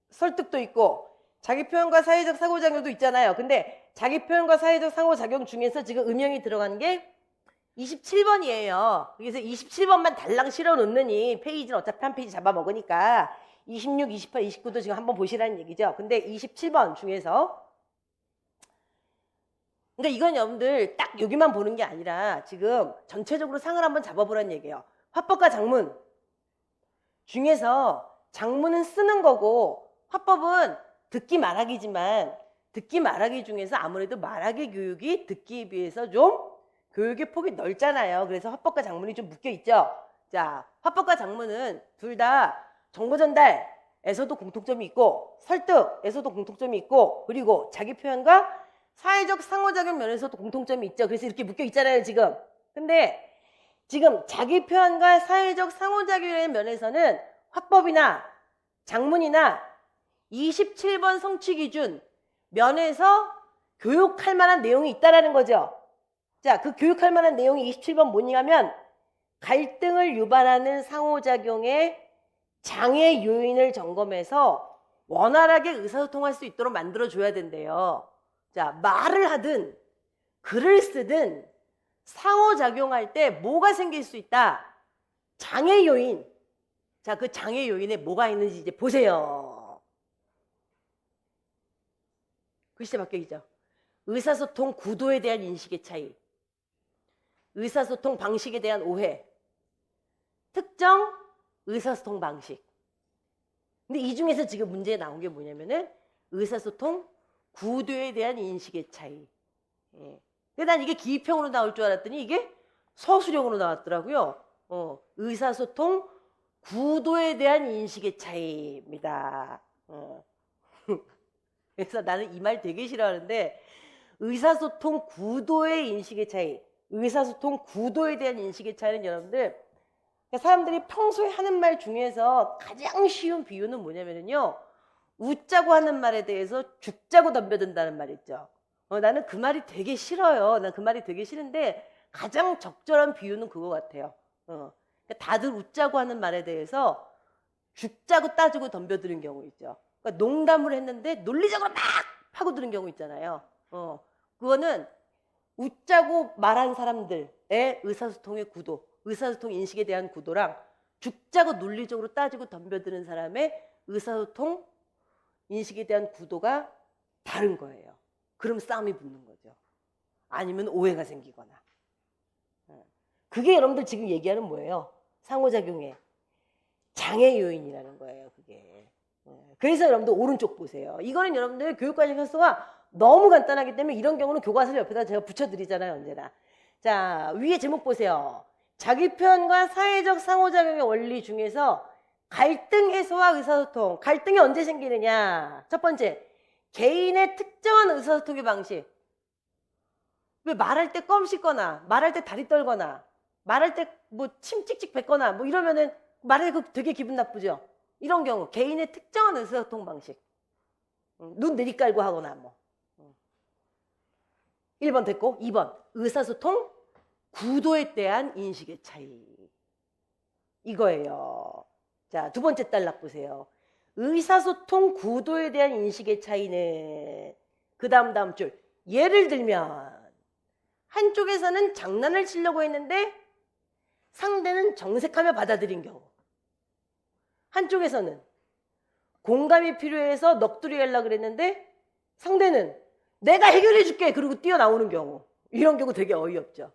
설득도 있고 자기 표현과 사회적 상호작용도 있잖아요. 근데 자기 표현과 사회적 상호작용 중에서 지금 음영이 들어간 게 27번이에요. 그래서 27번만 달랑 실어 놓느니 페이지는 어차피 한 페이지 잡아먹으니까 26, 28, 29도 지금 한번 보시라는 얘기죠. 근데 27번 중에서 그러니까 이건 여러분들 딱 여기만 보는 게 아니라 지금 전체적으로 상을 한번 잡아보라는 얘기예요. 화법과 작문 중에서 작문은 쓰는 거고 화법은 듣기 말하기지만 듣기 말하기 중에서 아무래도 말하기 교육이 듣기에 비해서 좀 교육의 폭이 넓잖아요. 그래서 화법과 작문이 좀 묶여 있죠. 자, 화법과 작문은 둘 다 정보 전달에서도 공통점이 있고 설득에서도 공통점이 있고 그리고 자기 표현과 사회적 상호작용 면에서도 공통점이 있죠. 그래서 이렇게 묶여 있잖아요, 지금. 근데 지금 자기 표현과 사회적 상호작용의 면에서는 화법이나 작문이나 27번 성취 기준 면에서 교육할 만한 내용이 있다라는 거죠. 자, 그 교육할 만한 내용이 27번 뭐냐면 갈등을 유발하는 상호작용의 장애 요인을 점검해서 원활하게 의사소통할 수 있도록 만들어줘야 된대요. 자, 말을 하든 글을 쓰든 상호작용할 때 뭐가 생길 수 있다? 장애 요인. 자, 그 장애 요인에 뭐가 있는지 이제 보세요. 글씨 바뀌죠. 의사소통 구도에 대한 인식의 차이, 의사소통 방식에 대한 오해, 특정 의사소통 방식. 근데 이 중에서 지금 문제에 나온 게 뭐냐면은 의사소통 구도에 대한 인식의 차이. 예. 근데 난 이게 기입형으로 나올 줄 알았더니 이게 서술형으로 나왔더라고요. 의사소통 구도에 대한 인식의 차이입니다. 그래서 나는 이 말 되게 싫어하는데 의사소통 구도의 인식의 차이, 의사소통 구도에 대한 인식의 차이는 여러분들 사람들이 평소에 하는 말 중에서 가장 쉬운 비유는 뭐냐면요. 웃자고 하는 말에 대해서 죽자고 덤벼든다는 말 있죠. 나는 그 말이 되게 싫어요. 난 그 말이 되게 싫은데 가장 적절한 비유는 그거 같아요. 그러니까 다들 웃자고 하는 말에 대해서 죽자고 따지고 덤벼드는 경우 있죠. 그러니까 농담을 했는데 논리적으로 막 파고드는 경우 있잖아요. 그거는 웃자고 말한 사람들의 의사소통의 구도, 의사소통 인식에 대한 구도랑 죽자고 논리적으로 따지고 덤벼드는 사람의 의사소통 인식에 대한 구도가 다른 거예요. 그럼 싸움이 붙는 거죠. 아니면 오해가 생기거나. 그게 여러분들 지금 얘기하는 뭐예요? 상호작용의 장애 요인이라는 거예요. 그게. 그래서 여러분들 오른쪽 보세요. 이거는 여러분들 교육과정 현수가 너무 간단하기 때문에 이런 경우는 교과서를 옆에다 제가 붙여드리잖아요. 언제나. 자, 위에 제목 보세요. 자기 표현과 사회적 상호작용의 원리 중에서 갈등 해소와 의사소통. 갈등이 언제 생기느냐? 첫 번째, 개인의 특정한 의사소통의 방식. 왜 말할 때 껌 씹거나, 말할 때 다리 떨거나, 말할 때 뭐 침 찍찍 뱉거나 뭐 이러면은 말할 때 되게 기분 나쁘죠? 이런 경우, 개인의 특정한 의사소통 방식. 눈 내리깔고 하거나 뭐. 1번 됐고, 2번, 의사소통 구도에 대한 인식의 차이. 이거예요. 자, 두 번째 단락 보세요. 의사소통 구도에 대한 인식의 차이는 그 다음 줄. 예를 들면 한쪽에서는 장난을 치려고 했는데 상대는 정색하며 받아들인 경우. 한쪽에서는 공감이 필요해서 넋두리 하려고 그랬는데 상대는 내가 해결해 줄게 그러고 뛰어나오는 경우. 이런 경우 되게 어이없죠.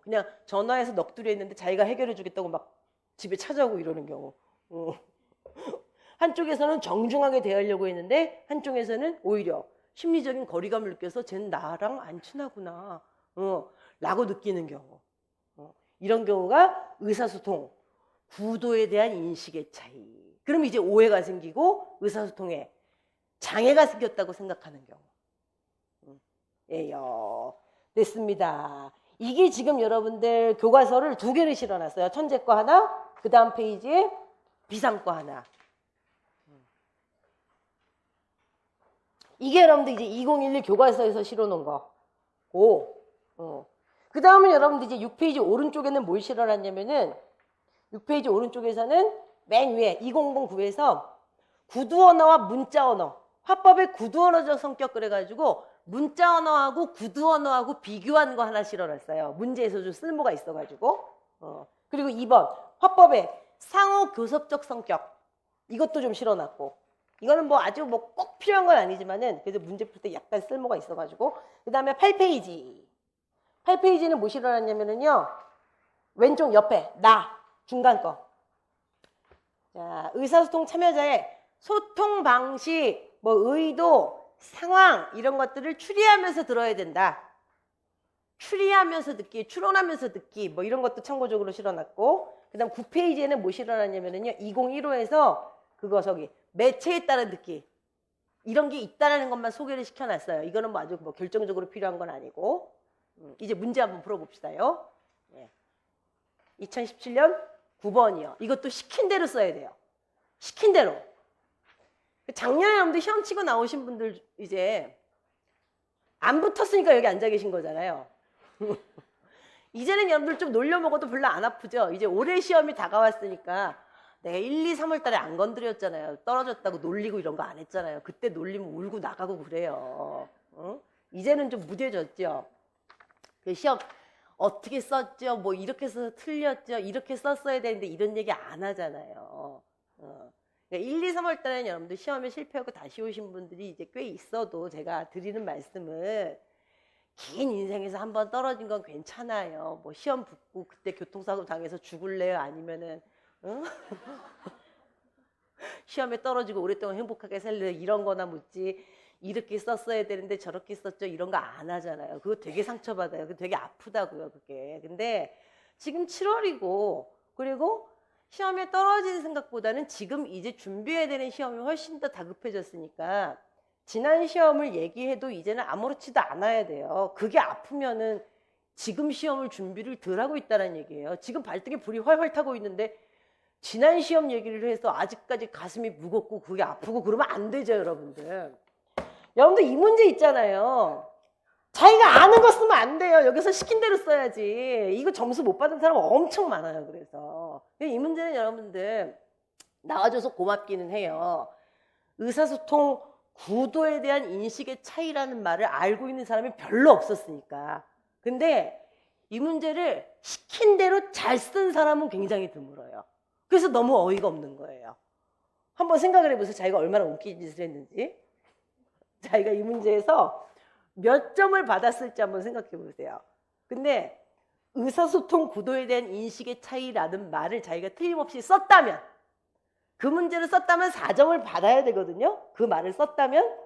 그냥 전화해서 넋두리 했는데 자기가 해결해 주겠다고 막 집에 찾아오고 이러는 경우. 한쪽에서는 정중하게 대하려고 했는데 한쪽에서는 오히려 심리적인 거리감을 느껴서 쟤는 나랑 안 친하구나 라고 느끼는 경우. 이런 경우가 의사소통 구도에 대한 인식의 차이. 그럼 이제 오해가 생기고 의사소통에 장애가 생겼다고 생각하는 경우. 예요. 됐습니다. 이게 지금 여러분들 교과서를 2개를 실어놨어요. 천재 거 하나, 그 다음 페이지에 비상 거 하나. 이게 여러분들 이제 2011 교과서에서 실어놓은 거. 그 다음은 여러분들 이제 6페이지 오른쪽에는 뭘 실어놨냐면은 6페이지 오른쪽에서는 맨 위에 2009에서 구두 언어와 문자 언어, 화법의 구두 언어적 성격 그래가지고 문자 언어하고 구두 언어하고 비교한 거 하나 실어놨어요. 문제에서 좀 쓸모가 있어가지고. 그리고 2번 화법의 상호 교섭적 성격. 이것도 좀 실어놨고. 이거는 뭐 아주 뭐 꼭 필요한 건 아니지만은 그래도 문제 풀 때 약간 쓸모가 있어가지고. 그 다음에 8페이지. 8페이지는 뭐 실어놨냐면은요. 왼쪽 옆에 나 중간 거. 자, 의사소통 참여자의 소통 방식, 뭐 의도, 상황 이런 것들을 추리하면서 들어야 된다. 추리하면서 듣기, 추론하면서 듣기 뭐 이런 것도 참고적으로 실어놨고 그 다음 9페이지에는 뭐 실어놨냐면요 2015에서 그거 매체에 따른 듣기 이런 게 있다는 것만 소개를 시켜놨어요. 이거는 뭐 아주 뭐 결정적으로 필요한 건 아니고 이제 문제 한번 풀어봅시다요. 네. 2017년 9번이요. 이것도 시킨 대로 써야 돼요. 시킨 대로. 작년에 여러분들 시험 치고 나오신 분들 이제 안 붙었으니까 여기 앉아 계신 거잖아요. 이제는 여러분들 좀 놀려 먹어도 별로 안 아프죠. 이제 올해 시험이 다가왔으니까 내가 1, 2, 3월 달에 안 건드렸잖아요. 떨어졌다고 놀리고 이런 거 안 했잖아요. 그때 놀리면 울고 나가고 그래요. 어? 이제는 좀 무뎌졌죠. 그 시험 어떻게 썼죠? 뭐 이렇게 써서 틀렸죠? 이렇게 썼어야 되는데 이런 얘기 안 하잖아요. 그러니까 1, 2, 3월 달에는 여러분들 시험에 실패하고 다시 오신 분들이 이제 꽤 있어도 제가 드리는 말씀은 긴 인생에서 한번 떨어진 건 괜찮아요. 뭐 시험 붙고 그때 교통사고 당해서 죽을래요? 아니면은 시험에 떨어지고 오랫동안 행복하게 살래요? 이런 거나 묻지. 이렇게 썼어야 되는데 저렇게 썼죠? 이런 거 안 하잖아요. 그거 되게 상처받아요. 그거 되게 아프다고요, 그게. 근데 지금 7월이고 그리고 시험에 떨어지는 생각보다는 지금 이제 준비해야 되는 시험이 훨씬 더 다급해졌으니까 지난 시험을 얘기해도 이제는 아무렇지도 않아야 돼요. 그게 아프면은 지금 시험을 준비를 덜 하고 있다는 얘기예요. 지금 발등에 불이 활활 타고 있는데 지난 시험 얘기를 해서 아직까지 가슴이 무겁고 그게 아프고 그러면 안 되죠, 여러분들. 여러분들 이 문제 있잖아요. 자기가 아는 거 쓰면 안 돼요. 여기서 시킨 대로 써야지. 이거 점수 못 받은 사람 엄청 많아요. 그래서 이 문제는 여러분들 나와줘서 고맙기는 해요. 의사소통 구도에 대한 인식의 차이라는 말을 알고 있는 사람이 별로 없었으니까. 근데 이 문제를 시킨 대로 잘 쓴 사람은 굉장히 드물어요. 그래서 너무 어이가 없는 거예요. 한번 생각을 해보세요. 자기가 얼마나 웃긴 짓을 했는지. 자기가 이 문제에서 몇 점을 받았을지 한번 생각해 보세요. 근데 의사소통 구도에 대한 인식의 차이라는 말을 자기가 틀림없이 썼다면, 그 문제를 썼다면 4점을 받아야 되거든요. 그 말을 썼다면.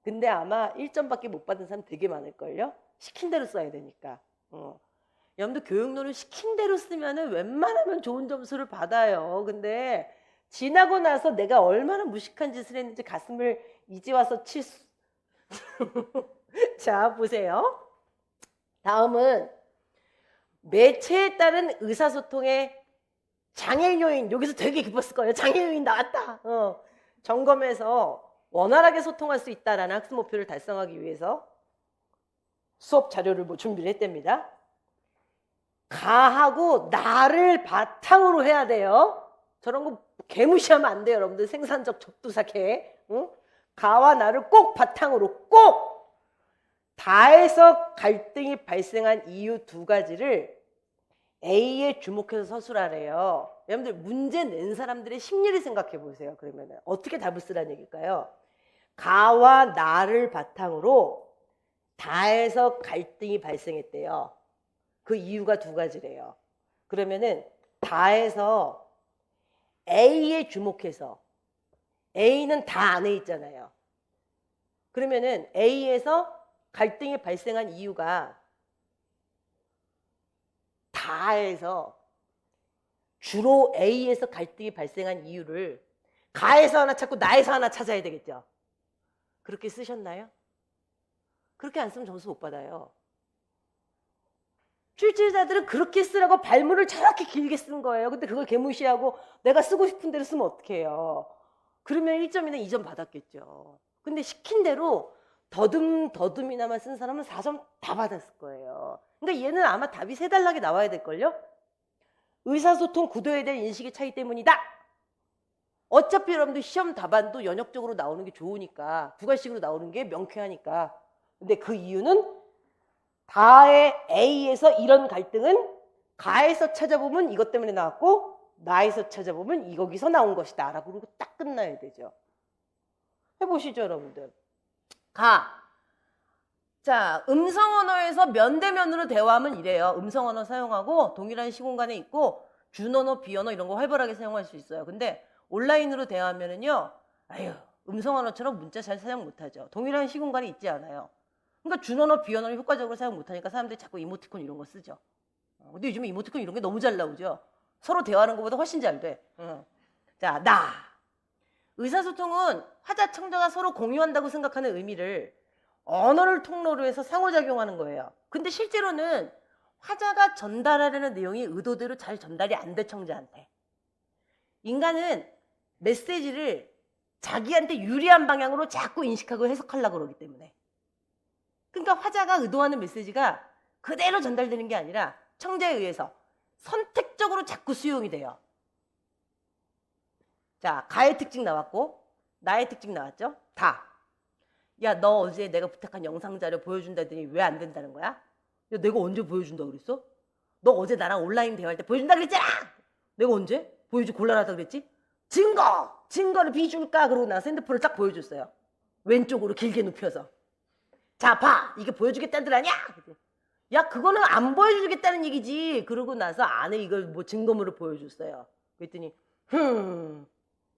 근데 아마 1점밖에 못 받은 사람 되게 많을걸요. 시킨 대로 써야 되니까. 여러분들 교육론을 시킨 대로 쓰면은 웬만하면 좋은 점수를 받아요. 근데 지나고 나서 내가 얼마나 무식한 짓을 했는지 가슴을 이제 와서 칠 수... 자, 보세요. 다음은 매체에 따른 의사소통의 장애 요인. 여기서 되게 기뻤을 거예요. 장애 요인 나왔다. 점검해서 원활하게 소통할 수 있다라는 학습 목표를 달성하기 위해서 수업 자료를 뭐 준비를 했답니다. 가하고 나를 바탕으로 해야 돼요. 저런 거 개무시하면 안 돼요. 여러분들 생산적 적두사 개. 가와 나를 꼭 바탕으로 꼭 다에서 갈등이 발생한 이유 두 가지를 A에 주목해서 서술하래요. 여러분들 문제 낸 사람들의 심리를 생각해 보세요. 그러면 어떻게 답을 쓰라는 얘기일까요? 가와 나를 바탕으로 다에서 갈등이 발생했대요. 그 이유가 두 가지래요. 그러면은 다에서 A에 주목해서, A는 다 안에 있잖아요. 그러면은 A에서 갈등이 발생한 이유가 다에서 주로 A에서 갈등이 발생한 이유를 가에서 하나 찾고 나에서 하나 찾아야 되겠죠. 그렇게 쓰셨나요? 그렇게 안 쓰면 점수 못 받아요. 출제자들은 그렇게 쓰라고 발문을 저렇게 길게 쓴 거예요. 근데 그걸 개무시하고 내가 쓰고 싶은 대로 쓰면 어떡해요. 그러면 1점이나 2점 받았겠죠. 근데 시킨 대로 더듬이나만 쓴 사람은 4점 다 받았을 거예요. 그러니까 얘는 아마 답이 세 단락에 나와야 될걸요? 의사소통 구도에 대한 인식의 차이 때문이다. 어차피 여러분들 시험 답안도 연역적으로 나오는 게 좋으니까, 부가식으로 나오는 게 명쾌하니까. 근데 그 이유는 다의 A에서 이런 갈등은 가에서 찾아보면 이것 때문에 나왔고 나에서 찾아보면 거기서 나온 것이다 라고 그러고 딱 끝나야 되죠. 해보시죠, 여러분들. 가. 자, 음성언어에서 면대면으로 대화하면 이래요. 음성언어 사용하고 동일한 시공간에 있고 준언어, 비언어 이런 거 활발하게 사용할 수 있어요. 근데 온라인으로 대화하면은요, 아유, 음성언어처럼 문자 잘 사용 못하죠. 동일한 시공간에 있지 않아요. 그러니까 준언어, 비언어를 효과적으로 사용 못하니까 사람들이 자꾸 이모티콘 이런 거 쓰죠. 근데 요즘에 이모티콘 이런 게 너무 잘 나오죠. 서로 대화하는 것보다 훨씬 잘 돼. 자, 나. 의사소통은 화자, 청자가 서로 공유한다고 생각하는 의미를 언어를 통로로 해서 상호작용하는 거예요. 근데 실제로는 화자가 전달하려는 내용이 의도대로 잘 전달이 안 돼, 청자한테. 인간은 메시지를 자기한테 유리한 방향으로 자꾸 인식하고 해석하려고 그러기 때문에. 그러니까 화자가 의도하는 메시지가 그대로 전달되는 게 아니라 청자에 의해서 선택적으로 자꾸 수용이 돼요. 자, 가의 특징 나왔고 나의 특징 나왔죠? 다. 야, 너 어제 내가 부탁한 영상 자료 보여준다더니 왜 안 된다는 거야? 야, 내가 언제 보여준다 그랬어? 너 어제 나랑 온라인 대화할 때 보여준다 그랬잖아! 내가 언제? 보여주고 곤란하다 그랬지? 증거를 비줄까? 그러고 나서 핸드폰을 딱 보여줬어요. 왼쪽으로 길게 눕혀서. 자, 봐! 이게 보여주겠다는 들 아니야? 야, 그거는 안 보여주겠다는 얘기지. 그러고 나서 안에 이걸 뭐 증거물을 보여줬어요. 그랬더니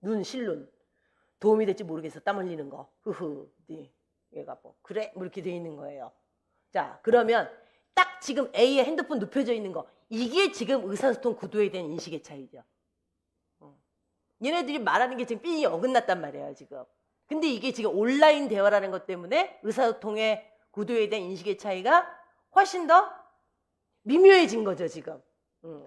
눈 실눈. 도움이 될지 모르겠어. 땀 흘리는 거. 네. 얘가 뭐 그래? 뭐 이렇게 돼 있는 거예요. 자, 그러면 딱 지금 A의 핸드폰 눕혀져 있는 거. 이게 지금 의사소통 구도에 대한 인식의 차이죠. 얘네들이 말하는 게 지금 삘이 어긋났단 말이에요, 지금. 근데 이게 지금 온라인 대화라는 것 때문에 의사소통의 구도에 대한 인식의 차이가 훨씬 더 미묘해진 거죠, 지금.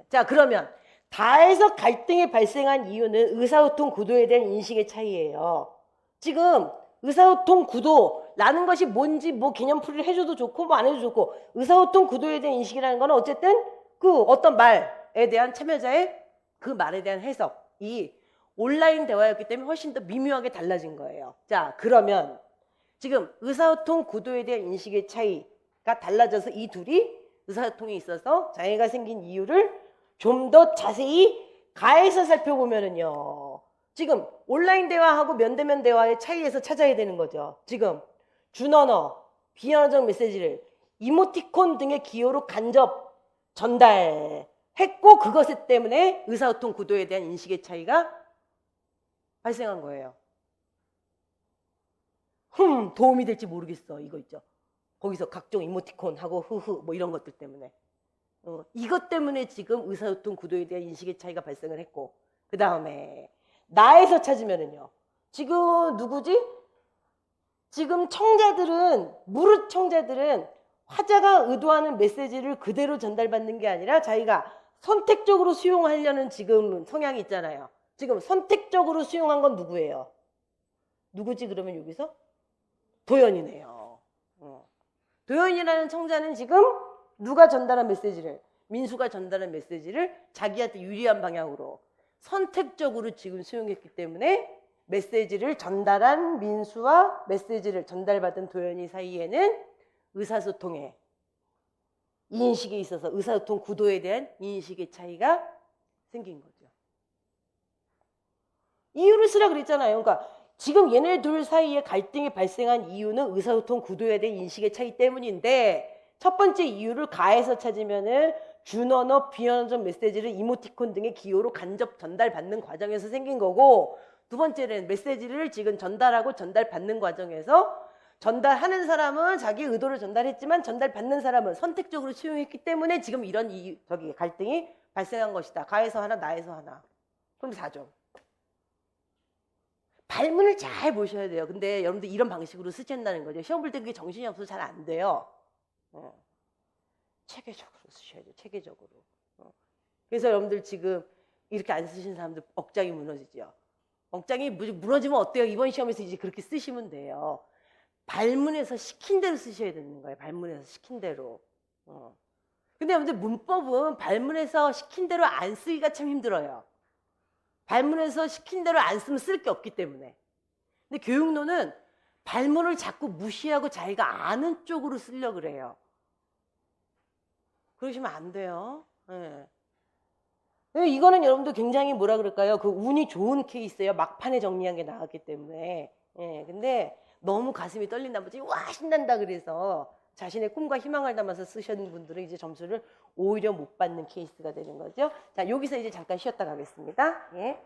자, 그러면 다에서 갈등이 발생한 이유는 의사소통 구도에 대한 인식의 차이예요. 지금 의사소통 구도라는 것이 뭔지 뭐 개념풀이를 해줘도 좋고 뭐 안 해도 좋고 의사소통 구도에 대한 인식이라는 건 어쨌든 그 어떤 말에 대한 참여자의 그 말에 대한 해석이 온라인 대화였기 때문에 훨씬 더 미묘하게 달라진 거예요. 자, 그러면 지금 의사소통 구도에 대한 인식의 차이가 달라져서 이 둘이 의사소통에 있어서 장애가 생긴 이유를 좀 더 자세히 가해서 살펴보면은요. 지금 온라인 대화하고 면대면 대화의 차이에서 찾아야 되는 거죠. 지금 준언어, 비언어적 메시지를 이모티콘 등의 기호로 간접 전달했고 그것 때문에 의사소통 구도에 대한 인식의 차이가 발생한 거예요. 도움이 될지 모르겠어. 이거 있죠. 거기서 각종 이모티콘하고 뭐 이런 것들 때문에. 이것 때문에 지금 의사소통 구도에 대한 인식의 차이가 발생을 했고 그 다음에 나에서 찾으면은요. 지금 누구지? 지금 청자들은 무릇 청자들은 화자가 의도하는 메시지를 그대로 전달받는 게 아니라 자기가 선택적으로 수용하려는 지금 성향이 있잖아요. 지금 선택적으로 수용한 건 누구예요? 누구지 그러면 여기서? 도연이네요. 도연이라는 청자는 지금 누가 전달한 메시지를 민수가 전달한 메시지를 자기한테 유리한 방향으로 선택적으로 지금 수용했기 때문에 메시지를 전달한 민수와 메시지를 전달받은 도연이 사이에는 의사소통의 인식에 있어서 의사소통 구도에 대한 인식의 차이가 생긴 거죠. 이유를 쓰라 그랬잖아요. 그러니까 지금 얘네 둘 사이에 갈등이 발생한 이유는 의사소통 구도에 대한 인식의 차이 때문인데 첫 번째 이유를 가해서 찾으면은 준언어, 비언어적 메시지를 이모티콘 등의 기호로 간접 전달받는 과정에서 생긴 거고 두 번째는 메시지를 지금 전달하고 전달받는 과정에서 전달하는 사람은 자기 의도를 전달했지만 전달받는 사람은 선택적으로 수용했기 때문에 지금 이런 갈등이 발생한 것이다. 가에서 하나, 나에서 하나. 그럼 4점. 발문을 잘 보셔야 돼요. 근데 여러분들 이런 방식으로 쓰신다는 거죠. 시험 볼 때 그게 정신이 없어서 잘 안 돼요. 체계적으로 쓰셔야 돼요. 체계적으로. 그래서 여러분들 지금 이렇게 안 쓰신 사람들 억장이 무너지죠. 억장이 무너지면 어때요? 이번 시험에서 이제 그렇게 쓰시면 돼요. 발문에서 시킨 대로 쓰셔야 되는 거예요. 발문에서 시킨 대로. 근데 여러분들 문법은 발문에서 시킨 대로 안 쓰기가 참 힘들어요. 발문에서 시킨 대로 안 쓰면 쓸 게 없기 때문에. 근데 교육론은 발문을 자꾸 무시하고 자기가 아는 쪽으로 쓰려고 그래요. 그러시면 안 돼요. 네. 이거는 여러분도 굉장히 뭐라 그럴까요? 그 운이 좋은 케이스예요. 막판에 정리한 게 나왔기 때문에. 예, 근데 너무 가슴이 떨린 나머지 와 신난다 그래서 자신의 꿈과 희망을 담아서 쓰시는 분들은 이제 점수를 오히려 못 받는 케이스가 되는 거죠. 자, 여기서 이제 잠깐 쉬었다 가겠습니다. 예.